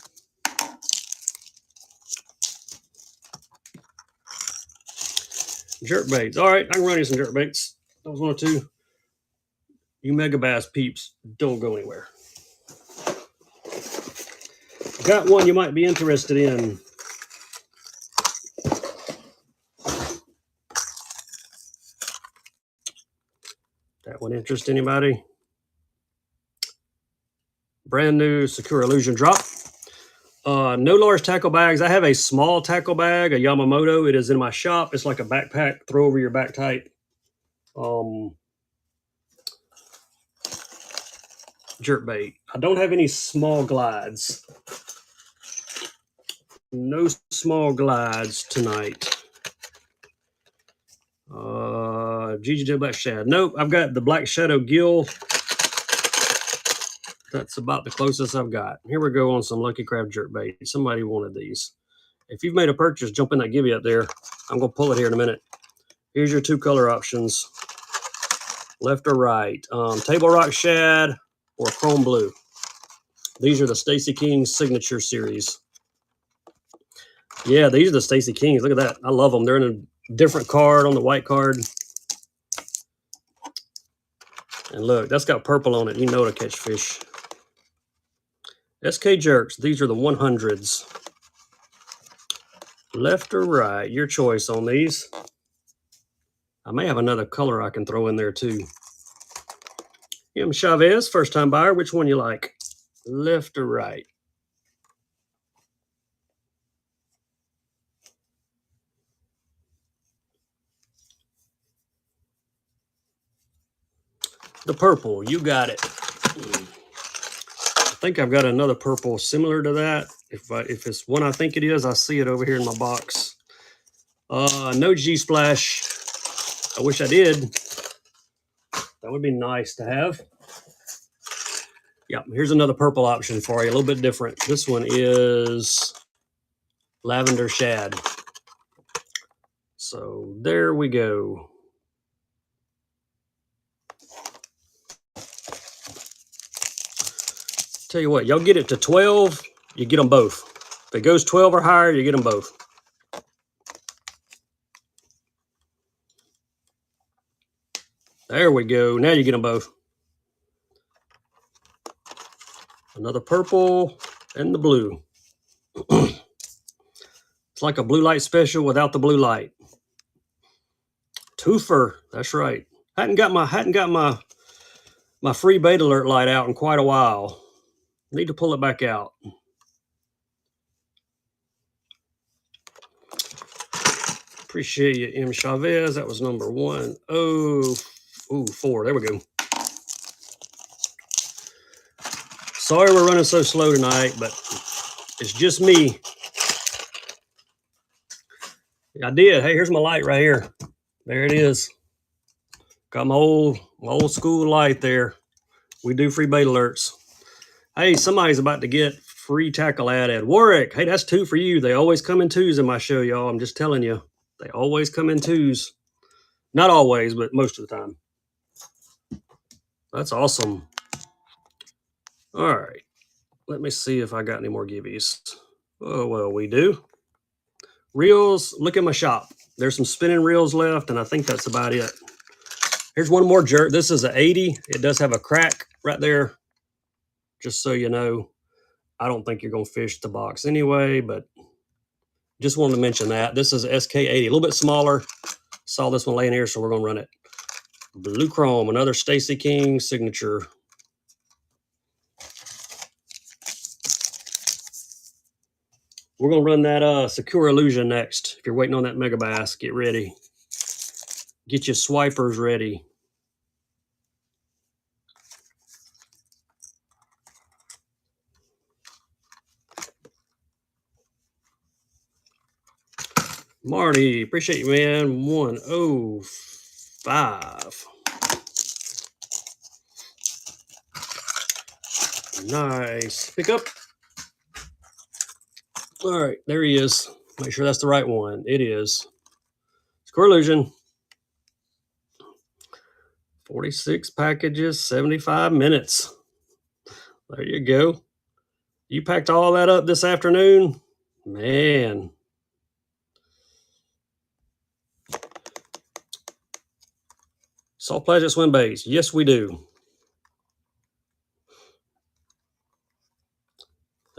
Jerk baits. All right, I can run you some jerk baits. That was 102. You Mega Bass peeps, don't go anywhere. Got one you might be interested in. That one interest anybody? Brand new Secure Illusion drop. No large tackle bags. I have a small tackle bag, a Yamamoto. It is in my shop. It's like a backpack, throw over your back type. Jerk bait. I don't have any small glides. No small glides tonight. GGJ Black Shad. Nope, I've got the Black Shadow Gill. That's about the closest I've got. Here we go on some Lucky Craft jerk bait. Somebody wanted these. If you've made a purchase, jump in that give you up there. I'm going to pull it here in a minute. Here's your two color options. Left or right. Table Rock Shad or Chrome Blue. These are the Stacey King Signature Series. Yeah, these are the Stacey Kings. Look at that. I love them. They're in a different card on the white card. And look, that's got purple on it. You know to catch fish. SK Jerks. These are the 100s. Left or right, your choice on these. I may have another color I can throw in there too. M. Chavez, first time buyer. Which one you like? Left or right? The purple, you got it. I think I've got another purple similar to that. If it's one I think it is, I see it over here in my box. No G-Splash. I wish I did. That would be nice to have. Yeah, here's another purple option for you, a little bit different. This one is Lavender Shad. So there we go. Tell you what, y'all get it to 12, you get them both. If it goes 12 or higher, you get them both. There we go. Now you get them both. Another purple and the blue. It's like a blue light special without the blue light. Twofer, that's right. Hadn't got my free bait alert light out in quite a while. Need to pull it back out. Appreciate you, M. Chavez. That was number 104. There we go. Sorry we're running so slow tonight, but it's just me. I did. Hey, here's my light right here. There it is. Got my old school light there. We do free bait alerts. Hey, somebody's about to get free tackle ad. Warwick, hey, that's 2 for you. They always come in 2s in my show, y'all. I'm just telling you. They always come in 2s. Not always, but most of the time. That's awesome. All right. Let me see if I got any more gibbies. Oh, well, we do. Reels, look at my shop. There's some spinning reels left, and I think that's about it. Here's one more jerk. This is an 80. It does have a crack right there. Just so you know, I don't think you're going to fish the box anyway, but just wanted to mention that. This is SK80, a little bit smaller. Saw this one laying here, so we're going to run it. Blue Chrome, another Stacy King signature. We're going to run that Secure Illusion next. If you're waiting on that Mega Bass, get ready. Get your swipers ready. Marty, appreciate you, man. 105. Nice. Pick up. All right, there he is. Make sure that's the right one. It is. Secure Illusion. 46 packages, 75 minutes. There you go. You packed all that up this afternoon? Man. Salt Pleasure swim baits. Yes, we do.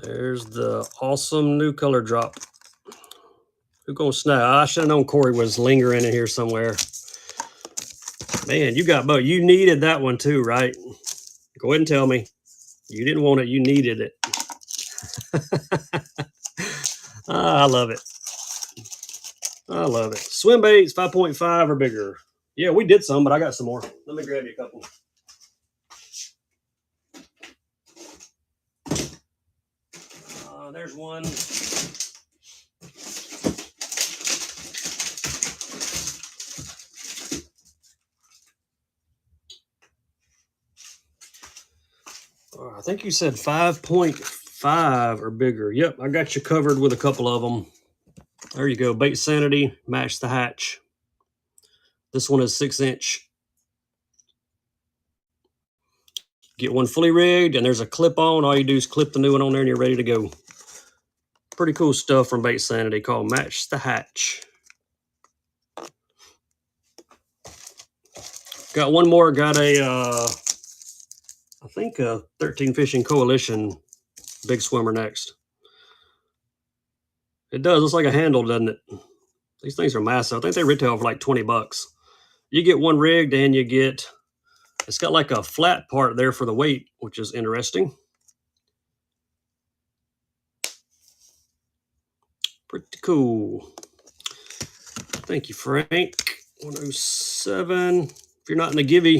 There's the awesome new color drop. Who gonna snap? I should have known Corey was lingering in here somewhere. Man, you got both. You needed that one too, right? Go ahead and tell me. You didn't want it. You needed it. I love it. I love it. Swim baits, 5.5 or bigger. Yeah, we did some, but I got some more. Let me grab you a couple. There's one. I think you said 5.5 or bigger. Yep, I got you covered with a couple of them. There you go. Bait Sanity, Match the Hatch. This one is 6-inch. Get one fully rigged, and there's a clip on. All you do is clip the new one on there, and you're ready to go. Pretty cool stuff from Bait Sanity called Match the Hatch. Got one more. Got a, I think a 13 Fishing Coalition big swimmer next. It does. Looks like a handle, doesn't it? These things are massive. I think they retail for like 20 bucks. You get one rigged, and you get, it's got like a flat part there for the weight, which is interesting. Pretty cool. Thank you, Frank. 107. If you're not in the Givey,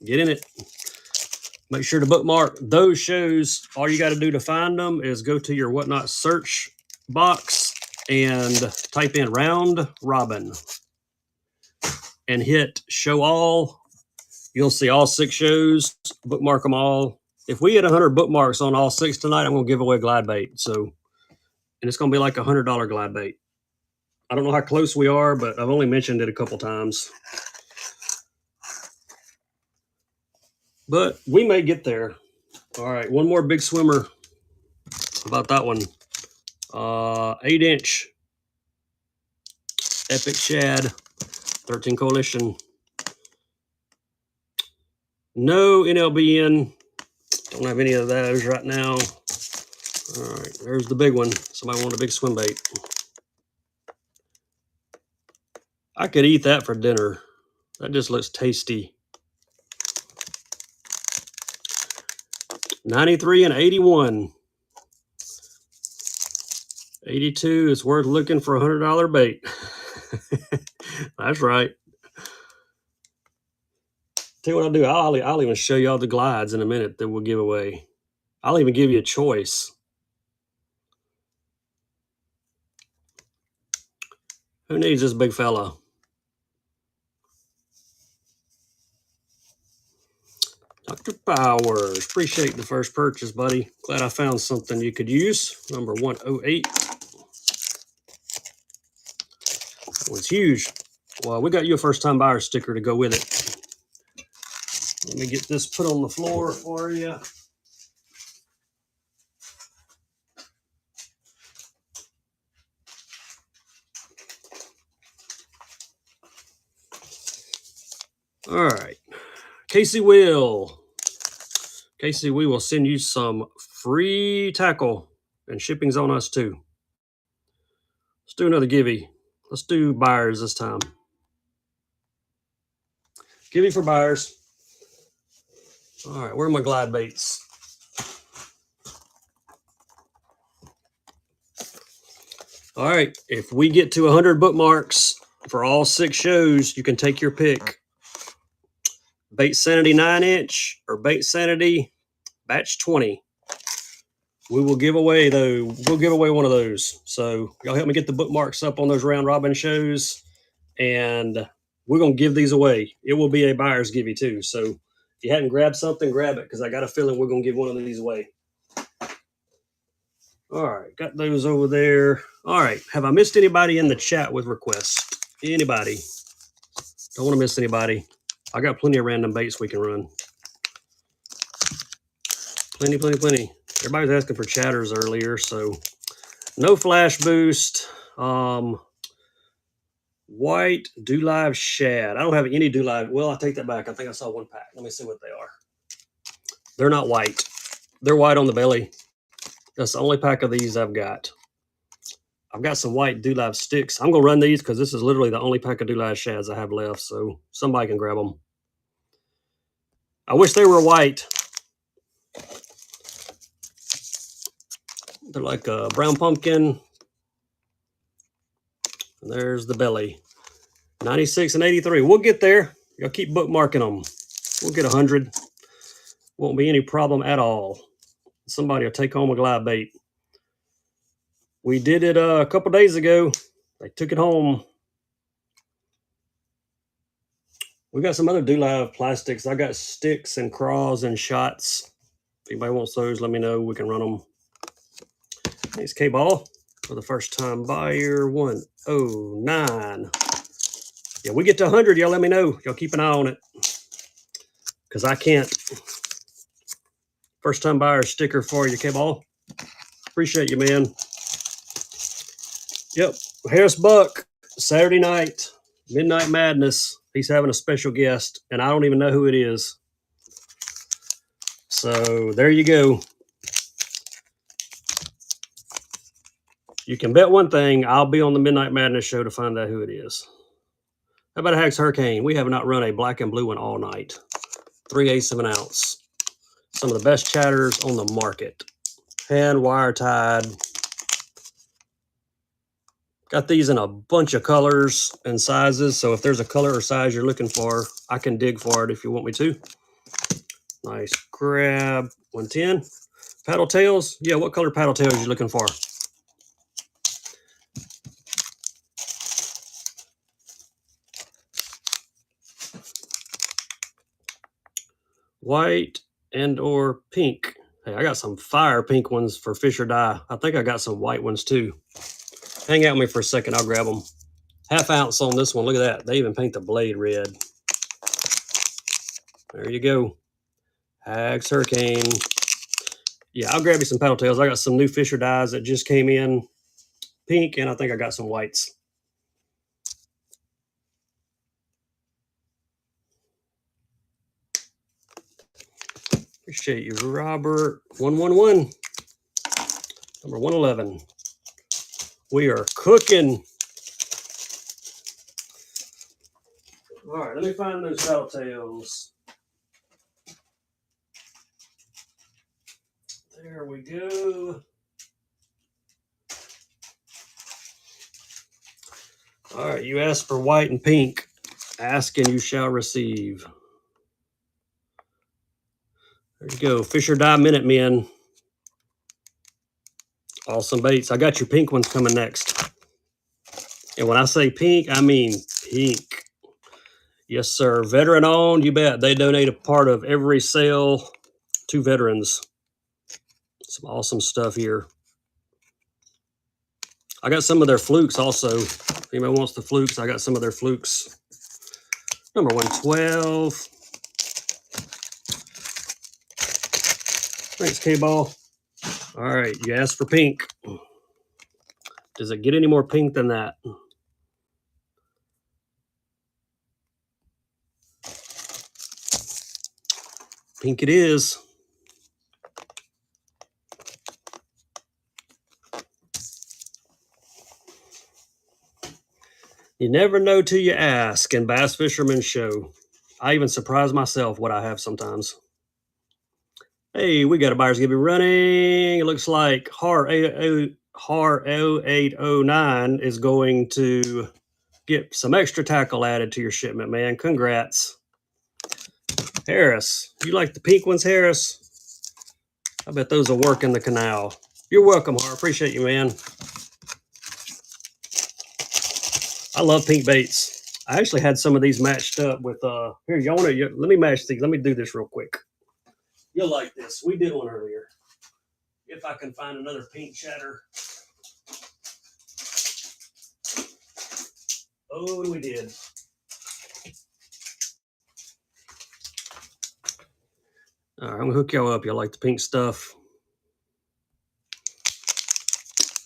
get in it. Make sure to bookmark those shows. All you got to do to find them is go to your Whatnot search box and type in Round Robin and hit Show All. You'll see all 6 shows. Bookmark them all. If we hit 100 bookmarks on all 6 tonight, I'm going to give away glide bait. So, and it's going to be like a $100 glide bait. I don't know how close we are, but I've only mentioned it a couple times. But we may get there. All right, one more big swimmer. How about that one? 8-inch Epic Shad, 13 Coalition. No NLBN. Don't have any of those right now. All right, there's the big one. Somebody want a big swim bait. I could eat that for dinner. That just looks tasty. 93 and 81. 82 is worth looking for a $100 bait. That's right. Tell you what I'll do. I'll even show you all the glides in a minute that we'll give away. I'll even give you a choice. Who needs this big fella? Dr. Powers, appreciate the first purchase, buddy. Glad I found something you could use. Number 108. That was huge. Well, we got you a first-time buyer sticker to go with it. Let me get this put on the floor for you. All right. Casey, we will send you some free tackle, and shipping's on us too. Let's do another givey. Let's do buyers this time. Givey for buyers. All right, where are my glide baits? All right, if we get to 100 bookmarks for all 6 shows, you can take your pick. Bait Sanity 9-inch or Bait Sanity batch 20. We will give away though. We'll give away one of those. So y'all help me get the bookmarks up on those round robin shows, and we're gonna give these away. It will be a buyer's givey too. So if you hadn't grabbed something, grab it, because I got a feeling we're gonna give one of these away. All right, got those over there. All right, have I missed anybody in the chat with requests? Anybody? Don't want to miss anybody. I got plenty of random baits we can run. Plenty. Everybody was asking for chatters earlier, so no flash boost. White Do Live shad. I don't have any Do Live. Well, I take that back. I think I saw one pack. Let me see what they are. They're not white. They're white on the belly. That's the only pack of these I've got. I've got some white Do Live sticks. I'm gonna run these because this is literally the only pack of Do Live shads I have left. So somebody can grab them. I wish they were white. They're like a brown pumpkin. And there's the belly. 96 and 83. We'll get there. Y'all keep bookmarking them. We'll get 100. Won't be any problem at all. Somebody will take home a glide bait. We did it a couple days ago. They took it home. We got some other Do Live plastics. I got sticks and craws and shots. If anybody wants those, let me know. We can run them. Thanks, K-Ball, for the first time buyer. 109. Yeah, we get to 100. Y'all let me know. Y'all keep an eye on it, because I can't. First time buyer sticker for you, K-Ball. Appreciate you, man. Yep. Harris Buck, Saturday night, Midnight Madness. He's having a special guest, and I don't even know who it is. So there you go. You can bet one thing, I'll be on the Midnight Madness show to find out who it is. How about a Hags Hurricane? We have not run a black and blue one all night. 3/8 of an ounce. Some of the best chatters on the market. Hand wire tied. Got these in a bunch of colors and sizes. So if there's a color or size you're looking for, I can dig for it if you want me to. Nice grab. 110. Paddle tails. Yeah, what color paddle tails are you looking for? White and or pink. Hey, I got some fire pink ones for Fish or Die. I think I got some white ones too. Hang out with me for a second. I'll grab them. 1/2 ounce on this one. Look at that. They even paint the blade red. There you go. Hags Hurricane. Yeah, I'll grab you some paddle tails. I got some new Fisher dyes that just came in. Pink, and I think I got some whites. Appreciate you, Robert. 111. Number 111. We are cooking. All right, let me find those paddle tails. There we go. All right, you asked for white and pink. Ask and you shall receive. There you go. Fish or Die Minutemen. Awesome baits. I got your pink ones coming next. And when I say pink, I mean pink. Yes, sir. Veteran owned, you bet. They donate a part of every sale to veterans. Some awesome stuff here. I got some of their flukes also. If anybody wants the flukes, I got some of their flukes. Number 112. Thanks, K-Ball. All right, you asked for pink. Does it get any more pink than that? Pink it is. You never know till you ask in Bass Fisherman Show. I even surprise myself what I have sometimes. Hey, we got a buyer's giving running. It looks like HAR 0809 is going to get some extra tackle added to your shipment, man. Congrats. Harris, you like the pink ones, Harris? I bet those will work in the canal. You're welcome, Har. Appreciate you, man. I love pink baits. I actually had some of these matched up with, here, y'all want to, let me match these. Let me do this real quick. You'll like this. We did one earlier. If I can find another pink chatter. Oh, we did. All right, I'm gonna hook y'all up. Y'all like the pink stuff.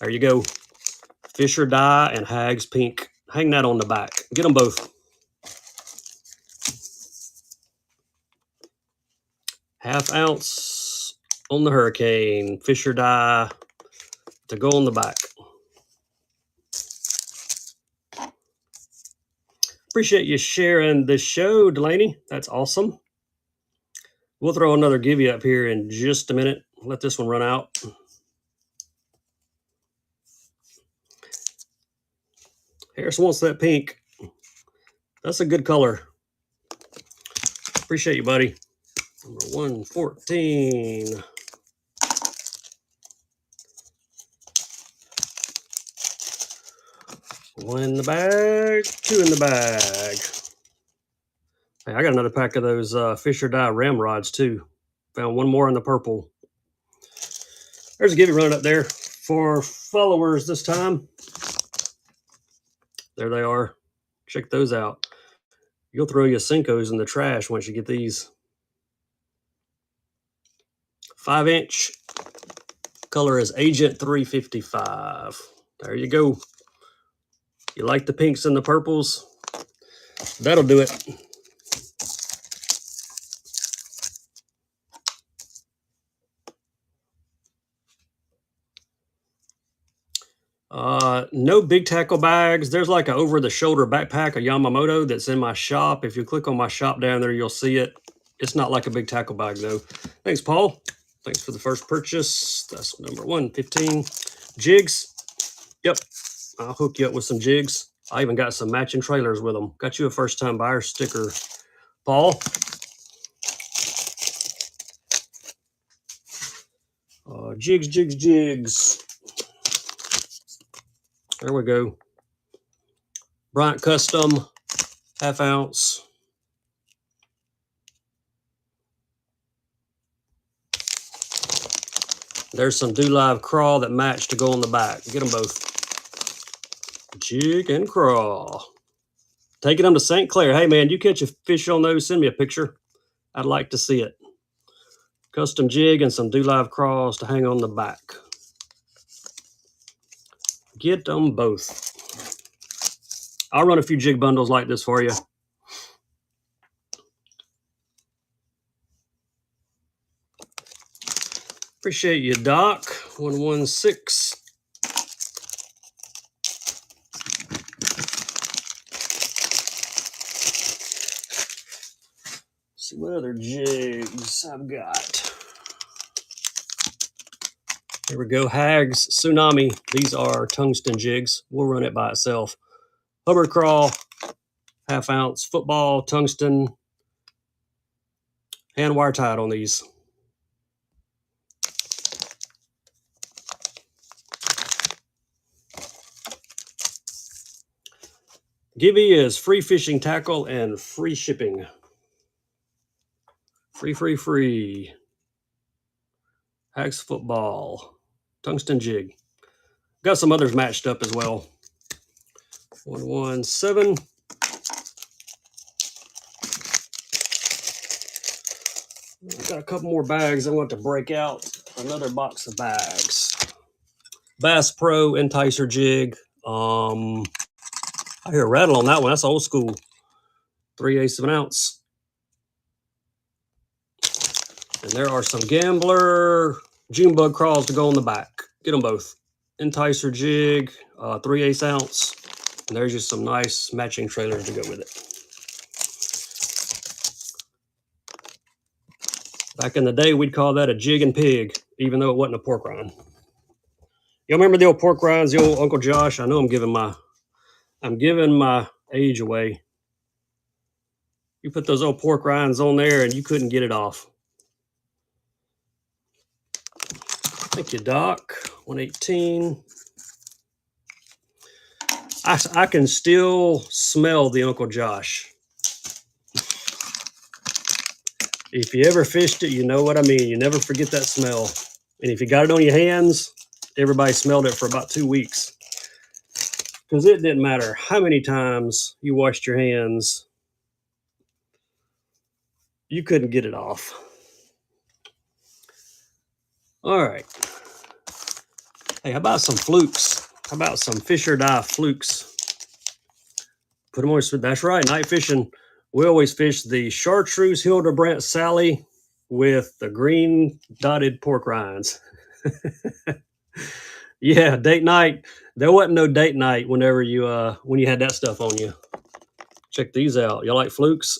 There you go. Fish or Die and Hags pink. Hang that on the back. Get them both. Half ounce on the Hurricane. Fish or Die to go on the back. Appreciate you sharing the show, Delaney. That's awesome. We'll throw another give you up here in just a minute. Let this one run out. Harris wants that pink. That's a good color. Appreciate you, buddy. Number 114. One in the bag, two in the bag. Hey, I got another pack of those Fish or Die ramrods too. Found one more in the purple. There's a give you running up there for followers this time. There they are. Check those out. You'll throw your Senkos in the trash once you get these. 5-inch. Color is Agent 355. There you go. You like the pinks and the purples? That'll do it. No big tackle bags. There's like an over-the-shoulder backpack, a Yamamoto, that's in my shop. If you click on my shop down there, you'll see it. It's not like a big tackle bag, though. Thanks, Paul. Thanks for the first purchase. That's number 115. Jigs. Yep. I'll hook you up with some jigs. I even got some matching trailers with them. Got you a first-time buyer sticker, Paul. Jigs, jigs, jigs. There we go. Bryant Custom, half ounce. There's some Do Live Crawl that match to go on the back. Get them both. Jig and crawl. Taking them to St. Clair. Hey, man, you catch a fish on those, send me a picture. I'd like to see it. Custom jig and some Do Live Crawls to hang on the back. Get them both. I'll run a few jig bundles like this for you. Appreciate you, Doc. 116. See what other jigs I've got. Here we go. Hags Tsunami. These are tungsten jigs. We'll run it by itself. Hubbard Crawl, half-ounce. Football, tungsten. Hand wire tied on these. Givey is free fishing tackle and free shipping. Free. Hags football. Tungsten jig. Got some others matched up as well. 117. Got a couple more bags I want to break out. Another box of bags. Bass Pro Enticer jig. I hear a rattle on that one. That's old school. 3/8 of an ounce. And there are some Gambler June bug crawls to go on the back. Get them both. Enticer jig, 3/8 ounce. And there's just some nice matching trailers to go with it. Back in the day, we'd call that a jig and pig, even though it wasn't a pork rind. Y'all remember the old pork rinds, the old Uncle Josh? I know I'm giving my age away. You put those old pork rinds on there and you couldn't get it off. Thank you, Doc. 118. I can still smell the Uncle Josh. If you ever fished it, you know what I mean. You never forget that smell. And if you got it on your hands, everybody smelled it for about 2 weeks. Because it didn't matter how many times you washed your hands, you couldn't get it off. All right. Hey, how about some flukes? How about some Fish or Die flukes? Put them on. That's right, night fishing. We always fish the chartreuse Hildebrandt Sally with the green dotted pork rinds. Yeah, date night. There wasn't no date night whenever when you had that stuff on you. Check these out. Y'all like flukes?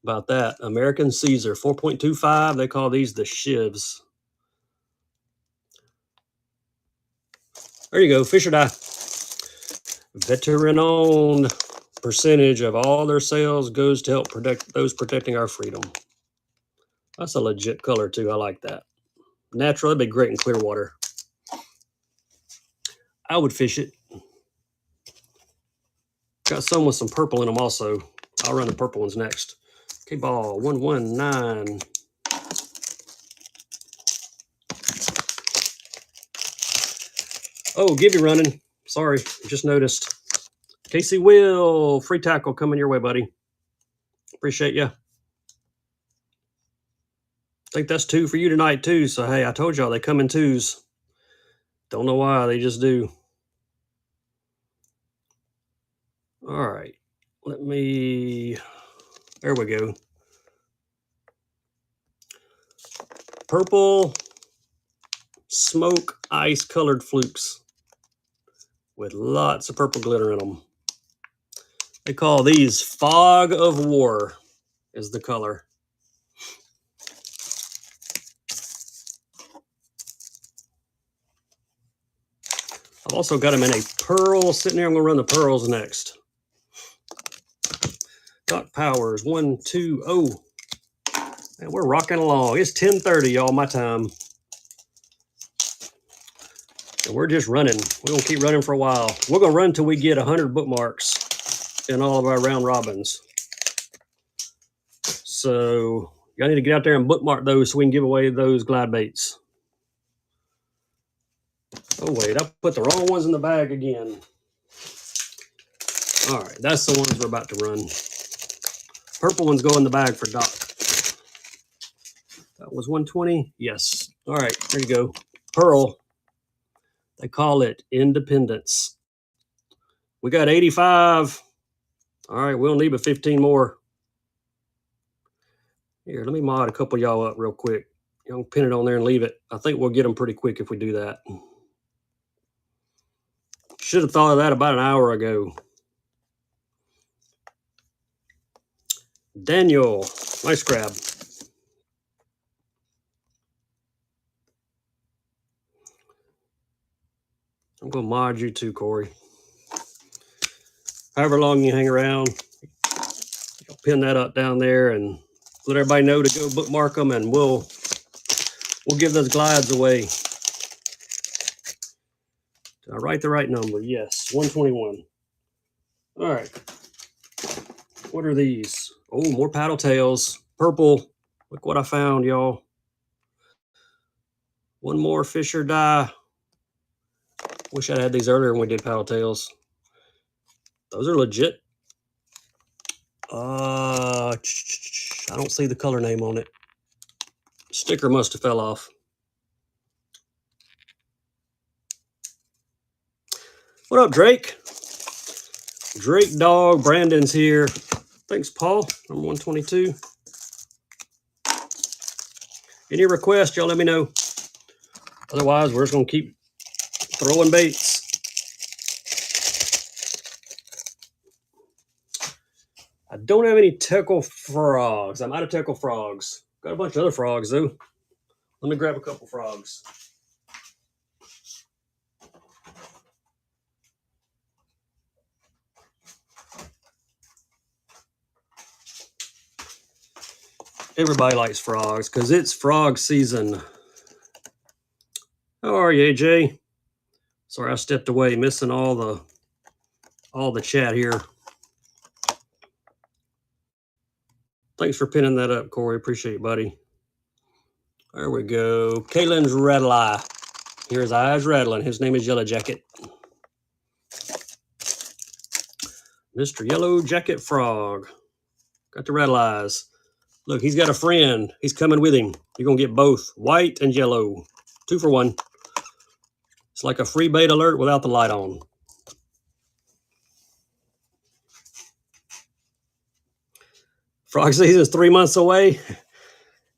About that. American Caesar 4.25. They call these the shivs. There you go. Fish or Die. Veteran owned. Percentage of all their sales goes to help protect those protecting our freedom. That's a legit color too. I like that. Natural, that'd be great in clear water. I would fish it. Got some with some purple in them also. I'll run the purple ones next. K-ball 119. Oh, Gibby running. Sorry, just noticed. Casey Will, free tackle coming your way, buddy. Appreciate you. I think that's 2 for you tonight too. So hey, I told y'all they come in 2s. Don't know why, they just do. All right, there we go. Purple smoke ice colored flukes with lots of purple glitter in them. They call these Fog of War is the color. I've also got them in a pearl sitting there. I'm going to run the pearls next. Doc Powers 120. And we're rocking along. It's 10:30, y'all, my time. And we're just running. We're going to keep running for a while. We're going to run until we get 100 bookmarks in all of our round robins. So y'all need to get out there and bookmark those so we can give away those glide baits. Oh, wait, I put the wrong ones in the bag again. All right, that's the ones we're about to run. Purple ones go in the bag for Doc. That was 120. Yes. All right, there you go. Pearl. They call it Independence. We got 85. All right, we'll need but 15 more. Here, let me mod a couple of y'all up real quick. Y'all pin it on there and leave it. I think we'll get them pretty quick if we do that. Should have thought of that about an hour ago. Daniel, nice grab. I'm going to mod you too, Corey. however long you hang around, pin that up down there and let everybody know to go bookmark them, and we'll give those glides away. Did I write the right number? Yes, 121. All right. What are these? Oh, more paddle tails. Purple. Look what I found, y'all. One more Fisher die. Wish I had these earlier when we did paddle tails. Those are legit. I don't see the color name on it. Sticker must have fell off. What up, Drake? Drake Dog. Brandon's here. Thanks, Paul. Number 122. Any requests, y'all let me know. Otherwise, we're just going to keep throwing baits. I don't have any Teckle frogs. I'm out of Teckle frogs. Got a bunch of other frogs, though. Let me grab a couple frogs. Everybody likes frogs because it's frog season. How are you, AJ? Sorry, I stepped away, missing all the chat here. Thanks for pinning that up, Corey. Appreciate it, buddy. There we go. Kalen's Rattle Eye. Here's his eyes rattling. His name is Yellow Jacket. Mr. Yellow Jacket Frog. Got the rattle eyes. Look, he's got a friend. He's coming with him. You're going to get both white and yellow. 2 for 1. It's like a free bait alert without the light on. Frog season is 3 months away.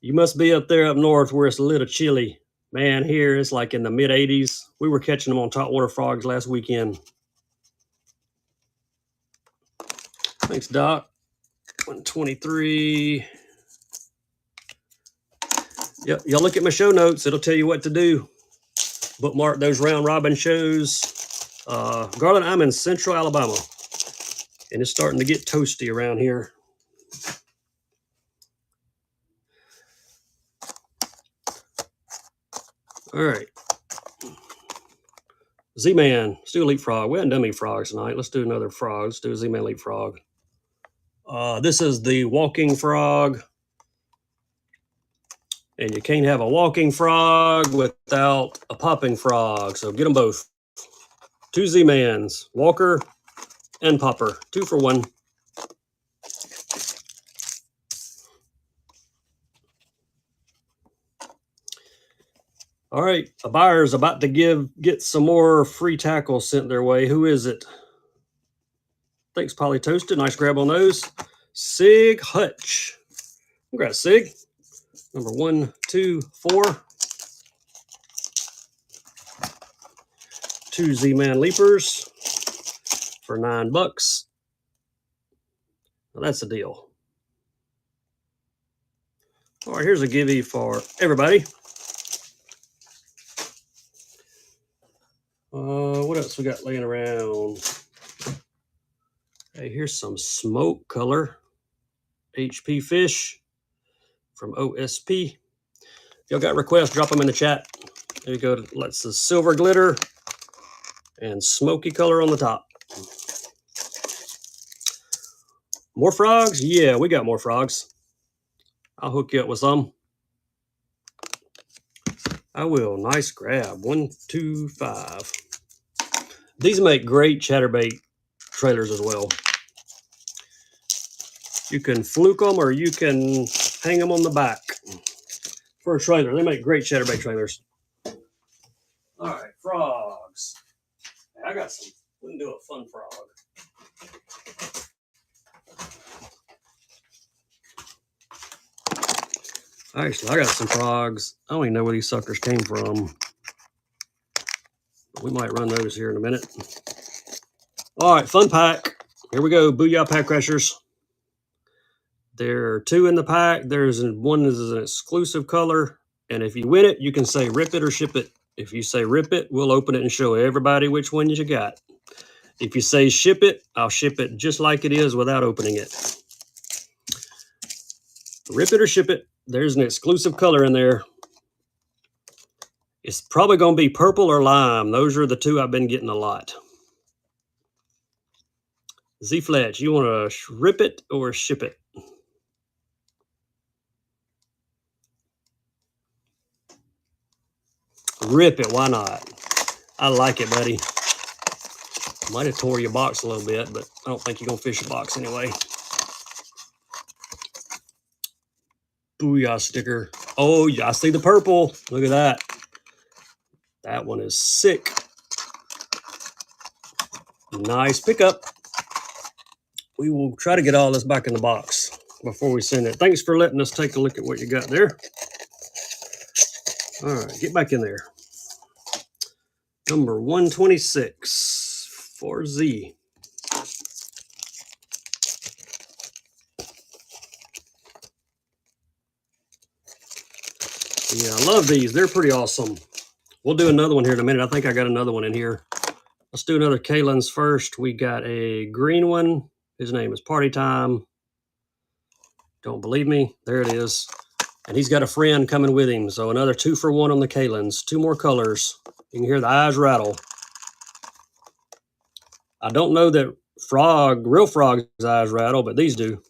You must be up there up north where it's a little chilly. Man, here it's like in the mid-80s. We were catching them on topwater frogs last weekend. Thanks, Doc. 123. Yep, y'all look at my show notes. It'll tell you what to do. Bookmark those round robin shows. Garland, I'm in central Alabama, and it's starting to get toasty around here. All right. Z-Man, let's do a leapfrog. We haven't done any frogs tonight. Let's do another frog. Let's do a Z-Man leapfrog. This is the walking frog. And you can't have a walking frog without a popping frog. So get them both. 2 Z-Mans, walker and popper. 2 for 1. All right, a buyer's about to get some more free tackles sent their way. Who is it? Thanks, Polly Toasted. Nice grab on those. Sig Hutch. Congrats, Sig. Number 1, 2, 4. 2 Z-Man Leapers for $9. Well, that's a deal. All right, here's a givey for everybody. What else we got laying around? Hey, here's some smoke color. HP Fish from OSP. If y'all got requests, drop them in the chat. There you go. Let's the silver glitter and smoky color on the top. More frogs? Yeah, we got more frogs. I'll hook you up with some. I will. Nice grab. 1, 2, 5. These make great chatterbait trailers as well. You can fluke them or you can hang them on the back for a trailer. They make great chatterbait trailers. All right, frogs. I got some. We can do a fun frog. Actually, I got some frogs. I don't even know where these suckers came from. We might run those here in a minute. All right, fun pack. Here we go. Booyah Pack Crushers. There are 2 in the pack. There's one is an exclusive color. And if you win it, you can say rip it or ship it. If you say rip it, we'll open it and show everybody which one you got. If you say ship it, I'll ship it just like it is without opening it. Rip it or ship it. There's an exclusive color in there. It's probably going to be purple or lime. Those are the two I've been getting a lot. Z Fletch, you want to rip it or ship it? Rip it, why not? I like it, buddy. Might have tore your box a little bit, but I don't think you're going to fish a box anyway. Booyah sticker. Oh, yeah, I see the purple. Look at that. That one is sick. Nice pickup. We will try to get all this back in the box before we send it. Thanks for letting us take a look at what you got there. All right, get back in there. Number 126 for Z. Yeah, I love these. They're pretty awesome. We'll do another one here in a minute. I think I got another one in here. Let's do another Kalen's first. We got a green one. His name is Party Time. Don't believe me? There it is. And he's got a friend coming with him. So another 2 for 1 on the Kalen's. 2 more colors. You can hear the eyes rattle. I don't know that real frog's eyes rattle, but these do.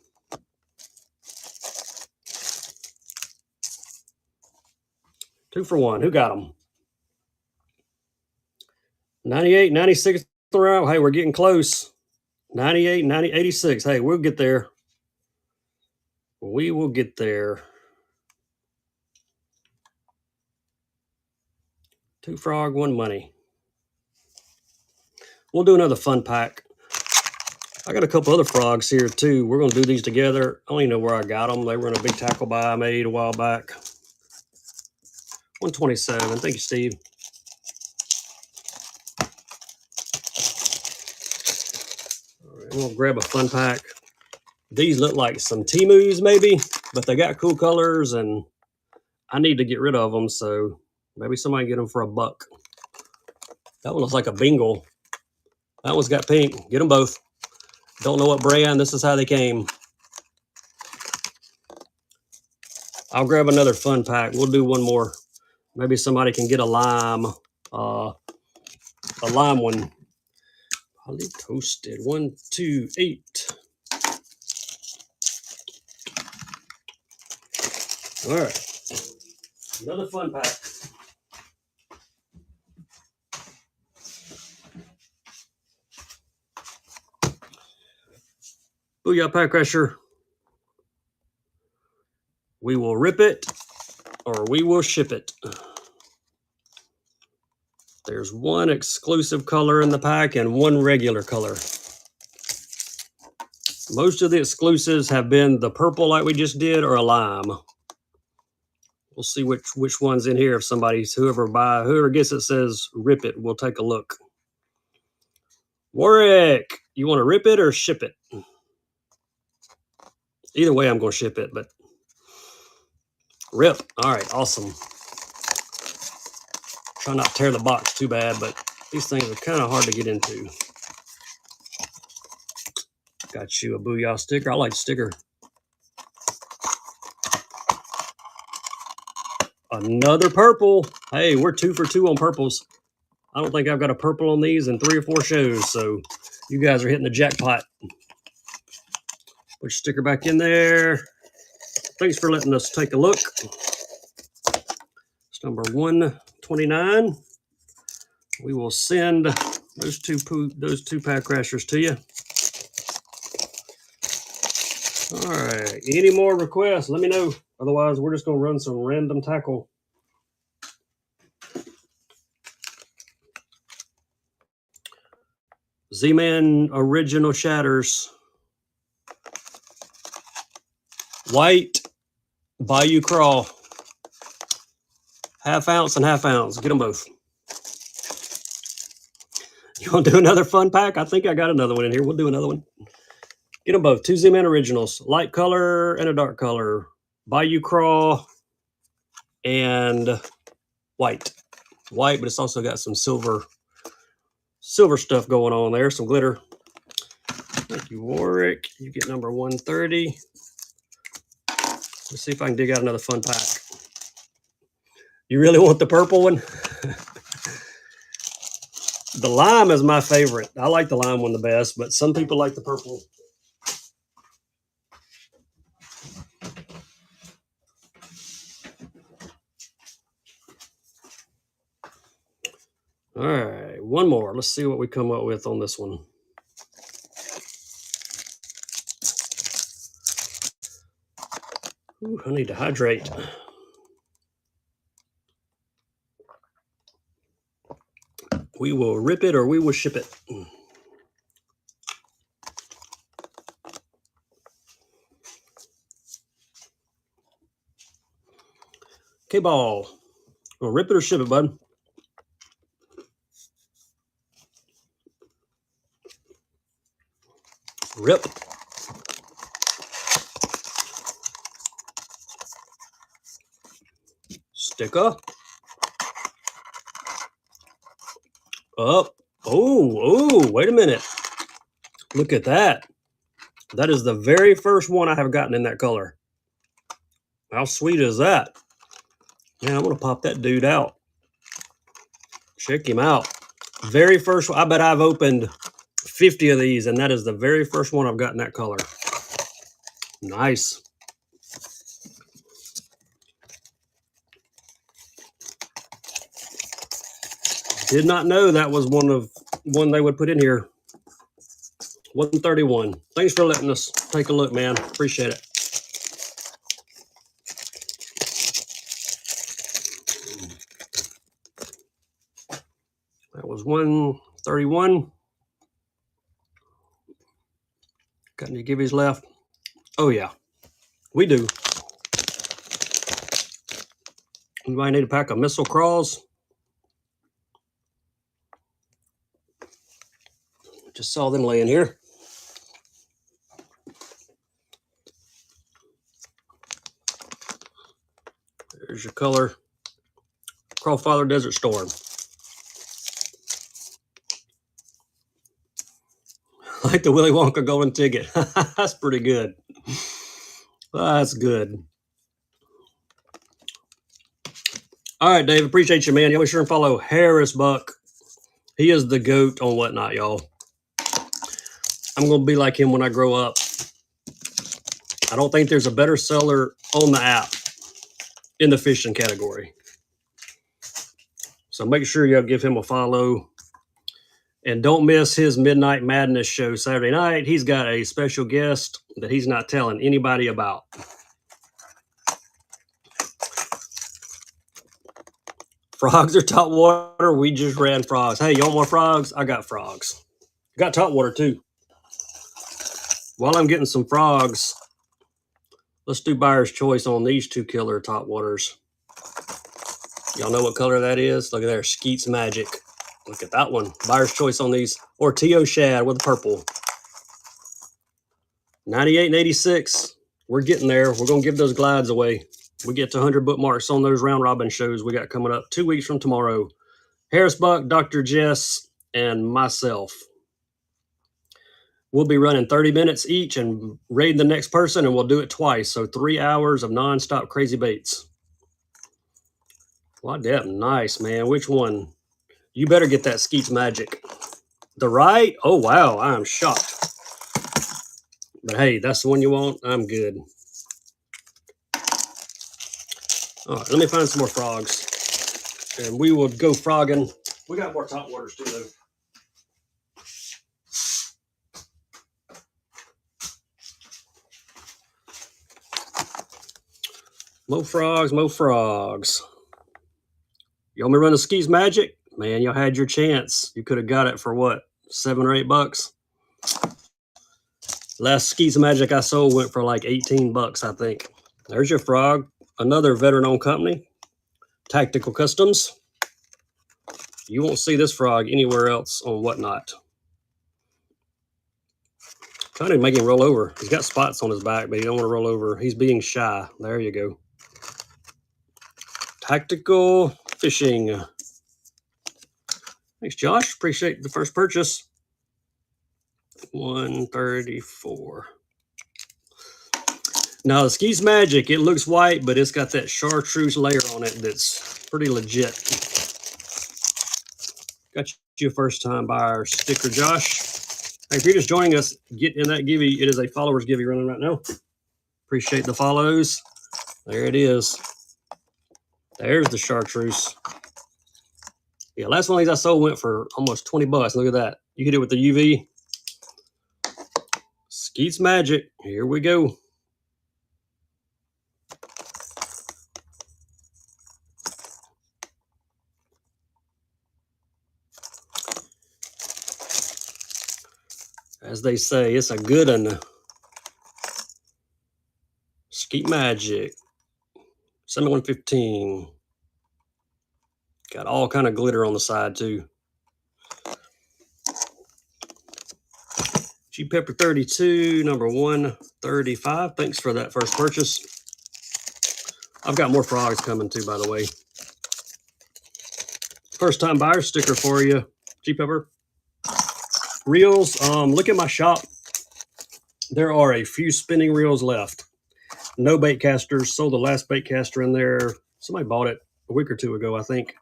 Two for 1. Who got them? 98, 96 round. Hey, we're getting close. 98, 90, 86. Hey, we'll get there. We will get there. 2 frog, 1 money. We'll do another fun pack. I got a couple other frogs here too. We're going to do these together. I don't even know where I got them. They were in a big tackle buy I made a while back. 127. Thank you, Steve. All right, I'm going to grab a fun pack. These look like some Temus maybe, but they got cool colors and I need to get rid of them. So maybe somebody can get them for $1. That one looks like a Bengal. That one's got pink. Get them both. Don't know what brand. This is how they came. I'll grab another fun pack. We'll do one more. Maybe somebody can get a lime one. Highly toasted. 1, 2, 8. All right. Another fun pack. Booyah Pack Crusher. We will rip it or we will ship it. There's 1 exclusive color in the pack and 1 regular color. Most of the exclusives have been the purple like we just did or a lime. We'll see which one's in here. If whoever gets it says rip it, we'll take a look. Warwick, you want to rip it or ship it? Either way, I'm going to ship it, but rip. All right, awesome. Try not to tear the box too bad, but these things are kind of hard to get into. Got you a Booyah sticker. I like sticker. Another purple. Hey, we're 2 for 2 on purples. I don't think I've got a purple on these in 3 or 4 shows, so you guys are hitting the jackpot. Put your sticker back in there. Thanks for letting us take a look. It's number 129. We will send those two pack crashers to you. All right. Any more requests? Let me know. Otherwise, we're just going to run some random tackle. Z-Man Original Shatters. White Bayou Crawl. Half ounce and half ounce. Get them both. You want to do another fun pack? I think I got another one in here. We'll do another one. Get them both. 2 Z-Man Originals. Light color and a dark color. Bayou Crawl and white. White, but it's also got some silver silver stuff going on there, some glitter. Thank you, Warwick. You get number 130. Let's see if I can dig out another fun pack. You really want the purple one? The lime is my favorite. I like the lime one the best, but some people like the purple. All right, one more. Let's see what we come up with on this one. Ooh, I need to hydrate. We will rip it or we will ship it. K-Ball. We'll rip it or ship it, bud. Rip. Sticker. Up. Oh, wait a minute. Look at that. That is the very first one I have gotten in that color. How sweet is that? Man, I'm going to pop that dude out. Check him out. Very first one. I bet I've opened 50 of these, and that is the very first one I've gotten that color. Nice. Did not know that was one they would put in here. 131. Thanks for letting us take a look, man. Appreciate it. That was 131. Got any gibbies left? Oh, yeah. We do. We might need a pack of missile crawls. Just saw them laying here. There's your color. Crawfather Desert Storm. Like the Willy Wonka golden ticket. That's pretty good. That's good. All right, Dave. Appreciate you, man. Y'all be sure and follow Harris Buck. He is the GOAT on Whatnot, y'all. I'm going to be like him when I grow up. I don't think there's a better seller on the app in the fishing category. So make sure y'all give him a follow. And don't miss his Midnight Madness show Saturday night. He's got a special guest that he's not telling anybody about. Frogs or top water? We just ran frogs. Hey, you want more frogs? I got frogs. Got top water too. While I'm getting some frogs, let's do buyer's choice on these two killer top waters. Y'all know what color that is? Look at there, Skeet's Magic. Look at that one. Buyer's choice on these. Or T.O. Shad with purple. 98 and 86. We're getting there. We're going to give those glides away. We get to 100 bookmarks on those round robin shows we got coming up 2 weeks from tomorrow. Harris Buck, Dr. Jess, and myself. We'll be running 30 minutes each and raiding the next person, and we'll do it twice. So 3 hours of nonstop crazy baits. What depth? Nice, man. Which one? You better get that Skeet's Magic. The right? Oh, wow. I am shocked. But hey, that's the one you want. I'm good. All right, let me find some more frogs. And we will go frogging. We got more top waters too, though. Mo frogs, mo frogs. You want me to run the Skeet's Magic? Man, y'all had your chance. You could have got it for what, $7 or $8? Last Skeet's Magic I sold went for like 18 bucks, I think. There's your frog. Another veteran-owned company, Tactical Customs. You won't see this frog anywhere else on Whatnot. Trying to make him roll over. He's got spots on his back, but he don't want to roll over. He's being shy. There you go. Tactical Fishing. Thanks, Josh. Appreciate the first purchase. 134. Now, the Skis Magic, it looks white, but it's got that chartreuse layer on it that's pretty legit. Got you a first-time buyer sticker, Josh. Hey, if you're just joining us, get in that givey. It is a followers givey running right now. Appreciate the follows. There it is. There's the chartreuse. Yeah, last one of these I sold went for almost 20 bucks. Look at that. You get it with the UV. Skeets Magic. Here we go. As they say, it's a good one. Skeet Magic. 7115. Got all kind of glitter on the side too. G Pepper 32, number 135. Thanks for that first purchase. I've got more frogs coming too, by the way. First time buyer sticker for you, G Pepper. Reels, look at my shop. There are a few spinning reels left. No bait casters. Sold the last bait caster in there. Somebody bought it a week or two ago, I think.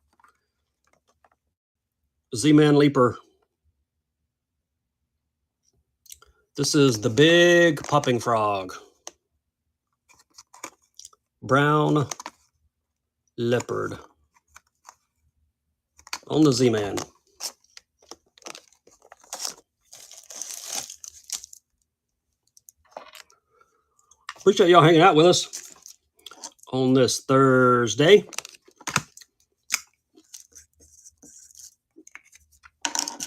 Z-Man Leaper. This is the big popping frog. Brown leopard. On the Z-Man. Appreciate y'all hanging out with us on this Thursday.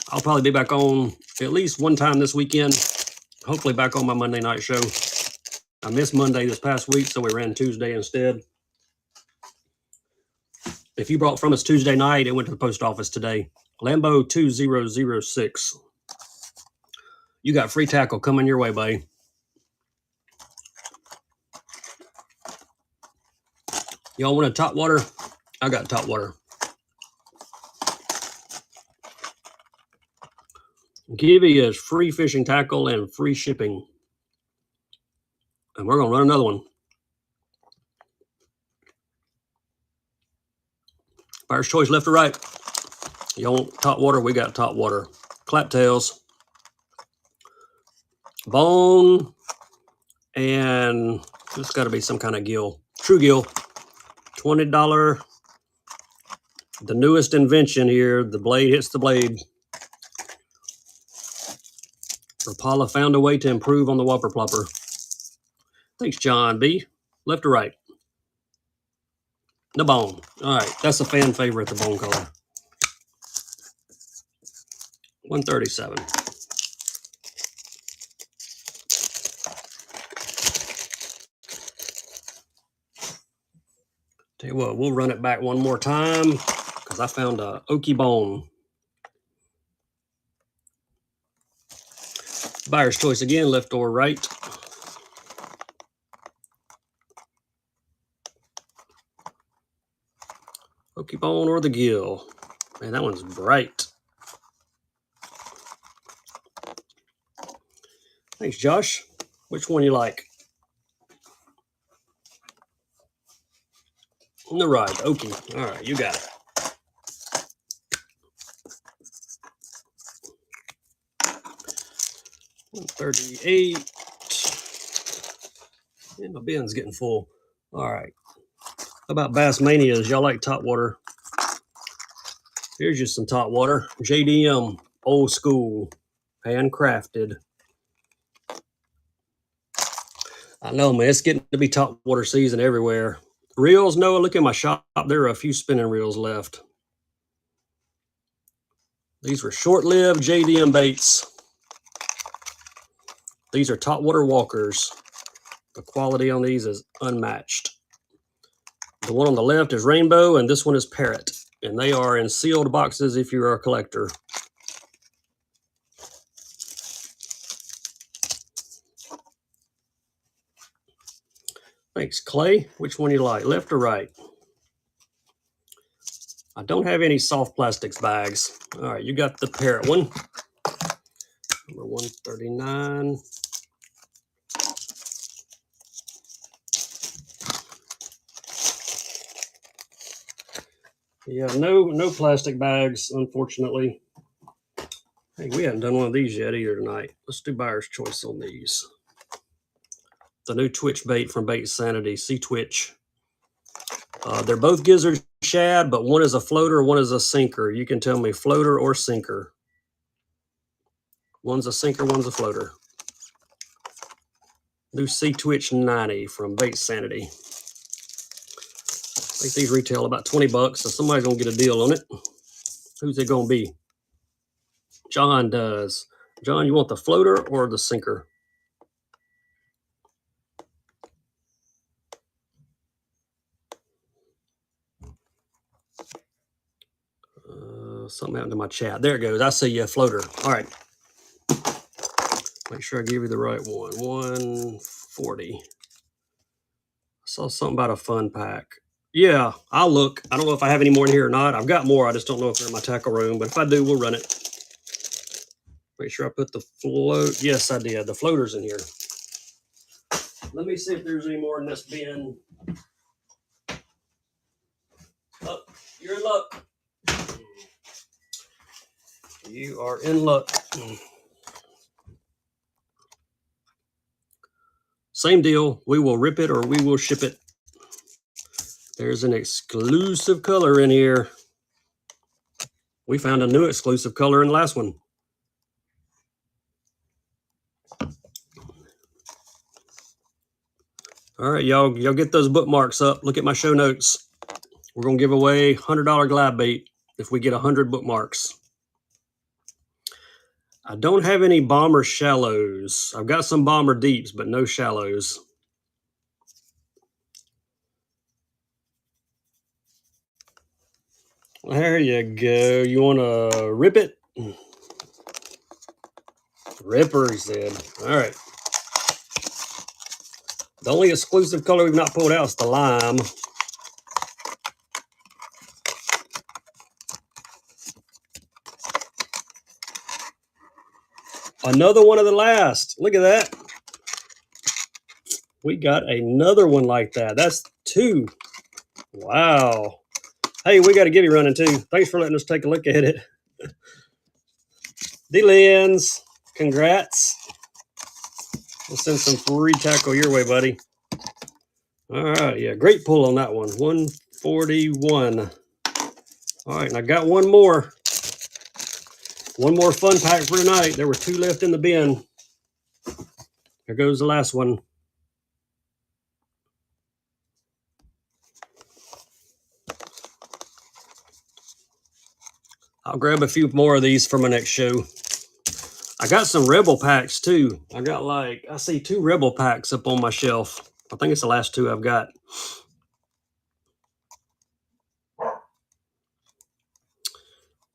I'll probably be back on at least one time this weekend. Hopefully back on my Monday night show. I missed Monday this past week, so we ran Tuesday instead. If you brought from us Tuesday night, it went to the post office today. Lambo 2006. You got free tackle coming your way, buddy. Y'all want a top water? I got top water. Givey is free fishing tackle and free shipping. And we're going to run another one. Buyer's choice left or right. Y'all want top water? We got top water. Claptails. Bone. And it's got to be some kind of gill. True gill. $20. The newest invention here. The blade hits the blade. Rapala found a way to improve on the whopper plopper. Thanks, John B. Left or right? The bone. All right, that's a fan favorite, the bone color. 137. Tell you what, we'll run it back one more time because I found a oaky bone. Buyer's choice again, left or right. Oaky bone or the gill. Man, that one's bright. Thanks, Josh. Which one you like? On the right, oaky. All right, you got it. $138. And my bin's getting full. All right. How about Bass Manias? Y'all like top water? Here's just some top water. JDM, old school, handcrafted. I know, man. It's getting to be top water season everywhere. Reels, Noah, look at my shop. There are a few spinning reels left. These were short-lived JDM baits. These are top water walkers. The quality on these is unmatched. The one on the left is rainbow, and this one is parrot. And they are in sealed boxes if you're a collector. Thanks, Clay. Which one you like, left or right? I don't have any soft plastics bags. All right, you got the parrot one. Number 139. Yeah, no plastic bags, unfortunately. Hey, we haven't done one of these yet either tonight. Let's do buyer's choice on these. The new Twitch bait from Bait Sanity, Sea Twitch. They're both gizzard shad, but one is a floater, one is a sinker. You can tell me floater or sinker. One's a sinker, one's a floater. New Sea Twitch 90 from Bait Sanity. I think these retail about 20 bucks, so somebody's gonna get a deal on it. Who's it gonna be? John does. John, you want the floater or the sinker? Something happened to my chat. There it goes. I see you, a floater. All right. Make sure I give you the right one. 140. I saw something about a fun pack. Yeah, I'll look. I don't know if I have any more in here or not. I've got more. I just don't know if they're in my tackle room. But if I do, we'll run it. Make sure I put the float. Yes, I did. The floater's in here. Let me see if there's any more in this bin. Oh, you're in luck. You are in luck. Same deal. We will rip it or we will ship it. There's an exclusive color in here. We found a new exclusive color in the last one. All right, y'all get those bookmarks up. Look at my show notes. We're going to give away $100 glide bait if we get 100 bookmarks. I don't have any bomber shallows. I've got some bomber deeps, but no shallows. There you go. You want to rip it? Ripper, he said. All right. The only exclusive color we've not pulled out is the lime. Another one of the last. Look at that. We got another one like that. That's two. Wow. Hey, we got a Gibby running too. Thanks for letting us take a look at it. D-Lens, congrats. We'll send some free tackle your way, buddy. All right, yeah, great pull on that one. 141. All right, and I got one more. One more fun pack for tonight. There were two left in the bin. Here goes the last one. I'll grab a few more of these for my next show. I got some Rebel packs too. I see 2 Rebel packs up on my shelf. I think it's the last 2 I've got.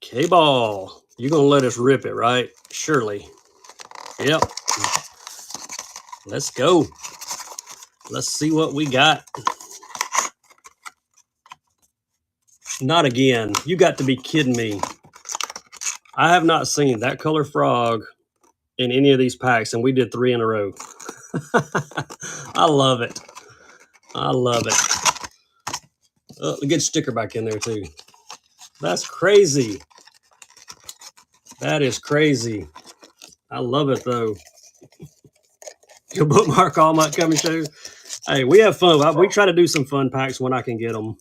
K-Ball, you're going to let us rip it, right? Surely. Yep. Let's go. Let's see what we got. Not again. You got to be kidding me. I have not seen that color frog in any of these packs, and we did 3 in a row. I love it. I love it. Oh, a good sticker back in there too. That's crazy. That is crazy. I love it though. Your bookmark all my coming show. Hey, we have fun. We try to do some fun packs when I can get them.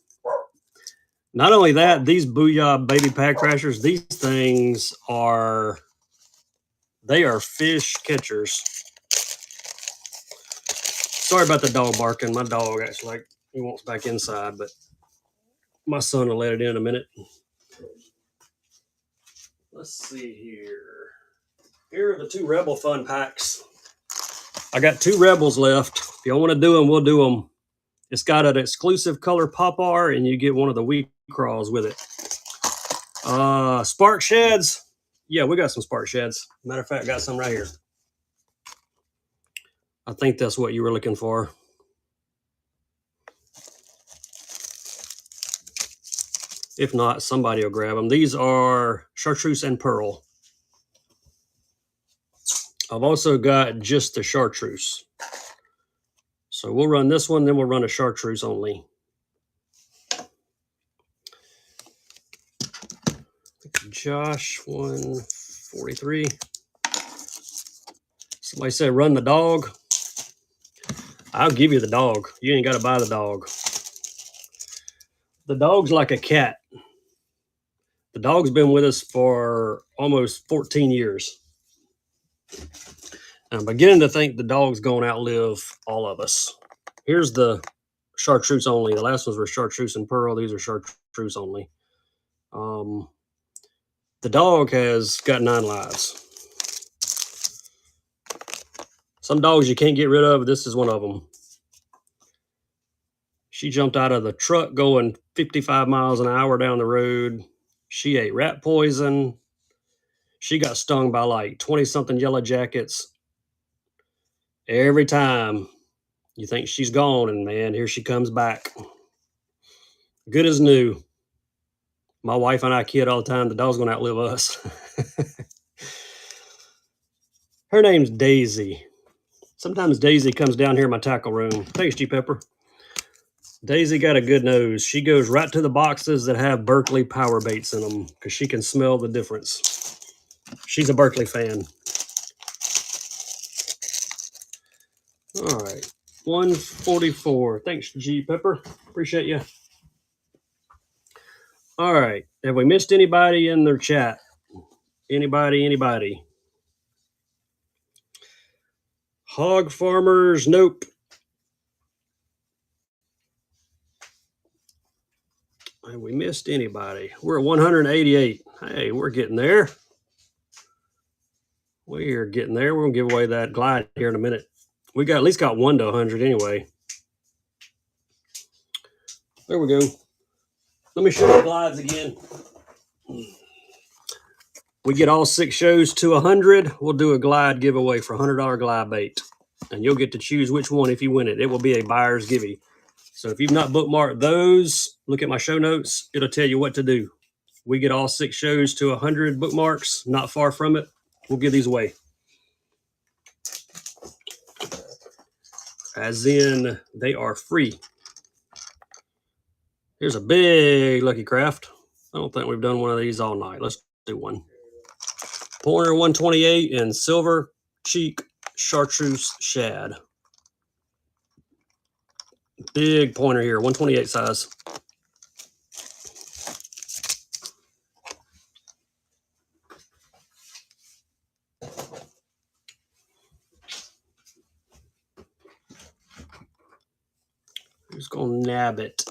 Not only that, these Booyah Baby Pack Crashers, these things are fish catchers. Sorry about the dog barking. My dog actually, like, he wants back inside, but my son will let it in a minute. Let's see here. Here are the 2 Rebel fun packs. I got 2 Rebels left. If y'all want to do them, we'll do them. It's got an exclusive color pop-ar, and you get one of the wheat crawls with it. Spark sheds. Yeah, we got some spark sheds. Matter of fact, I got some right here. I think that's what you were looking for. If not, somebody will grab them. These are chartreuse and pearl. I've also got just the chartreuse. So we'll run this one, then we'll run a chartreuse only. Josh 143. Somebody said run the dog. I'll give you the dog. You ain't got to buy the dog. The dog's like a cat. The dog's been with us for almost 14 years. I'm beginning to think the dog's going to outlive all of us. Here's the chartreuse only. The last ones were chartreuse and pearl. These are chartreuse only. The dog has got 9 lives. Some dogs you can't get rid of. This is one of them. She jumped out of the truck going 55 miles an hour down the road. She ate rat poison. She got stung by like 20-something yellow jackets. Every time you think she's gone, and man, here she comes back. Good as new. My wife and I kid all the time, the dog's going to outlive us. Her name's Daisy. Sometimes Daisy comes down here in my tackle room. Thanks, G Pepper. Daisy got a good nose. She goes right to the boxes that have Berkeley power baits in them because she can smell the difference. She's a Berkeley fan. All right, 144. Thanks, G Pepper. Appreciate you. All right, have we missed anybody in their chat? Anybody? Hog farmers, nope. Have we missed anybody? We're at 188. Hey, we're getting there. We're getting there. We're going to give away that glide here in a minute. We got at least got 1 to 100 anyway. There we go. Let me show you the glides again. We get all 6 shows to 100. We'll do a glide giveaway for $100 glide bait. And you'll get to choose which one if you win it. It will be a buyer's givey. So if you've not bookmarked those, look at my show notes. It'll tell you what to do. We get all 6 shows to 100 bookmarks, not far from it. We'll give these away. As in, they are free. Here's a big Lucky Craft. I don't think we've done one of these all night. Let's do one. Pointer 128 and silver cheek chartreuse shad. Big pointer here, 128 size. Who's going to nab it?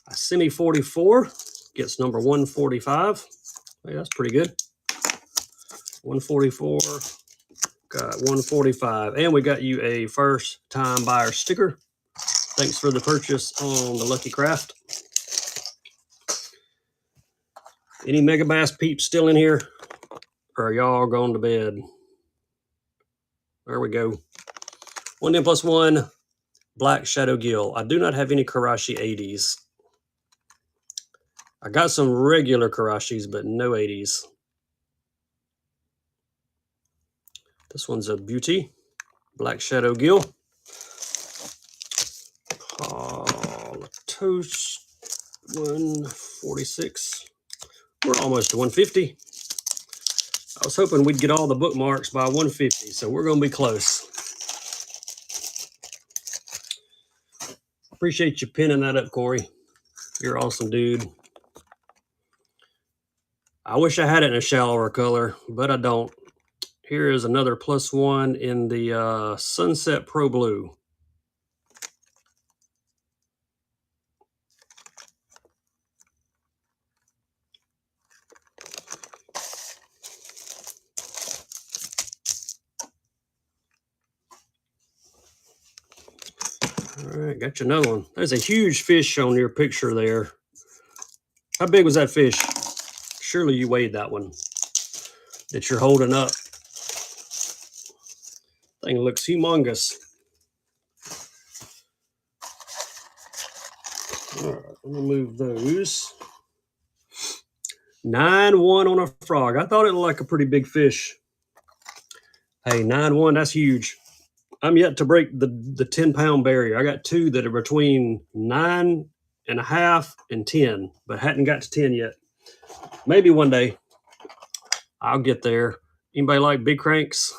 A semi 44 gets number 145. Hey, that's pretty good. 144, got 145. And we got you a first time buyer sticker. Thanks for the purchase on the Lucky Craft. Any Mega Bass peeps still in here? Or are y'all going to bed? There we go. 1 10 + 1 Black Shadow Gill. I do not have any Karashi 80s. I got some regular Karashis, but no 80s. This one's a beauty. Black Shadow Gill. Toast 146. We're almost to 150. I was hoping we'd get all the bookmarks by 150, so we're going to be close. Appreciate you pinning that up, Corey. You're awesome, dude. I wish I had it in a shallower color, but I don't. Here is another +1 in the Sunset Pro Blue. All right, got you another one. There's a huge fish on your picture there. How big was that fish? Surely you weighed that one that you're holding up. Thing looks humongous. All right, let me move those. 9-1 on a frog. I thought it looked like a pretty big fish. Hey, 9-1, that's huge. I'm yet to break the 10-pound barrier. I got two that are between 9.5 and 10, but hadn't got to 10 yet. Maybe one day I'll get there. Anybody like big cranks?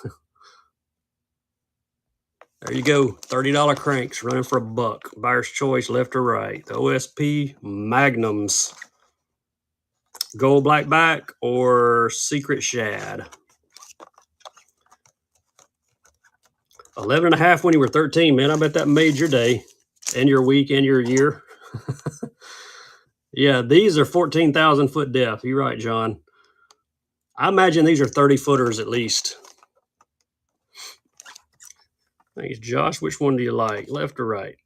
There you go. $30 cranks running for $1. Buyer's choice, left or right. The OSP Magnums. Gold blackback or secret shad. 11.5 when you were 13, man. I bet that made your day and your week and your year. Yeah, these are 14,000 foot depth. You're right, John. I imagine these are 30 footers at least. Thanks, Josh. Which one do you like, left or right?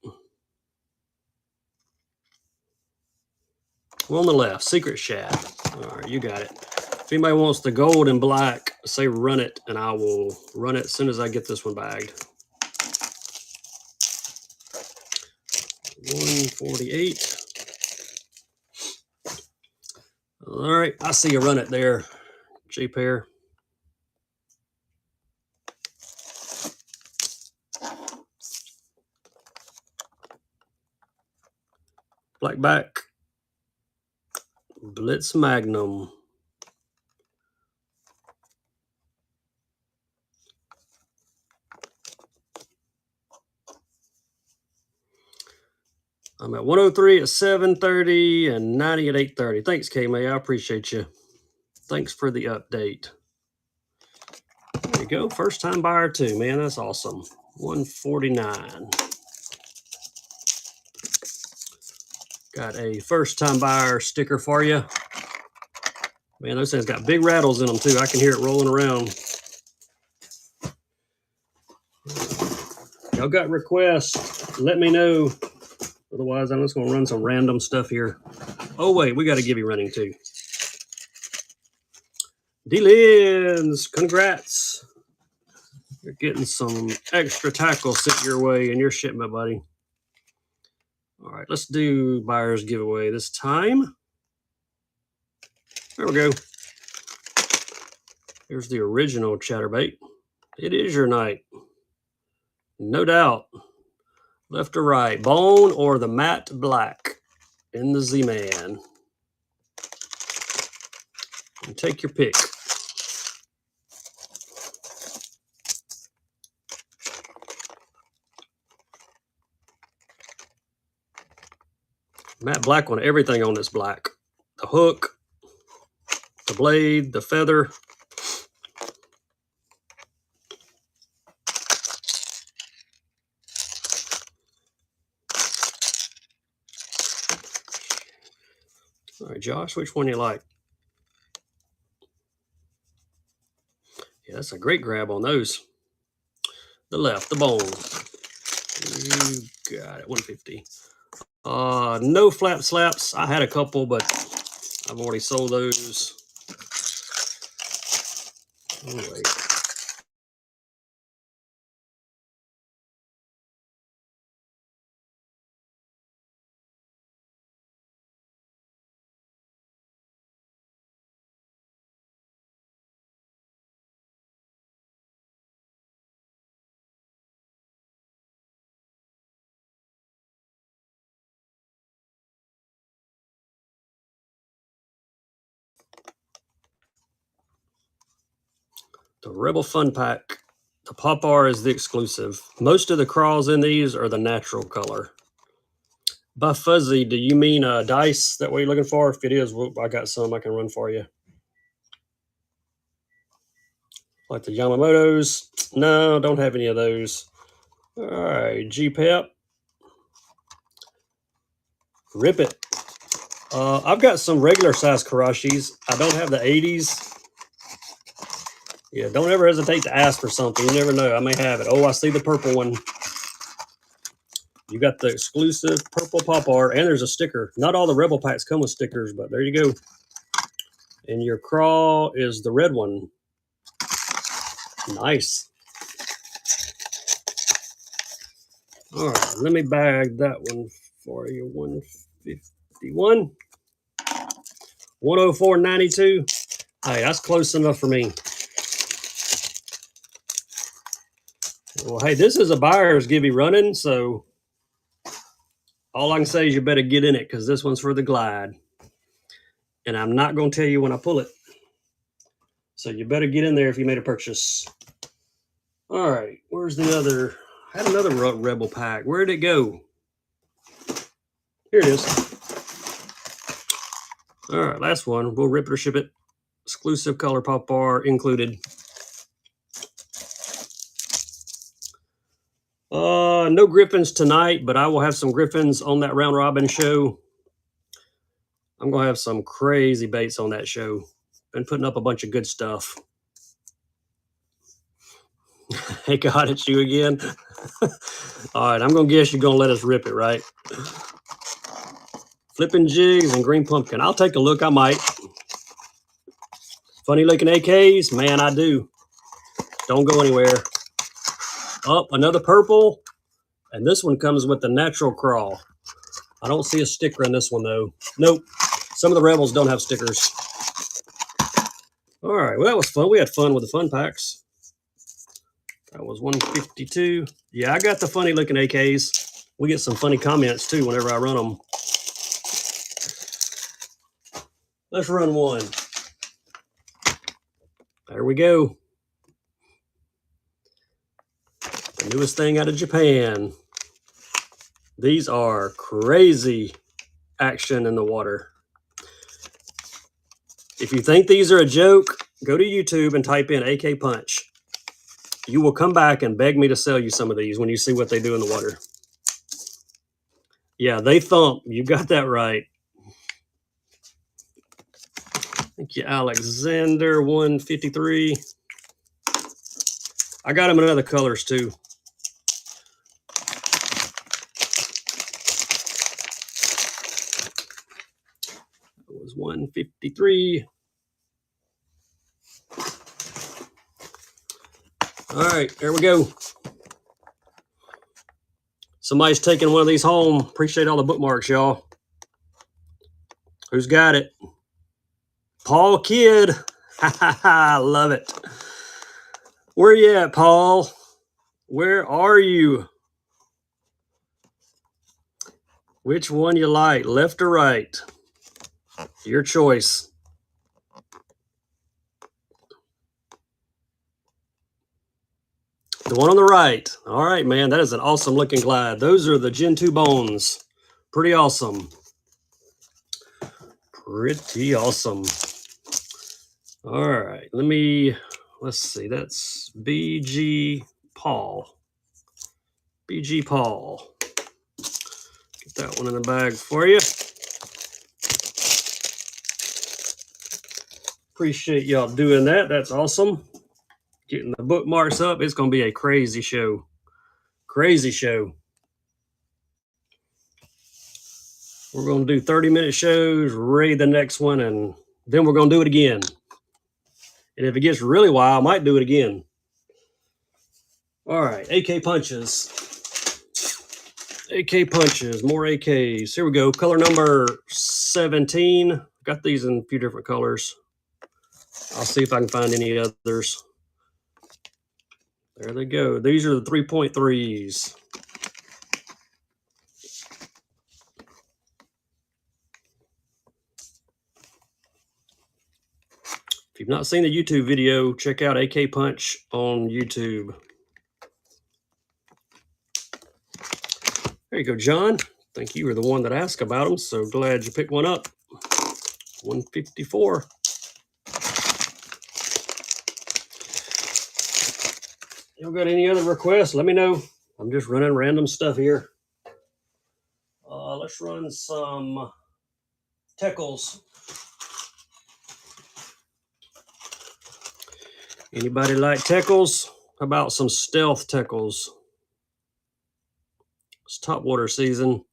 Well, on the left, secret shad. All right, you got it. If anybody wants the gold and black, say run it, and I will run it as soon as I get this one bagged. 148. All right, I see you run it there, J-Pair. Blackback. Blitz Magnum. I'm at 103 at 7:30 and 90 at 8:30. Thanks, K-May. I appreciate you. Thanks for the update. There you go. First time buyer too, man. That's awesome. 149. Got a first time buyer sticker for you. Man, those things got big rattles in them too. I can hear it rolling around. Y'all got requests, let me know. Otherwise, I'm just going to run some random stuff here. Oh, wait, we got to give you running too. D-Lens, congrats. You're getting some extra tackle sent your way in your shipment, buddy. All right, let's do buyer's giveaway this time. There we go. Here's the original chatterbait. It is your night. No doubt. Left or right, bone or the matte black in the Z-Man. And take your pick. Matte black on everything on this black. The hook, the blade, the feather. All right, Josh, which one you like? Yeah, that's a great grab on those. The left, the bone. You got it, 150. No flap slaps. I had a couple, but I've already sold those. Oh, wait. The Rebel Fun Pack. The Pop-R is the exclusive. Most of the crawls in these are the natural color. By fuzzy, do you mean dice that what you're looking for? If it is, I got some I can run for you. Like the Yamamoto's. No, don't have any of those. All right, G-Pep. Rip it. I've got some regular size Karashis. I don't have the 80s. Yeah, don't ever hesitate to ask for something. You never know. I may have it. Oh, I see the purple one. You got the exclusive purple Pop-R, and there's a sticker. Not all the Rebel packs come with stickers, but there you go. And your crawl is the red one. Nice. All right, let me bag that one for you. 151, 104.92. Hey, that's close enough for me. Well, hey, this is a buyer's givey running, so all I can say is you better get in it because this one's for the glide. And I'm not going to tell you when I pull it. So you better get in there if you made a purchase. All right, where's the other? I had another Rebel pack. Where did it go? Here it is. All right, last one. We'll rip it or ship it. Exclusive color pop bar included. No Griffins tonight, but I will have some Griffins on that round robin show. I'm going to have some crazy baits on that show. Been putting up a bunch of good stuff. Hey, God, it's you again. All right, I'm going to guess you're going to let us rip it, right? Flipping jigs and green pumpkin. I'll take a look. I might. Funny looking AKs. Man, I do. Don't go anywhere. Oh, another purple. And this one comes with the natural crawl. I don't see a sticker in this one, though. Nope. Some of the Rebels don't have stickers. All right. Well, that was fun. We had fun with the fun packs. That was 152. Yeah, I got the funny looking AKs. We get some funny comments, too, whenever I run them. Let's run one. There we go. The newest thing out of Japan. These are crazy action in the water. If you think these are a joke, go to YouTube and type in AK Punch. You will come back and beg me to sell you some of these when you see what they do in the water. Yeah, they thump. You got that right. Thank you, Alexander, 153. I got them in other colors, too. That was 153. All right, there we go. Somebody's taking one of these home. Appreciate all the bookmarks, y'all. Who's got it? Paul Kidd. I love it. Where you at, Paul? Where are you? Which one you like, left or right? Your choice. The one on the right. All right, man, that is an awesome looking glide. Those are the Gen 2 bones. Pretty awesome. Pretty awesome. All right, let's see. That's BG Paul. BG Paul. Get that one in the bag for you. Appreciate y'all doing that. That's awesome. Getting the bookmarks up. It's going to be a crazy show. Crazy show. We're going to do 30-minute shows, raid the next one, and then we're going to do it again. And if it gets really wild, I might do it again. All right, AK punches. AK punches, more AKs. Here we go. Color number 17. Got these in a few different colors. I'll see if I can find any others. There they go. These are the 3.3s. If you've not seen the YouTube video, check out AK Punch on YouTube. There you go, John. I think you were the one that asked about them, so glad you picked one up. 154. You got any other requests? Let me know. I'm just running random stuff here. Let's run some Teckles. Anybody like Teckles? How about some stealth Teckles? It's topwater season.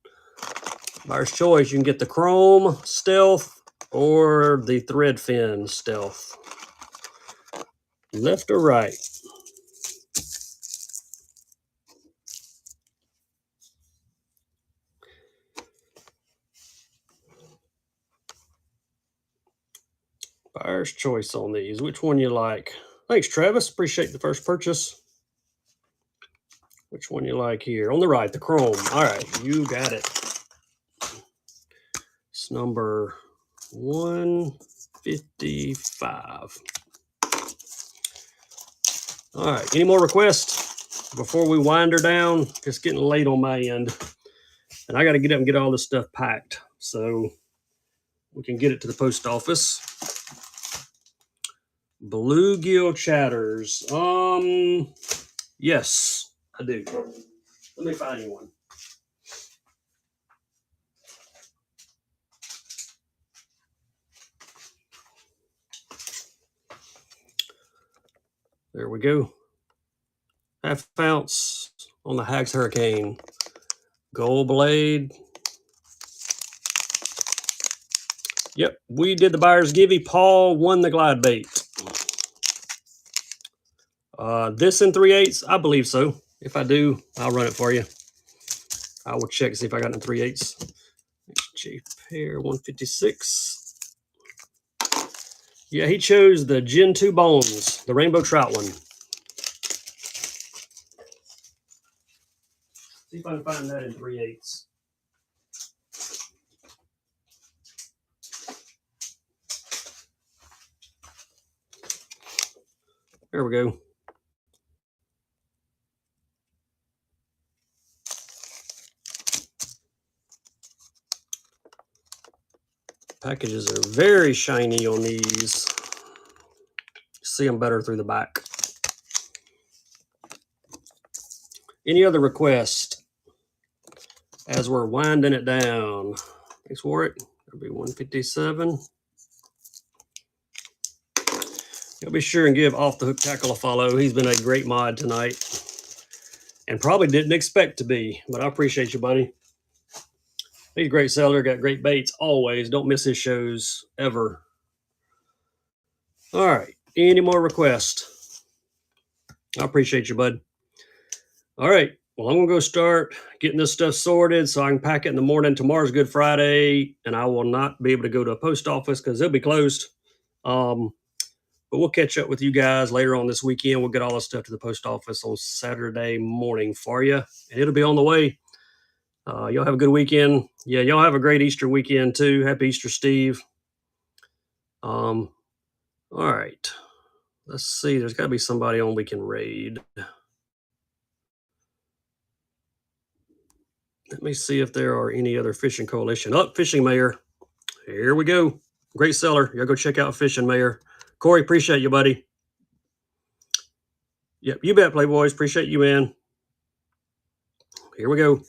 Buyer's choice. You can get the chrome stealth or the thread fin stealth. Left or right? Buyer's choice on these. Which one you like? Thanks, Travis. Appreciate the first purchase. Which one you like here? On the right, the chrome. All right, you got it. It's number 155. All right, any more requests before we wind her down? It's getting late on my end. And I got to get up and get all this stuff packed so we can get it to the post office. Bluegill chatters. Yes, I do. Let me find you one. There we go. Half ounce on the Hags Hurricane. Gold blade. Yep, we did the buyer's givey. Paul won the glide bait. This in 3/8, I believe so. If I do, I'll run it for you. I will check, see if I got it in 3/8. J pair 156. Yeah, he chose the Gen 2 Bones, the rainbow trout one. See if I can find that in 3/8. There we go. Packages are very shiny on these. See them better through the back. Any other request as we're winding it down? Thanks, Warwick. That'll be 157. You'll be sure and give Off the Hook Tackle a follow. He's been a great mod tonight. And probably didn't expect to be, but I appreciate you, buddy. He's a great seller, got great baits always. Don't miss his shows ever. All right. Any more requests? I appreciate you, bud. All right. Well, I'm going to go start getting this stuff sorted so I can pack it in the morning. Tomorrow's Good Friday, and I will not be able to go to a post office because they'll be closed. But we'll catch up with you guys later on this weekend. We'll get all this stuff to the post office on Saturday morning for you, and it'll be on the way. Y'all have a good weekend. Yeah, y'all have a great Easter weekend too. Happy Easter, Steve. All right. Let's see. There's got to be somebody on we can raid. Let me see if there are any other Fishing Coalition. Oh, Fishing Mayor. Here we go. Great seller. Y'all go check out Fishing Mayor. Corey, appreciate you, buddy. Yep, you bet, Playboys. Appreciate you, man. Here we go.